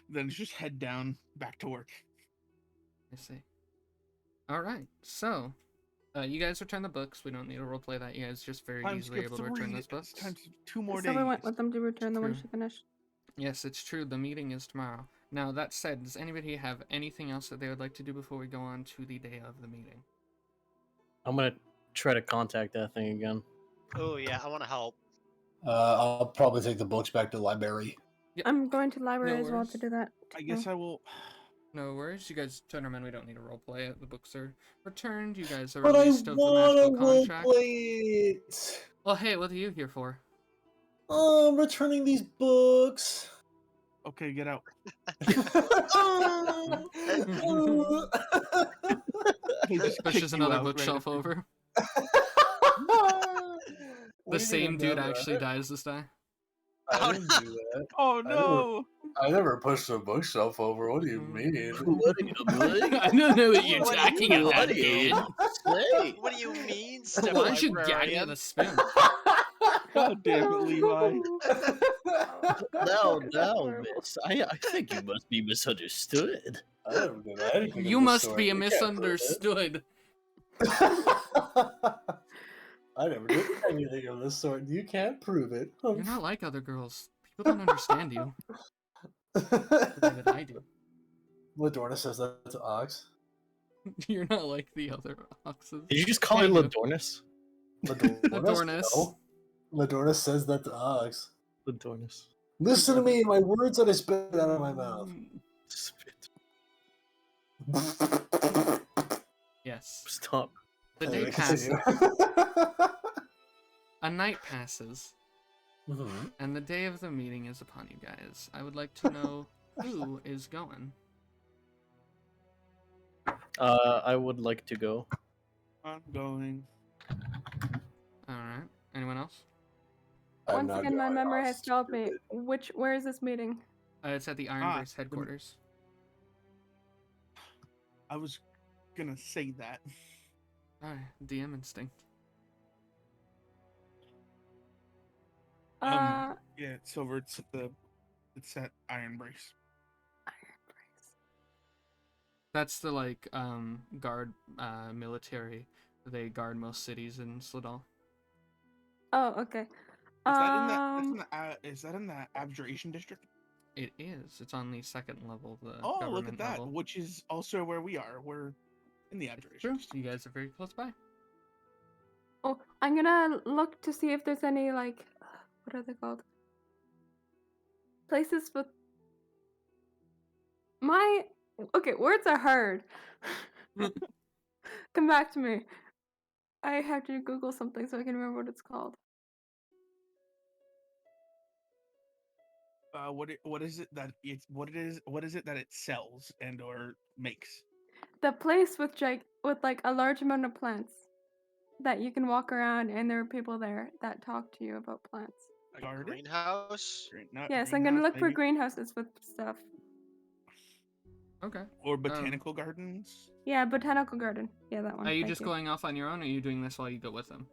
Then just head down, back to work. I see. Alright, so, you guys return the books. We don't need to roleplay that. You guys just very easily able to return those books. Times 2 more So days. we went with them to return the one True. she finished. Yes, it's true. The meeting is tomorrow. Now, that said, does anybody have anything else that they would like to do before we go on to the day of the meeting? I'm gonna try to contact that thing again. Oh yeah, I want to help. I'll probably take the books back to the library. Yep. I'm going to the library No as well worries. to do that. I guess I will. No worries. You guys, gentlemen, we don't need to roleplay it. The books are returned. You guys are But I released of the wanna magical contract. roleplay it. Well, hey, what are you here for? I'm returning these books. Okay, get out. He just Pushes kicked you another out right bookshelf after. over. What The are you same gonna dude do? actually dies this time. I didn't do that. Oh no! I never pushed a bookshelf over. What do you mean? What do you mean? I don't know what you're What do talking you- about, what do you kid. say? What do you mean, Why Step don't you gag me Librarian? with a spoon? God damn it, Levi. No, That's no, horrible. miss. I think you must be misunderstood. I never did anything of You the must sort. be You can't prove it. misunderstood. I never did anything of this sort. You can't prove it. You're not like other girls. People don't understand you the way that I do. Ladorna says that to Ox. You're not like the other oxes. Did you just call her Anywho. Ladornis? Ladornis. Ladorna says that to Ox. Ladornis. Listen to me, my words that I spit out of my mouth. Spit. Yes. Stop. The Anyway, day passes. continue. A night passes. Mhm. And the day of the meeting is upon you guys. I would like to know who is going. I would like to go. I'm going. Alright. Anyone else? I'm Once not again, my going, memory Ox. has failed me. Where is this meeting? It's at the RAMIREZ headquarters. I was gonna say that. Alright, DM instinct. Yeah, Silver. It's at Iron Brace. That's the guard military. They guard most cities in Slidal. Oh, okay. Is that in that? Is that in the Abjuration district? It is. It's on the second level, the Oh, government look at that! level. Which is also where we are. We're in the Abjuration True. district. You guys are very close by. Oh, I'm gonna look to see if there's any like, what are they called? Places with my. Okay, words are hard. Come back to me. I have to Google something so I can remember what it's called. What is it that it sells and or makes? The place with like a large amount of plants that you can walk around, and there are people there that talk to you about plants. A Garden? greenhouse? Not Yes, I'm gonna greenhouse, look for maybe? greenhouses with stuff. Okay. Or botanical gardens. Yeah, botanical garden. Yeah, that one. Are you thank just going off on your own, or are you doing this while you go with them?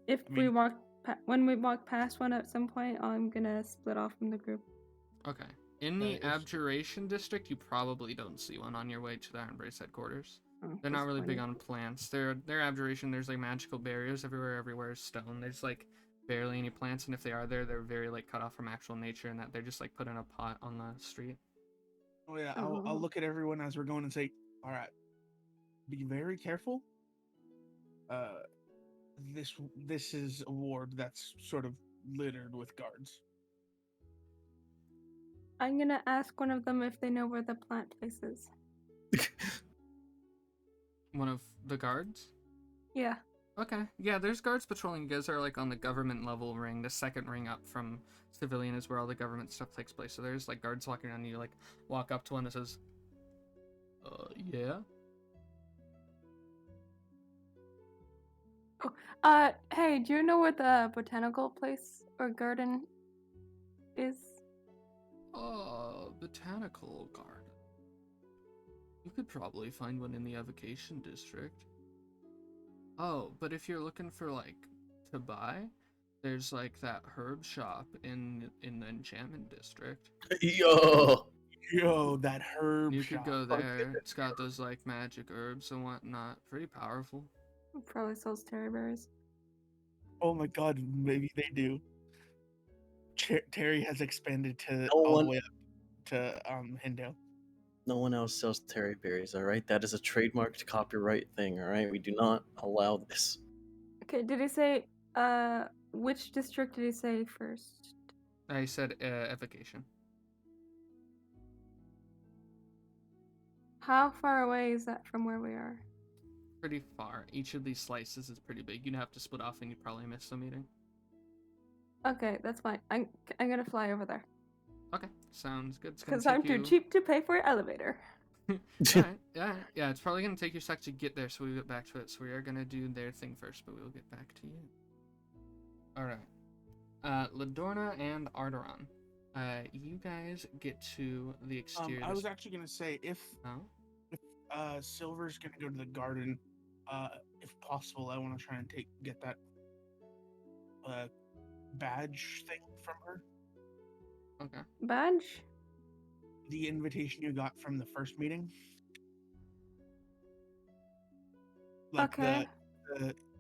If I mean- when we walk past one at some point, I'm gonna split off from the group. Okay. In the if- Abjuration district, you probably don't see one on your way to the Ironbrace headquarters. Oh, They're not really big disappointing. on plants. They're Abjuration. There's like magical barriers everywhere. Everywhere is stone. There's like barely any plants, and if they are there, they're very like cut off from actual nature, and that they're just like put in a pot on the street. Oh yeah, Oh. I'll look at everyone as we're going and say, all right, be very careful. This is a ward that's sort of littered with guards. I'm gonna ask one of them if they know where the plant place is. One of the guards. Yeah. Okay. Yeah, there's guards patrolling. You guys are like on the government level ring. The second ring up from civilian is where all the government stuff takes place. So there's like guards walking around. And you like walk up to one that says, yeah. Hey, do you know where the botanical place or garden is? Botanical garden. You could probably find one in the Evocation district. Oh, but if you're looking for like to buy, there's like that herb shop in the Enchantment district. Yo. Yo, that herb You shop. could go there. It's got those like magic herbs and whatnot. Pretty powerful. It probably sells terry berries. Oh my god, maybe they do. Terry has expanded to No all one- the way up to Hindo. No one else sells terry berries, all right? That is a trademarked copyright thing, all right? We do not allow this. Okay, did he say which district did he say first? I said Evocation. How far away is that from where we are? Pretty far. Each of these slices is pretty big. You'd have to split off and you'd probably miss the meeting. Okay, that's fine. I'm gonna fly over there Okay, sounds good. It's gonna because I'm take too you- cheap to pay for an elevator. Alright, yeah, it's probably gonna take you a sec to get there, so we'll get back to it. So we are gonna do their thing first, but we'll get back to you. Alright. Ladorna and Arrtaron. You guys get to the exterior. I was actually gonna say if Oh? Silver's gonna go to the garden, if possible, I want to try and get that badge thing from her. Okay. Badge? The invitation you got from the first meeting. Okay.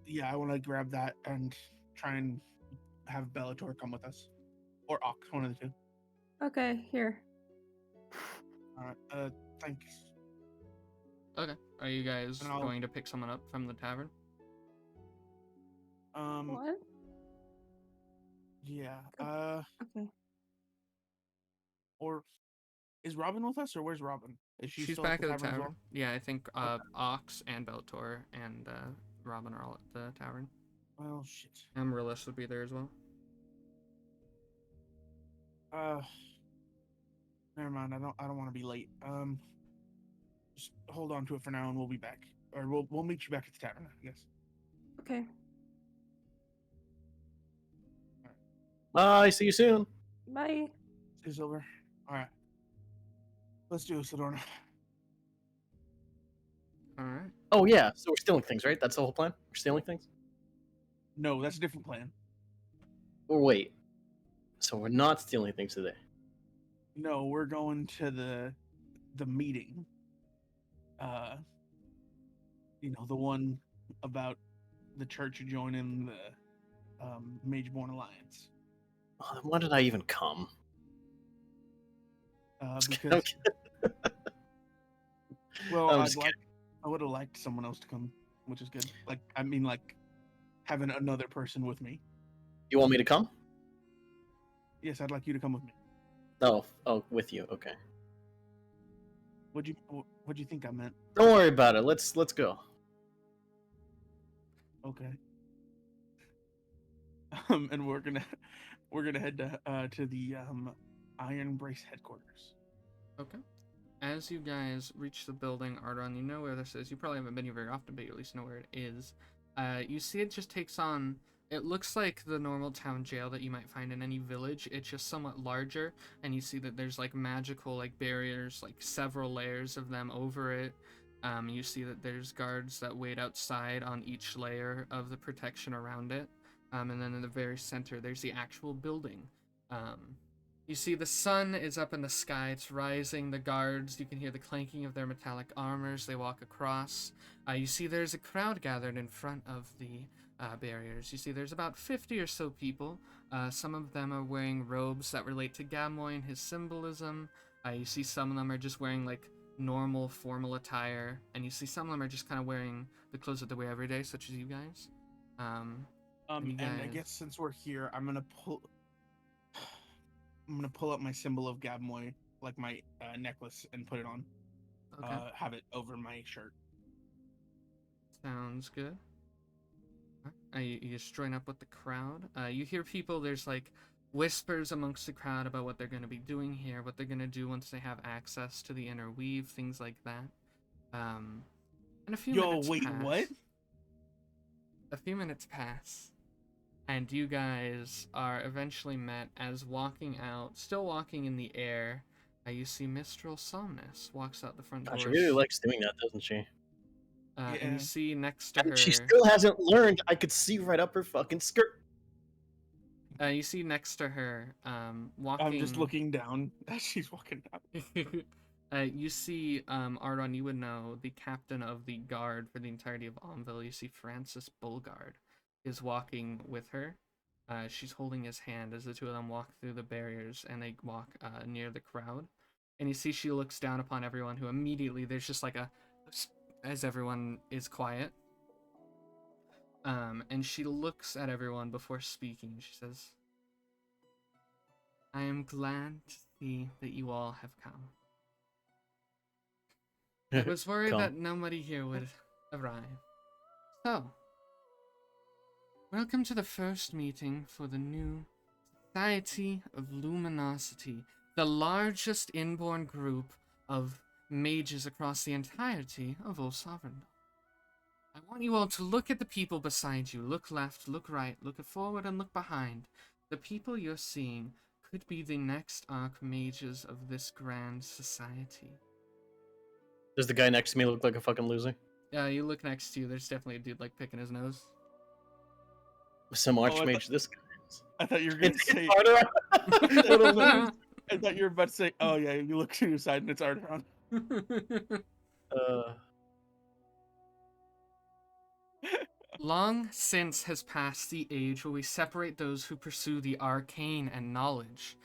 Yeah, I want to grab that and try and have Bellator come with us, or Ox, one of the two. Okay, here. All right. Thanks. Okay. Are you guys And I'll- going to pick someone up from the tavern? What? Yeah. Okay. Or is Robin with us, or where's Robin? Is she She's still back at at the the tavern tavern. Yeah, I think Ox and Bellator and Robin are all at the tavern. as well? Oh shit. Amaryllis would be there as well. Never mind. I don't want to be late. Just hold on to it for now, and we'll be back, or we'll meet you back at the tavern, I guess. Okay. Bye, see you soon. Bye. See you, Silver. All right. Let's do this, Ladorna. All right. Oh, yeah, so we're stealing things, right? That's the whole plan? We're stealing things? No, that's a different plan. Or wait. So we're not stealing things today. No, we're going to the meeting. The one about the church joining the Mageborn Alliance. Oh, then why did I even come? Because well, I'm just I would have liked someone else to come, which is good. Like having another person with me. You want me to come? Yes, I'd like you to come with me. Oh, with you. Okay. What'd you think I meant? Don't worry about it. Let's go. Okay. And we're gonna head to the Iron Brace headquarters. Okay. As you guys reach the building, Arrtaron, you know where this is. You probably haven't been here very often, but you at least know where it is. You see it just takes on... It looks like the normal town jail that you might find in any village. It's just somewhat larger, and you see that there's like magical like barriers, like several layers of them over it. You see that there's guards that wait outside on each layer of the protection around it. And then in the very center, there's the actual building. You see the sun is up in the sky, it's rising, the guards, you can hear the clanking of their metallic armors, they walk across. You see there's a crowd gathered in front of the barriers. You see there's about 50 or so people. Some of them are wearing robes that relate to Gabmoy and his symbolism. You see some of them are just wearing like normal formal attire, and you see some of them are just kind of wearing the clothes that they wear every day, such as you guys. And I guess since we're here, I'm gonna pull up my symbol of Gabmoy, like my necklace, and put it on. Okay. Have it over my shirt. Sounds good. You just join up with the crowd. You hear people, there's like whispers amongst the crowd about what they're going to be doing here, what they're going to do once they have access to the inner weave, things like that. And a few minutes wait, pass. what? A few minutes pass, and you guys are eventually met as walking out, still walking in the air. You see Mistral Somnus walks out the front door. She really likes doing that, doesn't she? And you see next to her... And she still hasn't learned. I could see right up her fucking skirt. You see next to her, walking... I'm just looking down as she's walking down. You see, Arrtaron, you would know, the captain of the guard for the entirety of Omville. You see Francis Bulgard is walking with her. She's holding his hand as the two of them walk through the barriers, and they walk near the crowd. And you see she looks down upon everyone, who immediately, there's just like a... as everyone is quiet. And she looks at everyone before speaking. She says, I am glad to see that you all have come. I was worried that nobody here would arrive. So, welcome to the first meeting for the new Society of Luminosity, the largest inborn group of mages across the entirety of Old Sovereigndom. I want you all to look at the people beside you. Look left, look right, look forward, and look behind. The people you're seeing could be the next archmages of this grand society. Does the guy next to me look like a fucking loser? Yeah, you look next to you. There's definitely a dude like picking his nose. Some archmage this guy is. I thought you were gonna say. I thought you were about to say, "Oh yeah, you look to your side and it's Arrtaron." Long since has passed the age where we separate those who pursue the arcane and knowledge.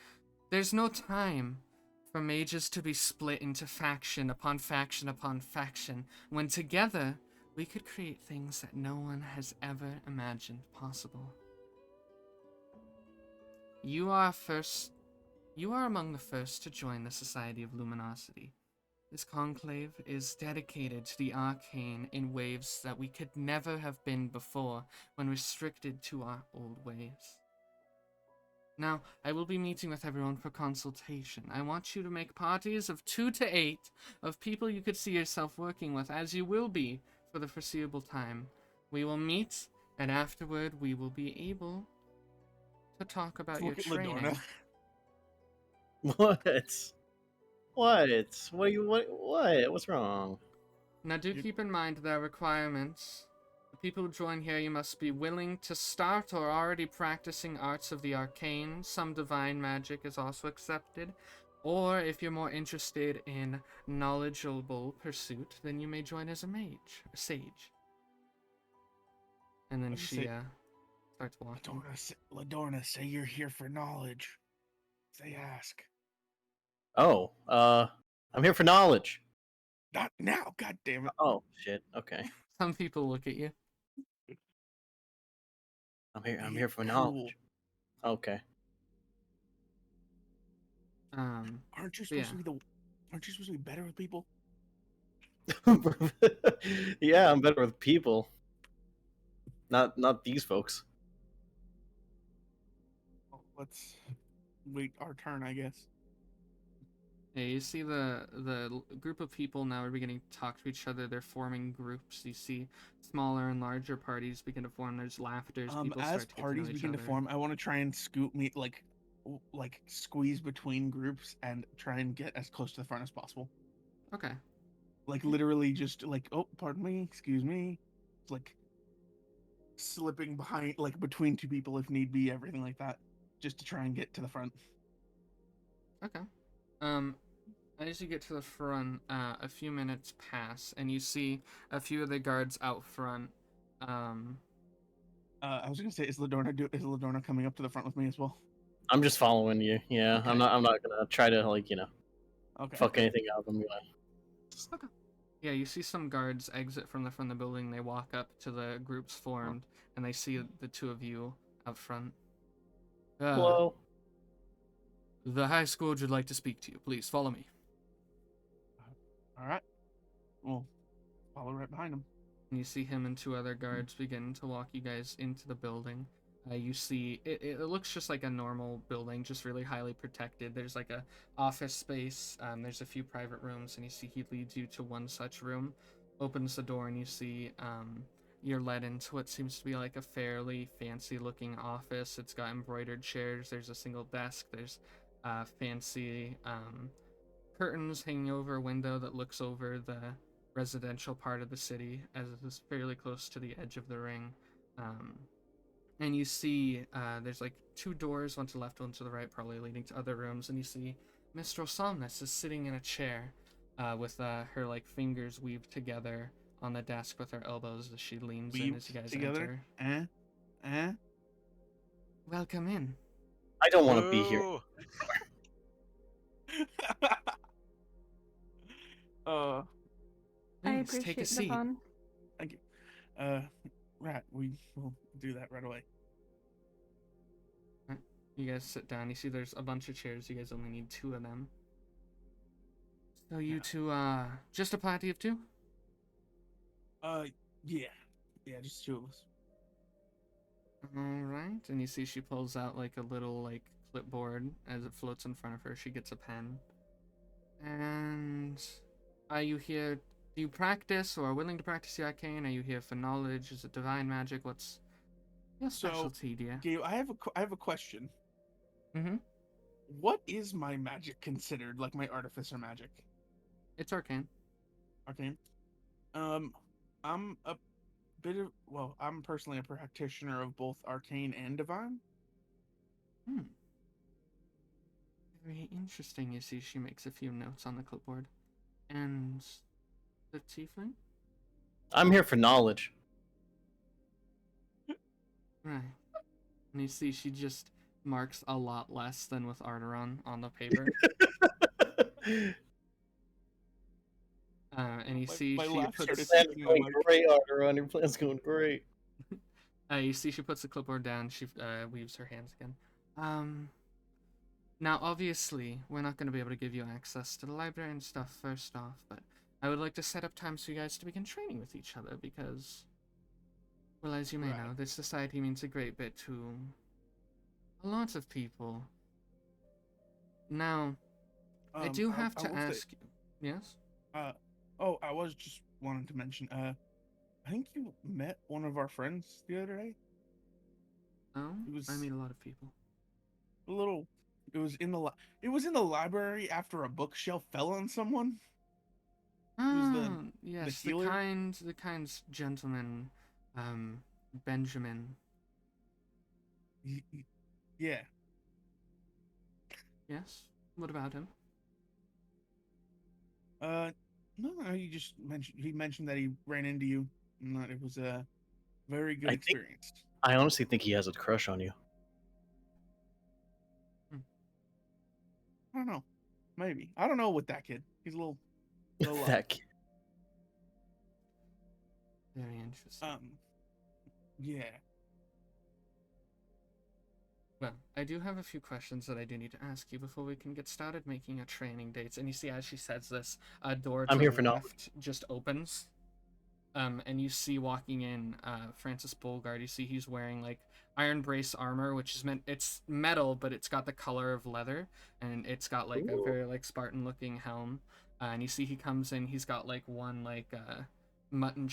There's no time for mages to be split into faction upon faction upon faction, when together we could create things that no one has ever imagined possible. You are among the first to join the Society of Luminosity. This conclave is dedicated to the arcane in ways that we could never have been before when restricted to our old ways. Now, I will be meeting with everyone for consultation. I want you to make parties of 2 to 8 of people you could see yourself working with, as you will be for the foreseeable time. We will meet, and afterward we will be able to talk about your training. Ladorna. What? What's wrong? Now do keep in mind there are requirements. The people who join here, you must be willing to start or already practicing arts of the arcane. Some divine magic is also accepted. Or if you're more interested in knowledgeable pursuit, then you may join as a mage, a sage. And then What do you she say? starts walking. Ladorna, say you're here for knowledge. They ask. Oh, I'm here for knowledge. Not now, god damn it. Oh shit. Okay. Some people look at you. I'm here for Cool. knowledge. Okay. Aren't you but yeah. supposed to be better with people? Yeah, I'm better with people. Not these folks. Well, let's wait our turn, I guess. Yeah, you see the group of people now are beginning to talk to each other. They're forming groups. You see smaller and larger parties begin to form. There's laughters. People As start to get parties to know each begin to other. form, I want to try and scoot me like squeeze between groups and try and get as close to the front as possible. Okay. Like literally just like, oh, pardon me, excuse me. It's like slipping behind, like between two people if need be, everything like that, just to try and get to the front. Okay. As you get to the front, a few minutes pass, and you see a few of the guards out front. I was gonna say, is Ladorna coming up to the front with me as well? I'm just following you. Yeah, Okay. I'm not gonna try to Okay. fuck anything up. I'm gonna. Okay. Yeah, you see some guards exit from the building. They walk up to the groups formed, and they see the two of you out front. Hello. The high school would like to speak to you. Please follow me. All right. Well, follow right behind him. And you see him and two other guards begin to walk you guys into the building. You see it looks just like a normal building, just really highly protected. There's like a office space. There's a few private rooms, and you see he leads you to one such room, opens the door, and you see you're led into what seems to be like a fairly fancy looking office. It's got embroidered chairs. There's a single desk. There's fancy curtains hanging over a window that looks over the residential part of the city, as it is fairly close to the edge of the ring. And you see there's like two doors, one to the left, one to the right, probably leading to other rooms. And you see Mr. Somnus is sitting in a chair with her like fingers weaved together on the desk with her elbows as she leans in as you guys together. enter. Welcome in. I don't want to be here. Ooh. I Please appreciate take a the seat. fun. Thank you. Right, we will do that right away. You guys sit down. You see there's a bunch of chairs. You guys only need two of them. So you two, just a party of two? Yeah, just two of us. Alright, and you see she pulls out like a little like clipboard as it floats in front of her. She gets a pen. And are you here, do you practice or are willing to practice the arcane? Are you here for knowledge? Is it divine magic? What's your specialty, dear? Gabe, I have a question. Mm-hmm. What is my magic considered? Like my artificer magic? It's arcane. Arcane. I'm a bit of, well, I'm personally a practitioner of both arcane and divine. Very interesting. You see she makes a few notes on the clipboard. And the tiefling? I'm here for knowledge. Right. And you see she just marks a lot less than with Arrtaron on the paper. And you see my she laugh puts started Plan's going great, Arrtaron. Your plan's going great. you see she puts the clipboard down. She weaves her hands again. Now obviously we're not going to be able to give you access to the library and stuff first off, but I would like to set up times for you guys to begin training with each other because, well, as you may know, this society means a great bit to a lot of people. Now, I do have to ask you. Yes? I was just wanting to mention, I think you met one of our friends the other day. Oh, It was I meet a lot of people. It was in the library after a bookshelf fell on someone. Yes, healer? the kind gentleman, Benjamin. Yeah. Yes. What about him? No, he mentioned that he ran into you and that it was a very good I think- experience. I honestly think he has a crush on you. I don't know. Maybe. I don't know with that kid. He's a little That kid. Very interesting. Yeah. Well, I do have a few questions that I do need to ask you before we can get started making a training dates. And you see, as she says this, a door to I'm here the for now. left just opens. And you see walking in Francis Bolgard. You see he's wearing like iron brace armor, which is it's metal, but it's got the color of leather, and it's got like a very like Spartan looking helm. And you see he comes in. He's got like one like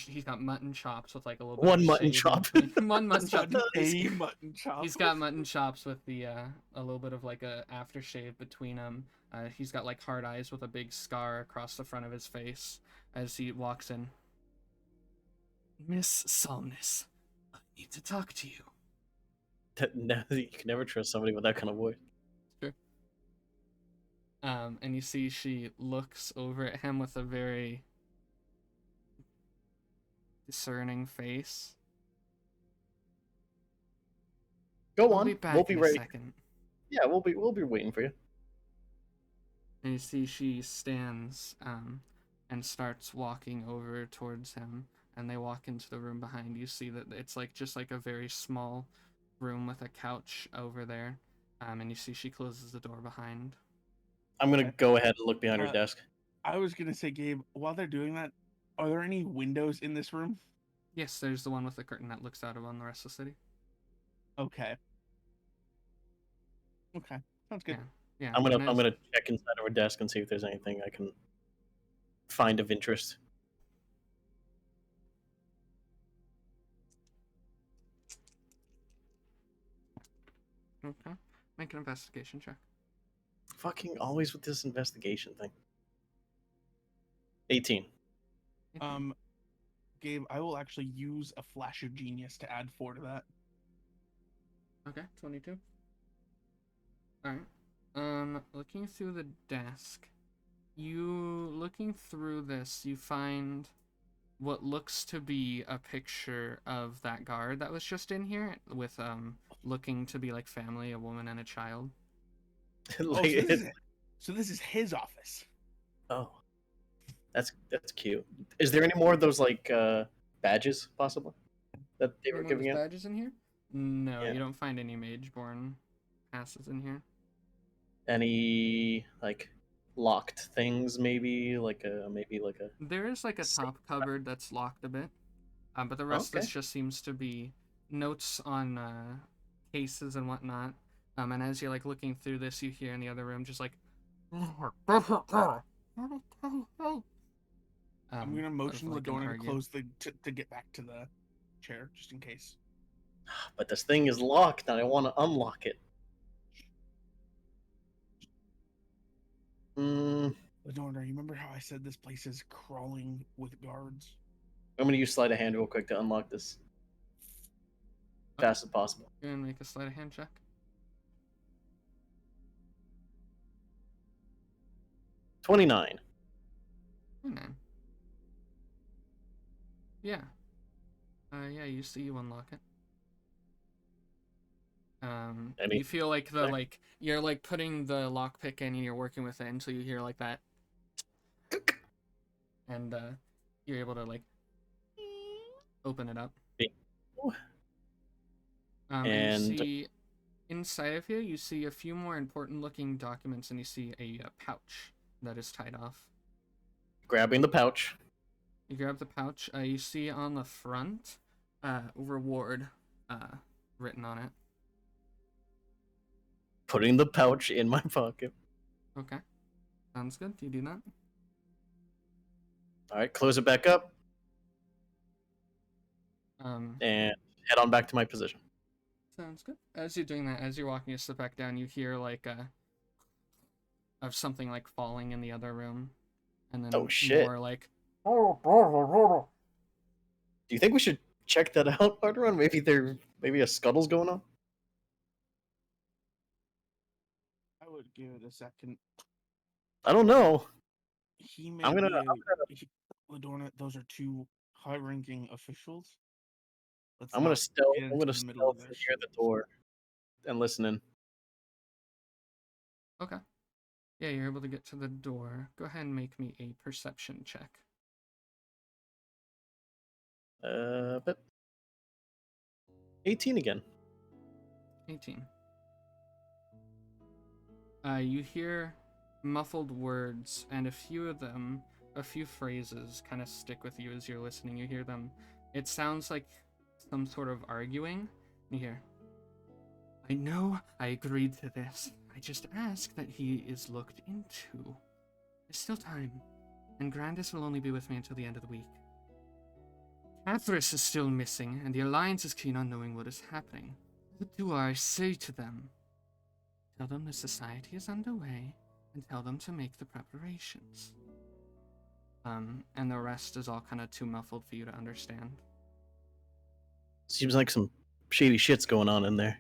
he's got mutton chops with like a little bit One of mutton shave chop. in between. One mutton chop. A mutton chop. He's got mutton chops with the a little bit of like a aftershave between them. He's got like hard eyes with a big scar across the front of his face as he walks in. Miss Solness, I need to talk to you. No, you can never trust somebody with that kind of voice. Sure. And you see she looks over at him with a very discerning face. Go I'll on. be back We'll be in a ready. second. Yeah, we'll be waiting for you. And you see she stands and starts walking over towards him, and they walk into the room behind. You see that it's like just like a very small room with a couch over there, and you see she closes the door behind. I'm gonna Okay. go ahead and look behind her Uh, desk. I was gonna say, Gabe, while they're doing that, are there any windows in this room? Yes, there's the one with the curtain that looks out on the rest of the city. Okay. Okay. Sounds good. Yeah. I'm and gonna check inside of her desk and see if there's anything I can find of interest. Okay. Make an investigation check. Fucking always with this investigation thing. 18. Gabe, I will actually use a flash of genius to add 4 to that. Okay, 22. Alright. Looking through the desk, looking through this, you find what looks to be a picture of that guard that was just in here with, looking to be like family, a woman and a child. Like, So this is his office. oh, that's cute. Is there any more of those like badges possible that they were Any more giving out? badges in here? No, Yeah. you don't find any Mageborn passes in here. Any like locked things? Maybe like a There is like a Safe top cupboard that's locked a bit, but the rest of this Okay. just seems to be notes on cases and whatnot. And as you're like looking through this, you hear in the other room just like. I'm gonna motion like an Ladorna to argument. close to get back to the chair just in case. But this thing is locked, and I want to unlock it. I'm Ladorna, you remember how I said this place is crawling with guards? gonna use sleight of hand real quick to unlock this fast as possible. You're gonna make a sleight of hand check. 29. Oh, man. Yeah. Yeah, you see you unlock it. Any You feel like check? you're like putting the lockpick in and you're working with it until you hear like that. And you're able to like open it up. Ooh. And And- you see inside of here, you see a few more important looking documents, and you see a pouch that is tied off. Grabbing the pouch. You grab the pouch. You see on the front, reward, written on it. Putting the pouch in my pocket. Okay, sounds good. Do you do that? All right, close it back up Um, and head on back to my position. Sounds good. As you're doing that, as you're walking a step back down, you hear like of something like falling in the other room, and then Oh, shit. more like. Do you think we should check that out, Arrtaron? Maybe a scuttle's going on? I would give it a second. I don't know. he may I'm gonna. Ladorna, those are two high-ranking officials. Let's I'm gonna not stealth. get I'm into gonna the middle of stealth their near the shit. door and listen in. Okay. Yeah, you're able to get to the door. Go ahead and make me a perception check. But 18 again. 18. You hear muffled words, and a few of them, a few phrases kind of stick with you as you're listening. You hear them. It sounds like some sort of arguing. You hear, I know I agreed to this. I just ask that he is looked into. There's still time, and Grandis will only be with me until the end of the week. Cathris is still missing, and the Alliance is keen on knowing what is happening. What do I say to them? Tell them the society is underway, and tell them to make the preparations. And the rest is all kind of too muffled for you to understand. Seems like some shady shit's going on in there.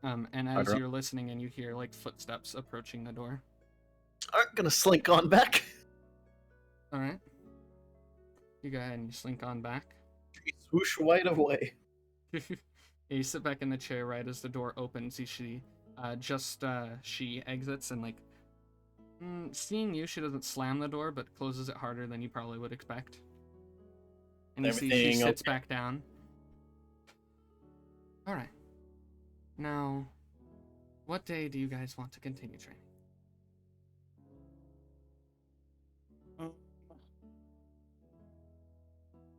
And as Arrtaron. you're listening and you hear, like, footsteps approaching the door. Alright, gonna slink on back. Alright. You go ahead and you slink on back. Swoosh right away. You sit back in the chair right as the door opens. She exits and, like, seeing you, she doesn't slam the door, but closes it harder than you probably would expect. And you see she Everything sits okay? back down. Alright. Now, what day do you guys want to continue training?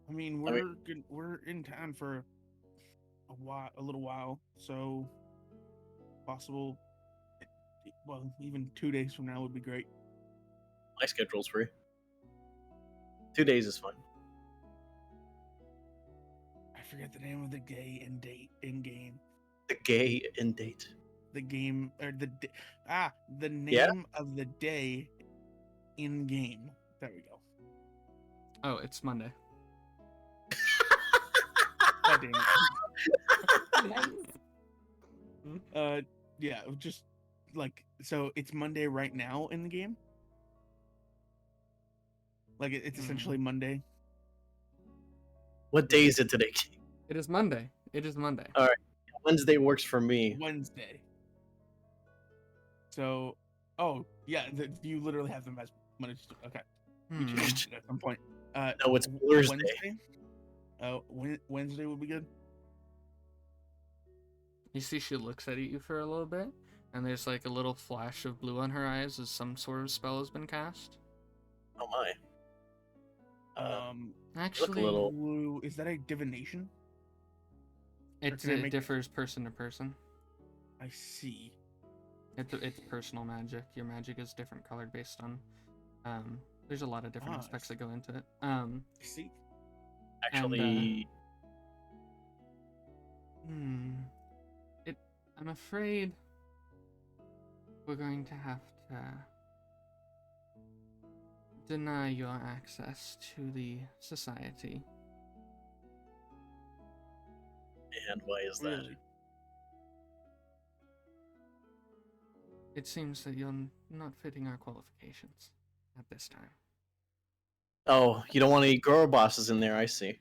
I mean, we're in town for a little while, so possible. Well, even 2 days from now would be great. My schedule's free. 2 days is fine. I forget the name of the gay and date in game. The gay end date. The game or the name Yeah? of the day in game. There we go. Oh, it's Monday. God damn Nice. it. Yeah, just like so. It's Monday right now in the game. Like it's essentially Monday. What day is it today? It is Monday. It is Monday. Wednesday works for me. Wednesday. So, oh yeah, you literally have them as Monday. Okay, we Hmm. changed it at some point. No, it's Thursday. Wednesday. Oh, Wednesday would be good. You see she looks at you for a little bit, and there's like a little flash of blue on her eyes as some sort of spell has been cast. Oh my. Actually, little- Blue, is that a divination? it can I make- differs person to person. I see. It's personal magic. Your magic is different colored based on. There's a lot of different Ah, I aspects see. that go into it. I see. Actually, I'm afraid we're going to have to deny your access to the society. and why is that? Really? It seems that you're not fitting our qualifications at this time. Oh, you don't want any girl bosses in there, I see.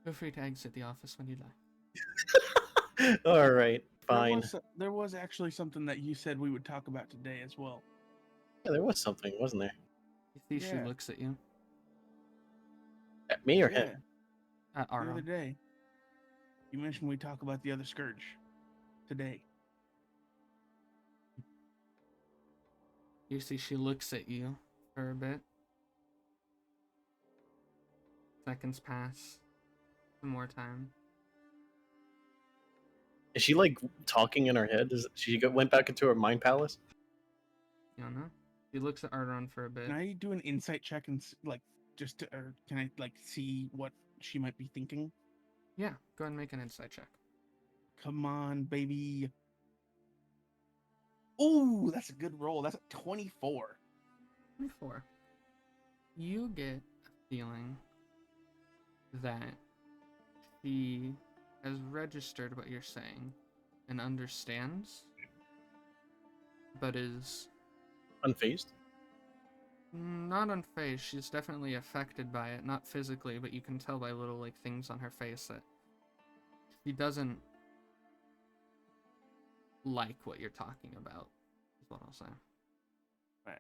Feel free to exit the office when you'd like. Alright, fine. There was actually something that you said we would talk about today as well. Yeah, there was something, wasn't there? You see, she Yeah. looks at you. At me or Yeah, him? the other Arrtaron. day. You mentioned we talk about the other scourge today. You see, she looks at you for a bit. Seconds pass. Some more time. Is she like talking in her head? Went back into her mind palace? You don't know? She looks at Arrtaron for a bit. Can I do an insight check and or can I like see what she might be thinking? Yeah, go ahead and make an insight check. Come on, baby. Ooh, that's a good roll. That's a 24. 24. You get a feeling that she has registered what you're saying and understands, but is Unfazed? not unfazed. She's definitely affected by it, not physically, but you can tell by little like things on her face that she doesn't like what you're talking about, is what I'll say. Right.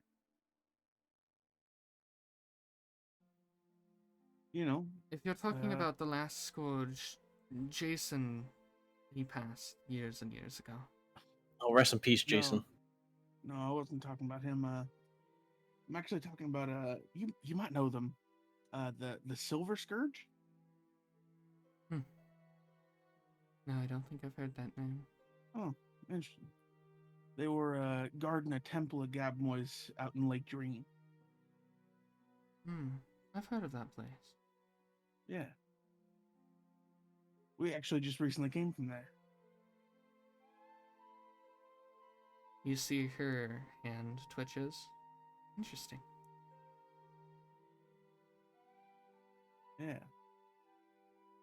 You know, If you're talking Uh, about the last Scourge, Jason, he passed years and years ago. Oh, rest in peace, Jason. no, I wasn't talking about him. I'm actually talking about you might know them. The Silver Scourge. No, I don't think I've heard that name. Oh, interesting. They were guarding a temple of Gabmoy's out in Lake Dream. I've heard of that place. Yeah. We actually just recently came from there. You see her hand twitches. Interesting. Yeah.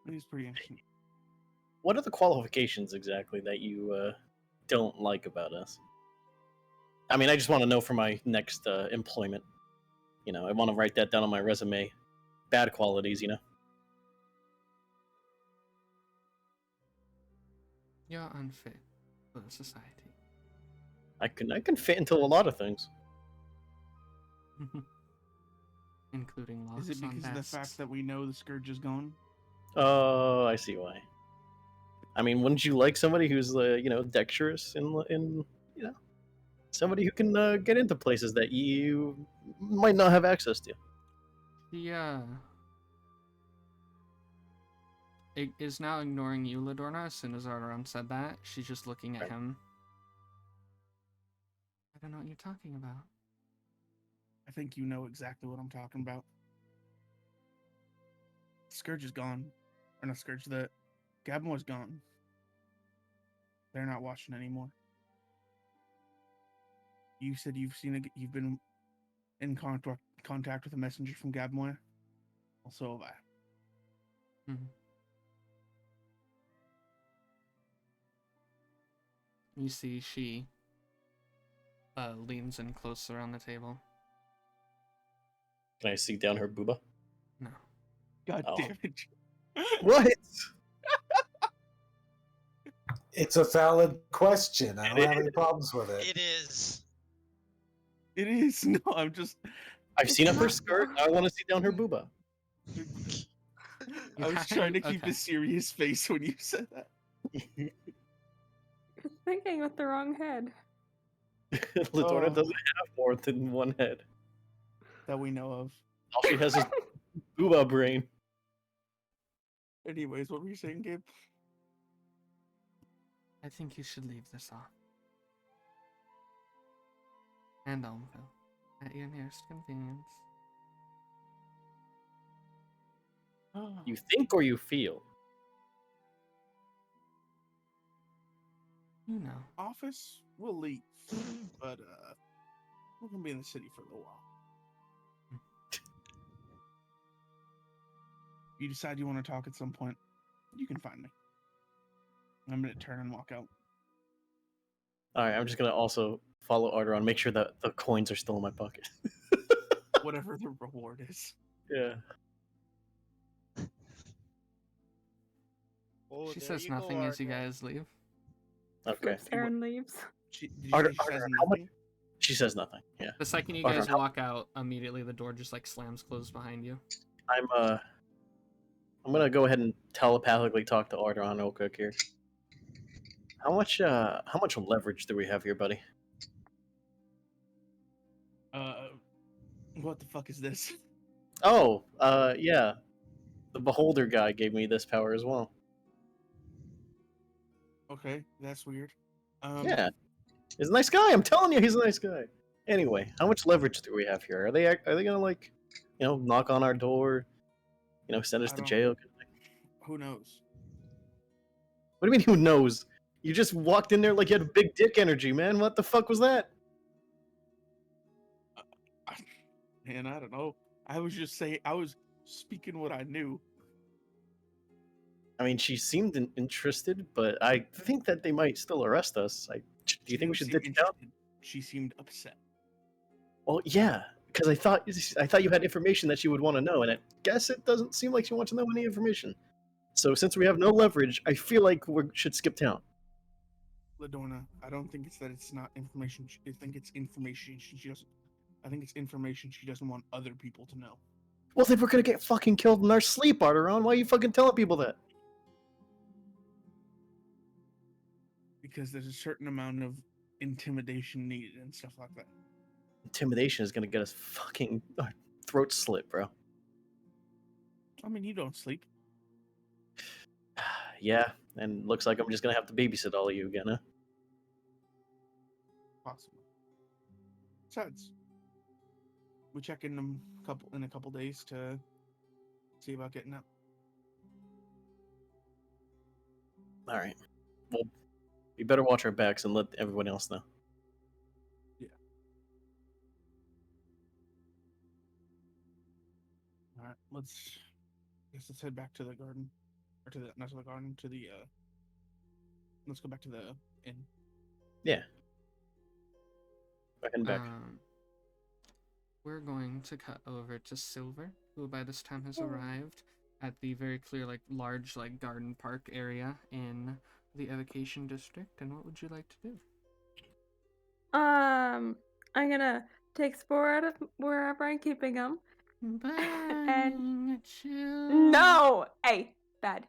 It was pretty interesting. What are the qualifications exactly that you don't like about us? I mean, I just want to know for my next employment. You know, I want to write that down on my resume. Bad qualities, you know. You're unfit for society. I can fit into a lot of things. Including locks Is it on because of the desks. fact that we know the Scourge is gone? Oh, I see why. I mean, wouldn't you like somebody who's dexterous and somebody who can get into places that you might not have access to? Yeah. It is now ignoring you, Ladorna. As soon as Arrtaron said that, she's just looking at him. I don't know what you're talking about. I think you know exactly what I'm talking about. Scourge is gone. Or not Scourge, the Gabmoy's gone. They're not watching anymore. You said you've been in contact with a messenger from Gabmoy. Also have I. You see she leans in closer on the table. Can I see down her booba? No. God Oh. damn it. What? It's a valid question. I don't have any problems with it. It is. It is. No, I'm just. I've seen up her skirt. Now I want to see down her booba. I was trying to keep Okay. a serious face when you said that. You're thinking with the wrong head. Ladorna Oh. doesn't have more than one head. That we know of. All she has is booba brain. Anyways, what were you saying, Gabe? I think you should leave this off. And Elmville. At your nearest convenience. You think or you feel? You know. Office, we'll leave. But, we're gonna be in the city for a little while. You decide you want to talk at some point, you can find me. I'm gonna turn and walk out. Alright, I'm just gonna also follow Arrtaron, make sure that the coins are still in my pocket. Whatever the reward is. Yeah. Oh, She there says you go, nothing as you Arrtaron. guys leave. Okay. Aaron leaves. Did you say she says How much? nothing? She says nothing. Yeah. The second you Arrtaron, guys how- walk out, immediately the door just like slams closed behind you. I'm gonna go ahead and telepathically talk to Arrtaron real quick here. How much leverage do we have here, buddy? What the fuck is this? Oh, yeah. The Beholder guy gave me this power as well. Okay, that's weird. Yeah. He's a nice guy, I'm telling you, he's a nice guy. Anyway, how much leverage do we have here? Are they gonna like, knock on our door, send us I to don't- jail? Who knows? What do you mean who knows? You just walked in there like you had big dick energy, man. What the fuck was that? Man, I don't know. I was speaking what I knew. I mean, she seemed interested, but I think that they might still arrest us. Do you think we should Seem ditch town? interested. she seemed upset. Well, yeah, because I thought you had information that she would want to know, and I guess it doesn't seem like she wants to know any information. So since we have no leverage, I feel like we should skip town. Ladorna, I don't think it's that it's not information. I think it's information she just. I think it's information she doesn't want other people to know. Well, then we're gonna get fucking killed in our sleep, Arrtaron. Why are you fucking telling people that? Because there's a certain amount of intimidation needed and stuff like that. Intimidation is gonna get us fucking our throat slit, bro. I mean, you don't sleep. Yeah, and looks like I'm just gonna have to babysit all of you again, huh? Possible. Besides, we check in a couple days to see about getting out. All right. Well, we better watch our backs and let everyone else know. Yeah. All right. Let's head back to the garden, or not to the garden, to the. Let's go back to the inn. Yeah. We're heading back. We're going to cut over to Silver, who by this time has arrived at the very clear, large, garden park area in the evocation district. And what would you like to do? I'm gonna take Spore out of wherever I'm keeping him. And no, hey, bad.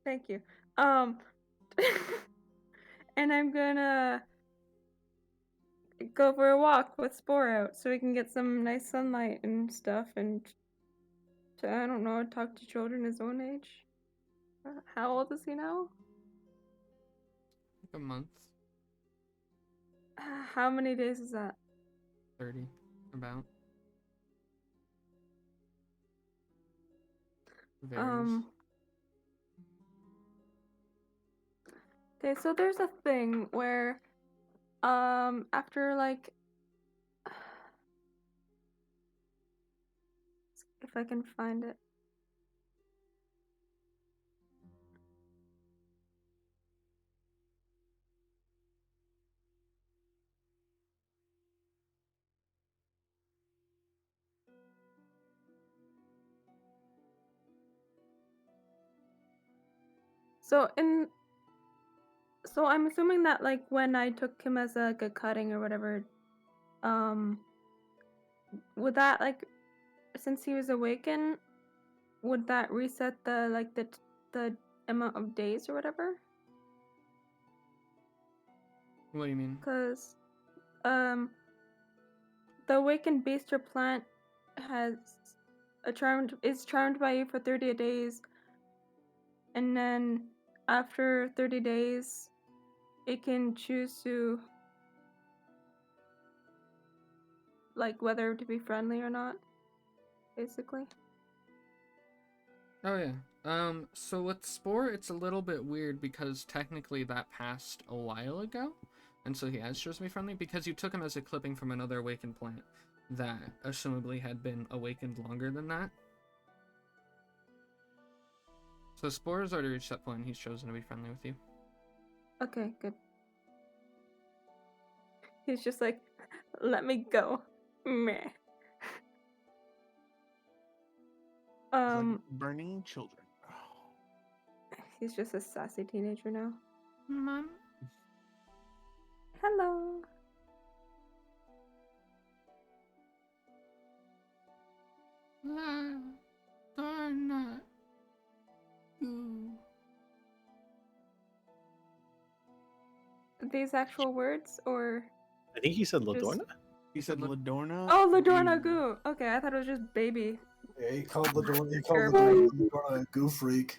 Thank you. And I'm gonna go for a walk with Spore out so we can get some nice sunlight and stuff, and I don't know, talk to children his own age. How old is he now? A month. How many days is that? 30, about. Varies. Okay, so there's a thing where, after if I can find it. So I'm assuming that when I took him as a cutting or whatever, would that since he was awakened, would that reset the amount of days or whatever? What do you mean? Because the awakened beast or plant is charmed by you for 30 days, and then after 30 days it can choose to whether to be friendly or not, basically. Oh yeah. So with Spore, it's a little bit weird because technically that passed a while ago, and so he has chosen to be friendly because you took him as a clipping from another awakened plant that assumably had been awakened longer than that. So Spore has already reached that point and he's chosen to be friendly with you. Okay, good. He's just let me go. Meh. Burning children. He's just a sassy teenager now. Mom? Hello. Ladorna. Ooh. These actual words, or? I think he said Ladorna? He said Ladorna. Oh, Ladorna Goo. Okay, I thought it was just baby. Yeah, he called Ladorna. He Sure. called Ladorna a goo freak.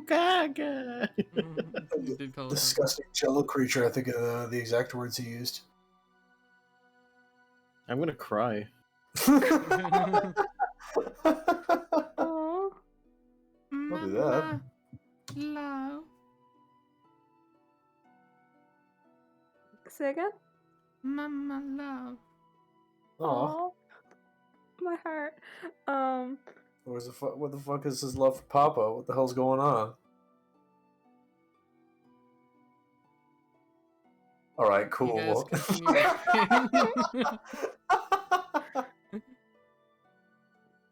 Gaga. You did call it Disgusting jello creature. I think the exact words he used. I'm gonna cry. Oh. Don't do that. Love. Say again? Mama love. Aw. My heart. What the fuck is his love for Papa? What the hell's going on? All right, You cool. guys continue.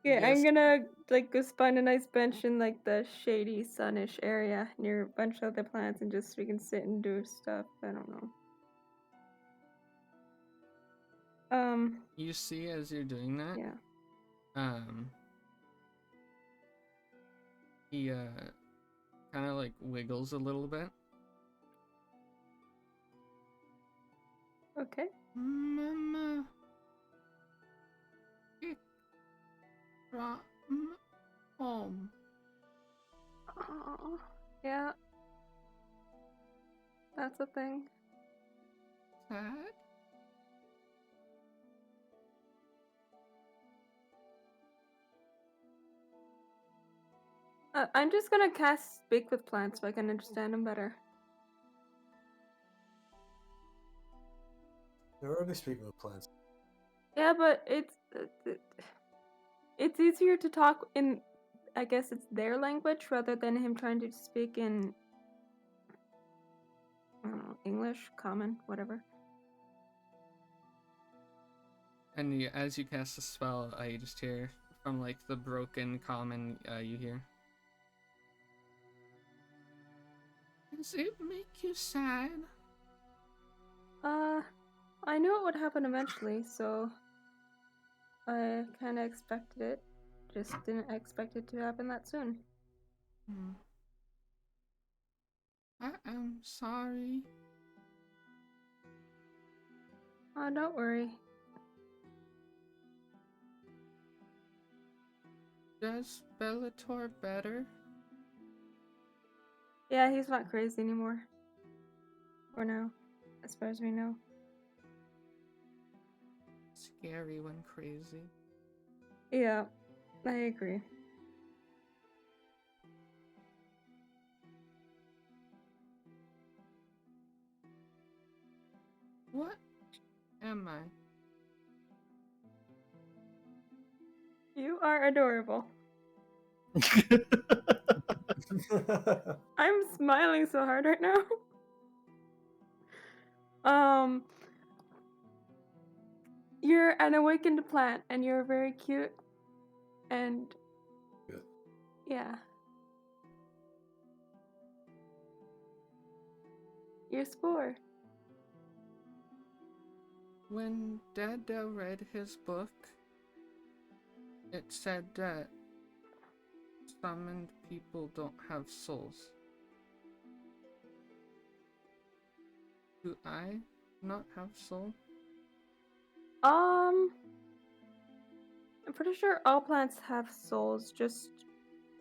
Yeah, I'm Yes. gonna like go find a nice bench in like the shady, sunnish area near a bunch of other plants, and just we can sit and do stuff. I don't know. You see, as you're doing that, Yeah. he kind of like wiggles a little bit. Okay. Mama, from home. Oh, yeah. That's a thing. Sad. I'm just gonna cast Speak with Plants so I can understand them better. They're already speaking with plants. Yeah, but it's easier to talk in, I guess it's their language rather than him trying to speak in, I don't know, English, common, whatever. And as you cast the spell, you just hear from like the broken common. You hear. Does it make you sad? I knew it would happen eventually, so I kind of expected it. Just didn't expect it to happen that soon. I am sorry. Oh, don't worry. Does Bellator better? Yeah, he's not crazy anymore. For now, as far as we know. Scary when crazy. Yeah, I agree. What am I? You are adorable. I'm smiling so hard right now. You're an awakened plant, and you're very cute. And Good. yeah, you're Spore. When Dada read his book, it said that summoned people don't have souls. Do I not have soul? I'm pretty sure all plants have souls, just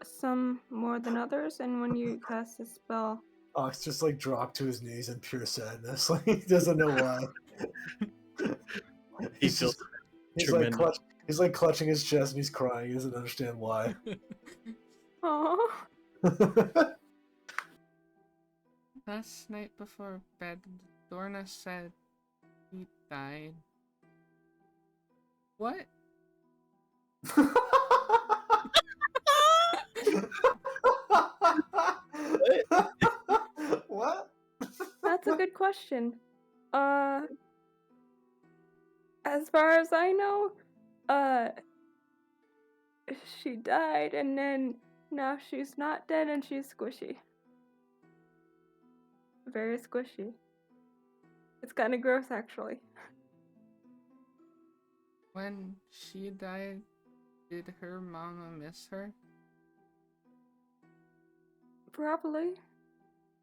some more than others. And when you cast a spell, Ox just like dropped to his knees in pure sadness. Like he doesn't know why. He feels he's tremendous. he's like clutching his chest and he's crying. He doesn't understand why. oh, Last night before bed, Ladorna said he died. What? What? that's a good question. As far as I know, she died, and then now she's not dead, and she's squishy. Very squishy. It's kind of gross, actually. When she died, did her mama miss her? Probably.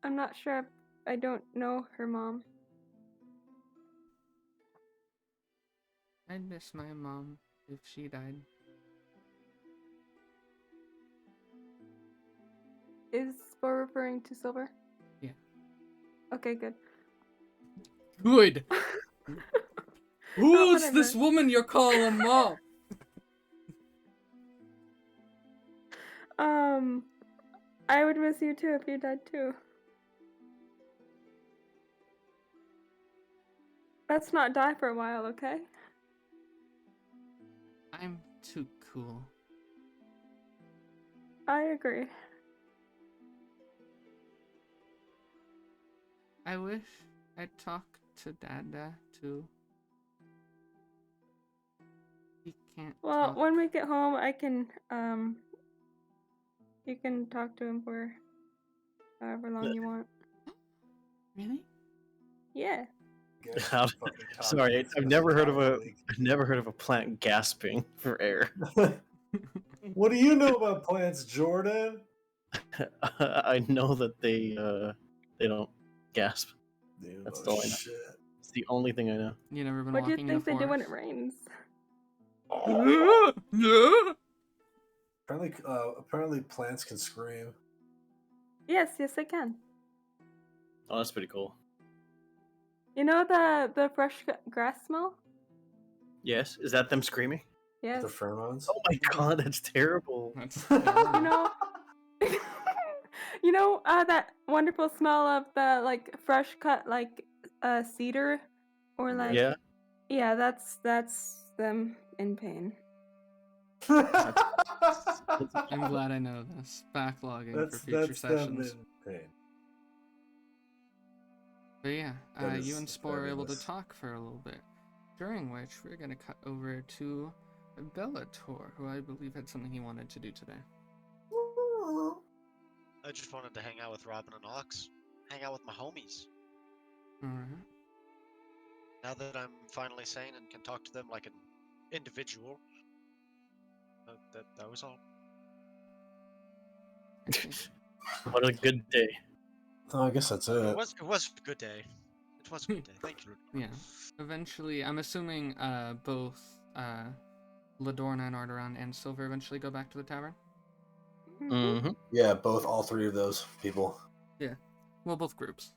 I'm not sure. I don't know her mom. I'd miss my mom if she died. Is Spore referring to Silver? Yeah. Okay, good. Good! Who's whatever. this woman you're calling mom? I would miss you too if you died too. Let's not die for a while, okay? I'm too cool. I agree. I wish I'd talk to Dada too? He can't. Well, talk. when we get home, I can you can talk to him for however long you want. Really? Yeah. Sorry, I've never heard of a plant gasping for air. What do you know about plants, Jordan? I know that they don't gasp. Dude, That's oh, all I know. shit. It's the only thing I know. You never been What do you walking think in they the do when it forest? rains? Apparently plants can scream. Yes, they can. Oh, that's pretty cool. You know the fresh grass smell? Yes, is that them screaming? Yes. The pheromones. Oh my god, that's terrible. That's You terrible. know, you know that wonderful smell of the like fresh cut like cedar, or like Yeah. yeah, that's them in pain. I'm glad I know this. Backlogging for That's future them sessions. in pain. But yeah, That you is and Spore were able to fabulous. talk for a little bit, during which we're going to cut over to Bellator, who I believe had something he wanted to do today. I just wanted to hang out with Robin and Ox. Hang out with my homies. Alright. Now that I'm finally sane and can talk to them like an individual. That was all. What a good day. Oh, I guess that's it. It was a good day. It was a good day. Thank you. Yeah. Eventually, I'm assuming both Ladorna and Arrtaron and Silver eventually go back to the tavern? Mm-hmm. Yeah, all three of those people. Yeah. Well, both groups.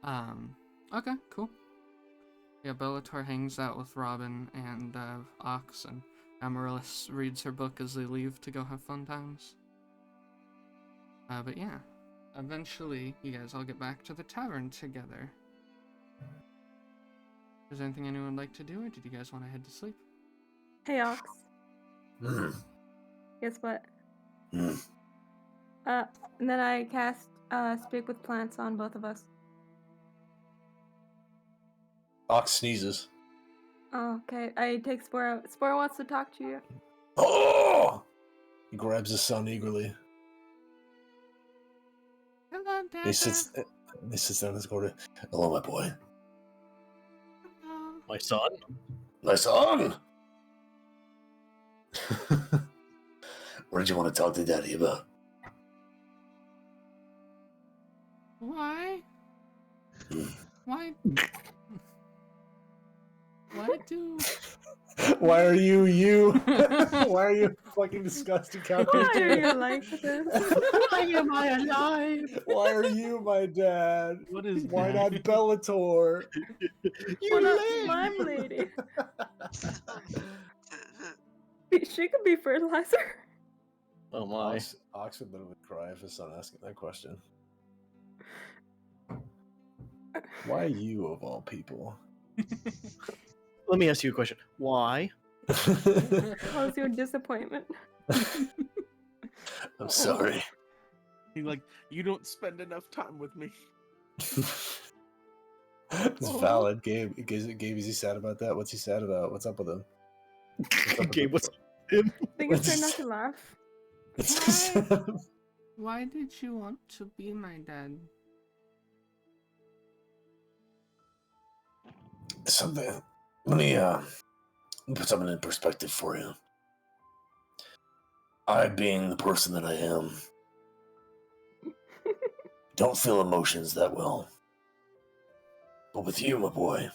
Okay, cool. Yeah, Bellator hangs out with Robin and Ox, and Amaryllis reads her book as they leave to go have fun times. But yeah, eventually you guys all get back to the tavern together. Is there anything anyone would like to do, or did you guys want to head to sleep? Hey Ox, Mm. guess what? Mm. And then I cast speak with plants on both of us. Ox sneezes. Oh, okay. I take Spore out. Spore wants to talk to you. Oh! He grabs his son eagerly. Hello, Dada. He sits down in his corner. Hello, my boy. Hello. My son? My son! What did you want to talk to Daddy about? Why? Hmm. Why? Why do? Why are you? Why are you a fucking disgusting cow? Why are you like this? Why am I alive? Why are you my dad? What is Why that? not Bellator? Why not slime lady? She could be fertilizer. Oh my. Ox would literally cry if his son asking that question. Why you of all people? Let me ask you a question. Why? How's your disappointment? I'm sorry. He's like, you don't spend enough time with me. It's valid. Gabe, is he sad about that? What's he sad about? What's up with him? Gabe, what's him? I think it's trying not to laugh. Why did you want to be my dad? Something. Let me put something in perspective for you. I, being the person that I am, don't feel emotions that well. But with you, my boy,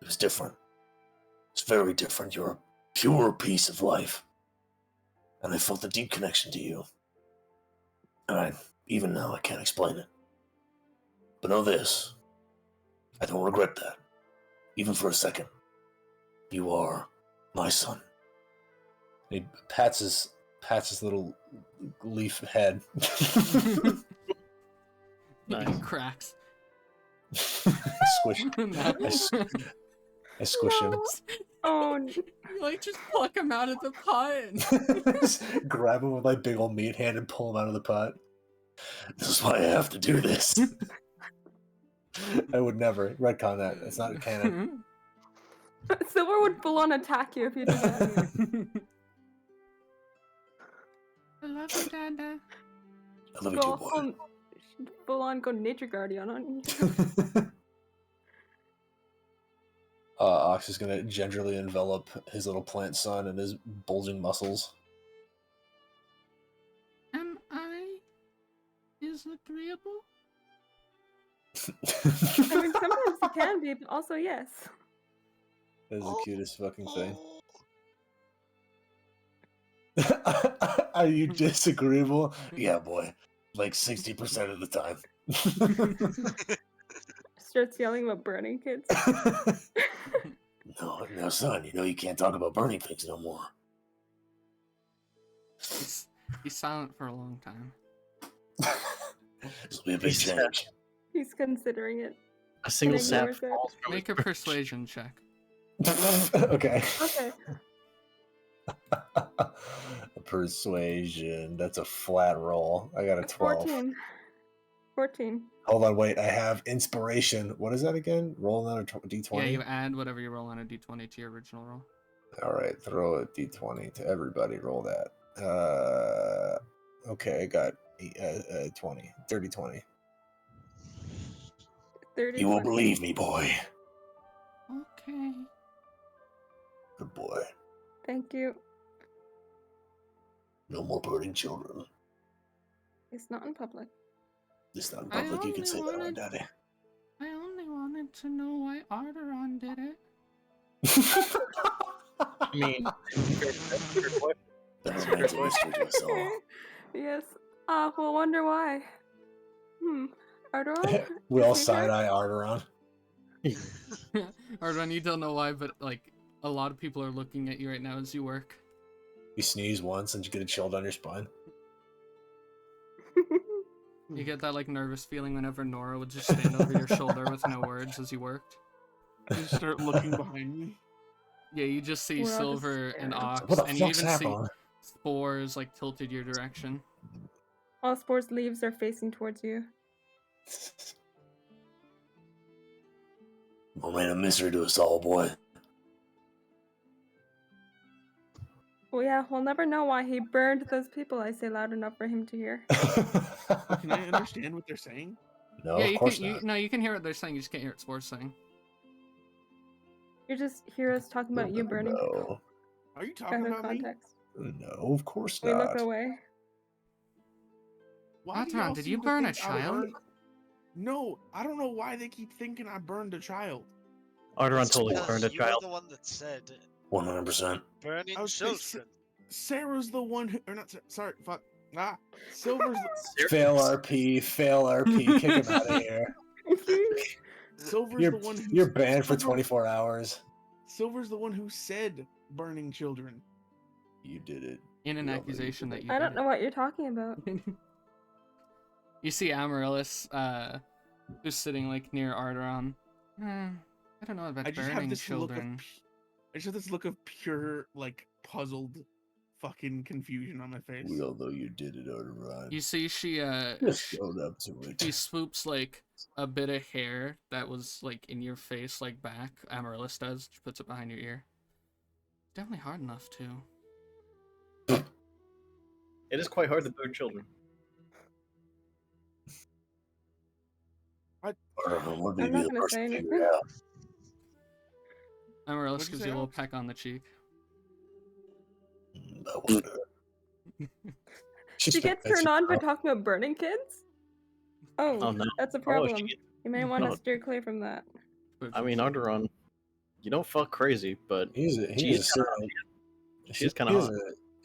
it was different. It's very different. You're a pure piece of life. And I felt a deep connection to you. And even now, I can't explain it. But know this, I don't regret that, even for a second. You are my son. He pats his little leaf head. Nice. He cracks. Squish. I squish him. Oh, You like just pluck him out of the pot. Just grab him with my big old meat hand and pull him out of the pot. This is why I have to do this. I would never retcon that. It's not canon. Silver would full on attack you if you did that. I love you, Dada. I love you Go too, boy. full on go nature guardian on you. Ox is gonna gingerly envelop his little plant son in his bulging muscles. Am I is agreeable? I mean, sometimes he can be, but also yes. That is the cutest fucking thing. Oh. Are you disagreeable? Yeah, boy. Like 60% of the time. Starts yelling about burning kids. No, son. You know you can't talk about burning things no more. He's silent for a long time. This will be a big change. He's considering it. A single And sap ignores it. falls from Make a his persuasion check. Okay. Okay. Persuasion. That's a flat roll. I got a 12. 14. Hold on, wait. I have inspiration. What is that again? Roll another d20. Yeah, you add whatever you roll on a d20 to your original roll. All right, throw a d20 to everybody. Roll that. Okay, I got 20. 30, 20. 30. You will 20. believe me, boy. Okay. Good boy. Thank you. No more burning children. It's not in public. This not in I public. You can only say that on wanted- Daddy. I only wanted to know why Arrtaron did it. I mean, That remains a mystery to us all. Yes. We'll wonder why. Arrtaron? We all Is he here? side-eye Arrtaron. Arrtaron, you don't know why, but like a lot of people are looking at you right now as you work. You sneeze once and you get a chill down your spine. You get that like nervous feeling whenever Nora would just stand over your shoulder with no words as you worked. You start looking behind me. Yeah, you just see We're all just Silver and staring. Ox, What the and you fuck's even see happening? Spores like tilted your direction. All Spore's leaves are facing towards you. Remain a mystery to us all, boy. Well, yeah, we'll never know why he burned those people, I say loud enough for him to hear. Can I understand what they're saying? No, yeah, of you course can. not. No, you can hear what they're saying. You just can't hear what Spores saying. You just hear us talking about you burning people. Are you talking Out of about me? context. No, of course We not. look away. Why do Arrtaron, y'all did seem you to burn a think I child? burned- No, I don't know why they keep thinking I burned a child. Arrtaron It's totally because burned a you were child. the one that said 100%. burning I was saying children. Sarah's the one who, or not, sorry, fuck. Silver's Fail RP, kick him out of here. Silver's You're, the one who you're banned for Silver- 24 hours. Silver's the one who said burning children. You did it. In an We all know you accusation did that it. you. I did don't know what you're talking about. it. You see Amaryllis, who's sitting like near Arrtaron. I don't know about I just have burning this children. look of, I just have this look of pure, like, puzzled, fucking confusion on my face. We all know you did it, Arrtaron. You see, she Just own up to it. she swoops like a bit of hair that was like in your face, like back. Amaryllis does. She puts it behind your ear. Definitely hard enough too. It is quite hard to burn children. Arrtaron would be I'm not the gonna person say to anything. figure it out. Amaryllis What'd you gives say, you a little Alex? peck on the cheek. That was her. She gets turned on by talking about burning kids? Oh, Oh no. that's a Oh, problem. she- You may want to No. steer clear from that. I mean, Arrtaron, you don't fuck crazy, but He's a She's serial. she's kinda he's hot.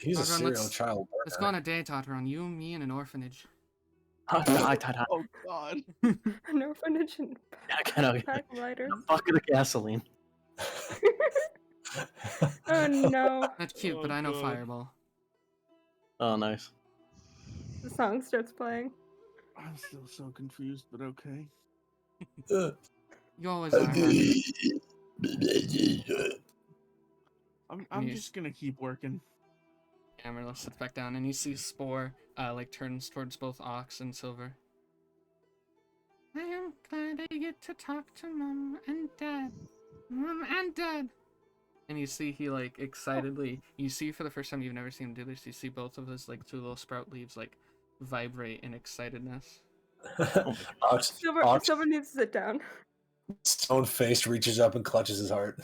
He's a Arrtaron, serial let's- child Let's go burner. on a date, Arrtaron. You, me, and an orphanage. Oh god. An orphanage and pack of lighters. a bucket of gasoline. Oh no. That's cute, but Oh, I know God. Fireball. Oh, nice. The song starts playing. I'm still so confused, but okay. You always are. Harvey. I'm Yes. just gonna keep working. Amaryllis sits back down, and you see Spore like turns towards both Ox and Silver. I am glad I get to talk to Mom and Dad. Mom and Dad. And you see he like excitedly, you see for the first time, you've never seen him do this, you see both of his like 2 little sprout leaves like vibrate in excitedness. Ox, Silver needs to sit down. stone faced, reaches up and clutches his heart.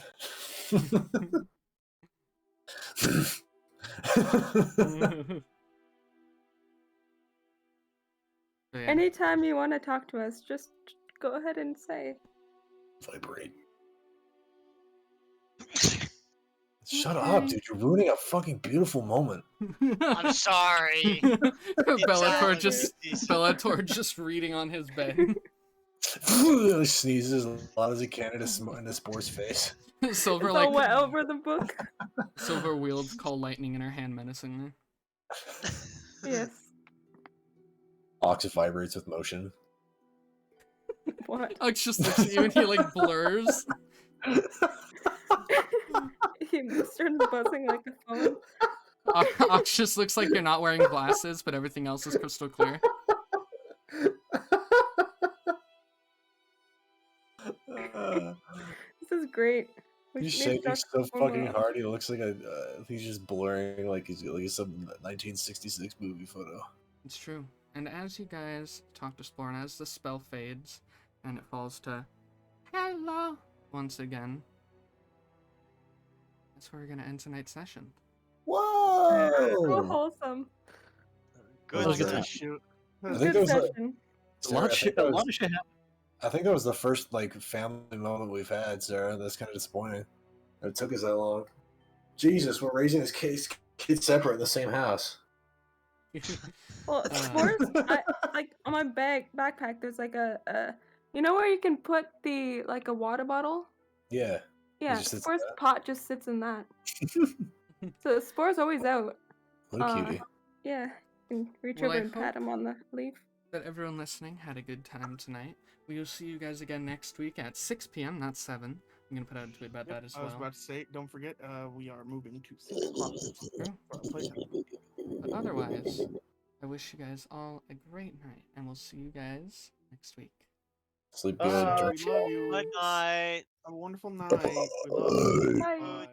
So, yeah. Anytime you want to talk to us, just go ahead and say. Vibrate. Shut up, dude. You're ruining a fucking beautiful moment. I'm sorry. Bellator just reading on his bed. He sneezes as loud as he can in the sport's face. Silver It's like all wet over the book. Silver wields call lightning in her hand menacingly. Yes. Ox vibrates with motion. What? Ox just looks at you and he like blurs. He starts buzzing like a phone. Ox just looks like you're not wearing glasses, but everything else is crystal clear. This is great. We He's should maybe shaking talk so more fucking about- hard. He looks like he's just blurring like he's some 1966 movie photo. It's true. And as you guys talk to Spore, and as the spell fades, and it falls to hello once again, that's where we're gonna end tonight's session. So Whoa! wholesome. Good Look at session. that. Shoot. I think Good there was session. A lot of shit. A lot of shit happened. I think that was the first like family moment we've had, Sarah. That's kind of disappointing. It took us that long. Jesus, we're raising this kids separate in the same house. Well, Spore's, like on my backpack, there's like a you know where you can put the like a water bottle? Yeah. Yeah, just sits in Spore's that? pot just sits in that. So Spore's always out. What a cutie. Yeah, you can reach Well, over I and pat him on the leaf. That everyone listening had a good time tonight. We will see you guys again next week at 6 p.m., not 7. I'm gonna put out a tweet about that as I was well. about to say, don't forget, we are moving to 6 o'clock. True. for our playtime. But otherwise, I wish you guys all a great night, and we'll see you guys next week. Sleep good. We drink love you. Good night. Have a wonderful night. We love you. Bye. Bye.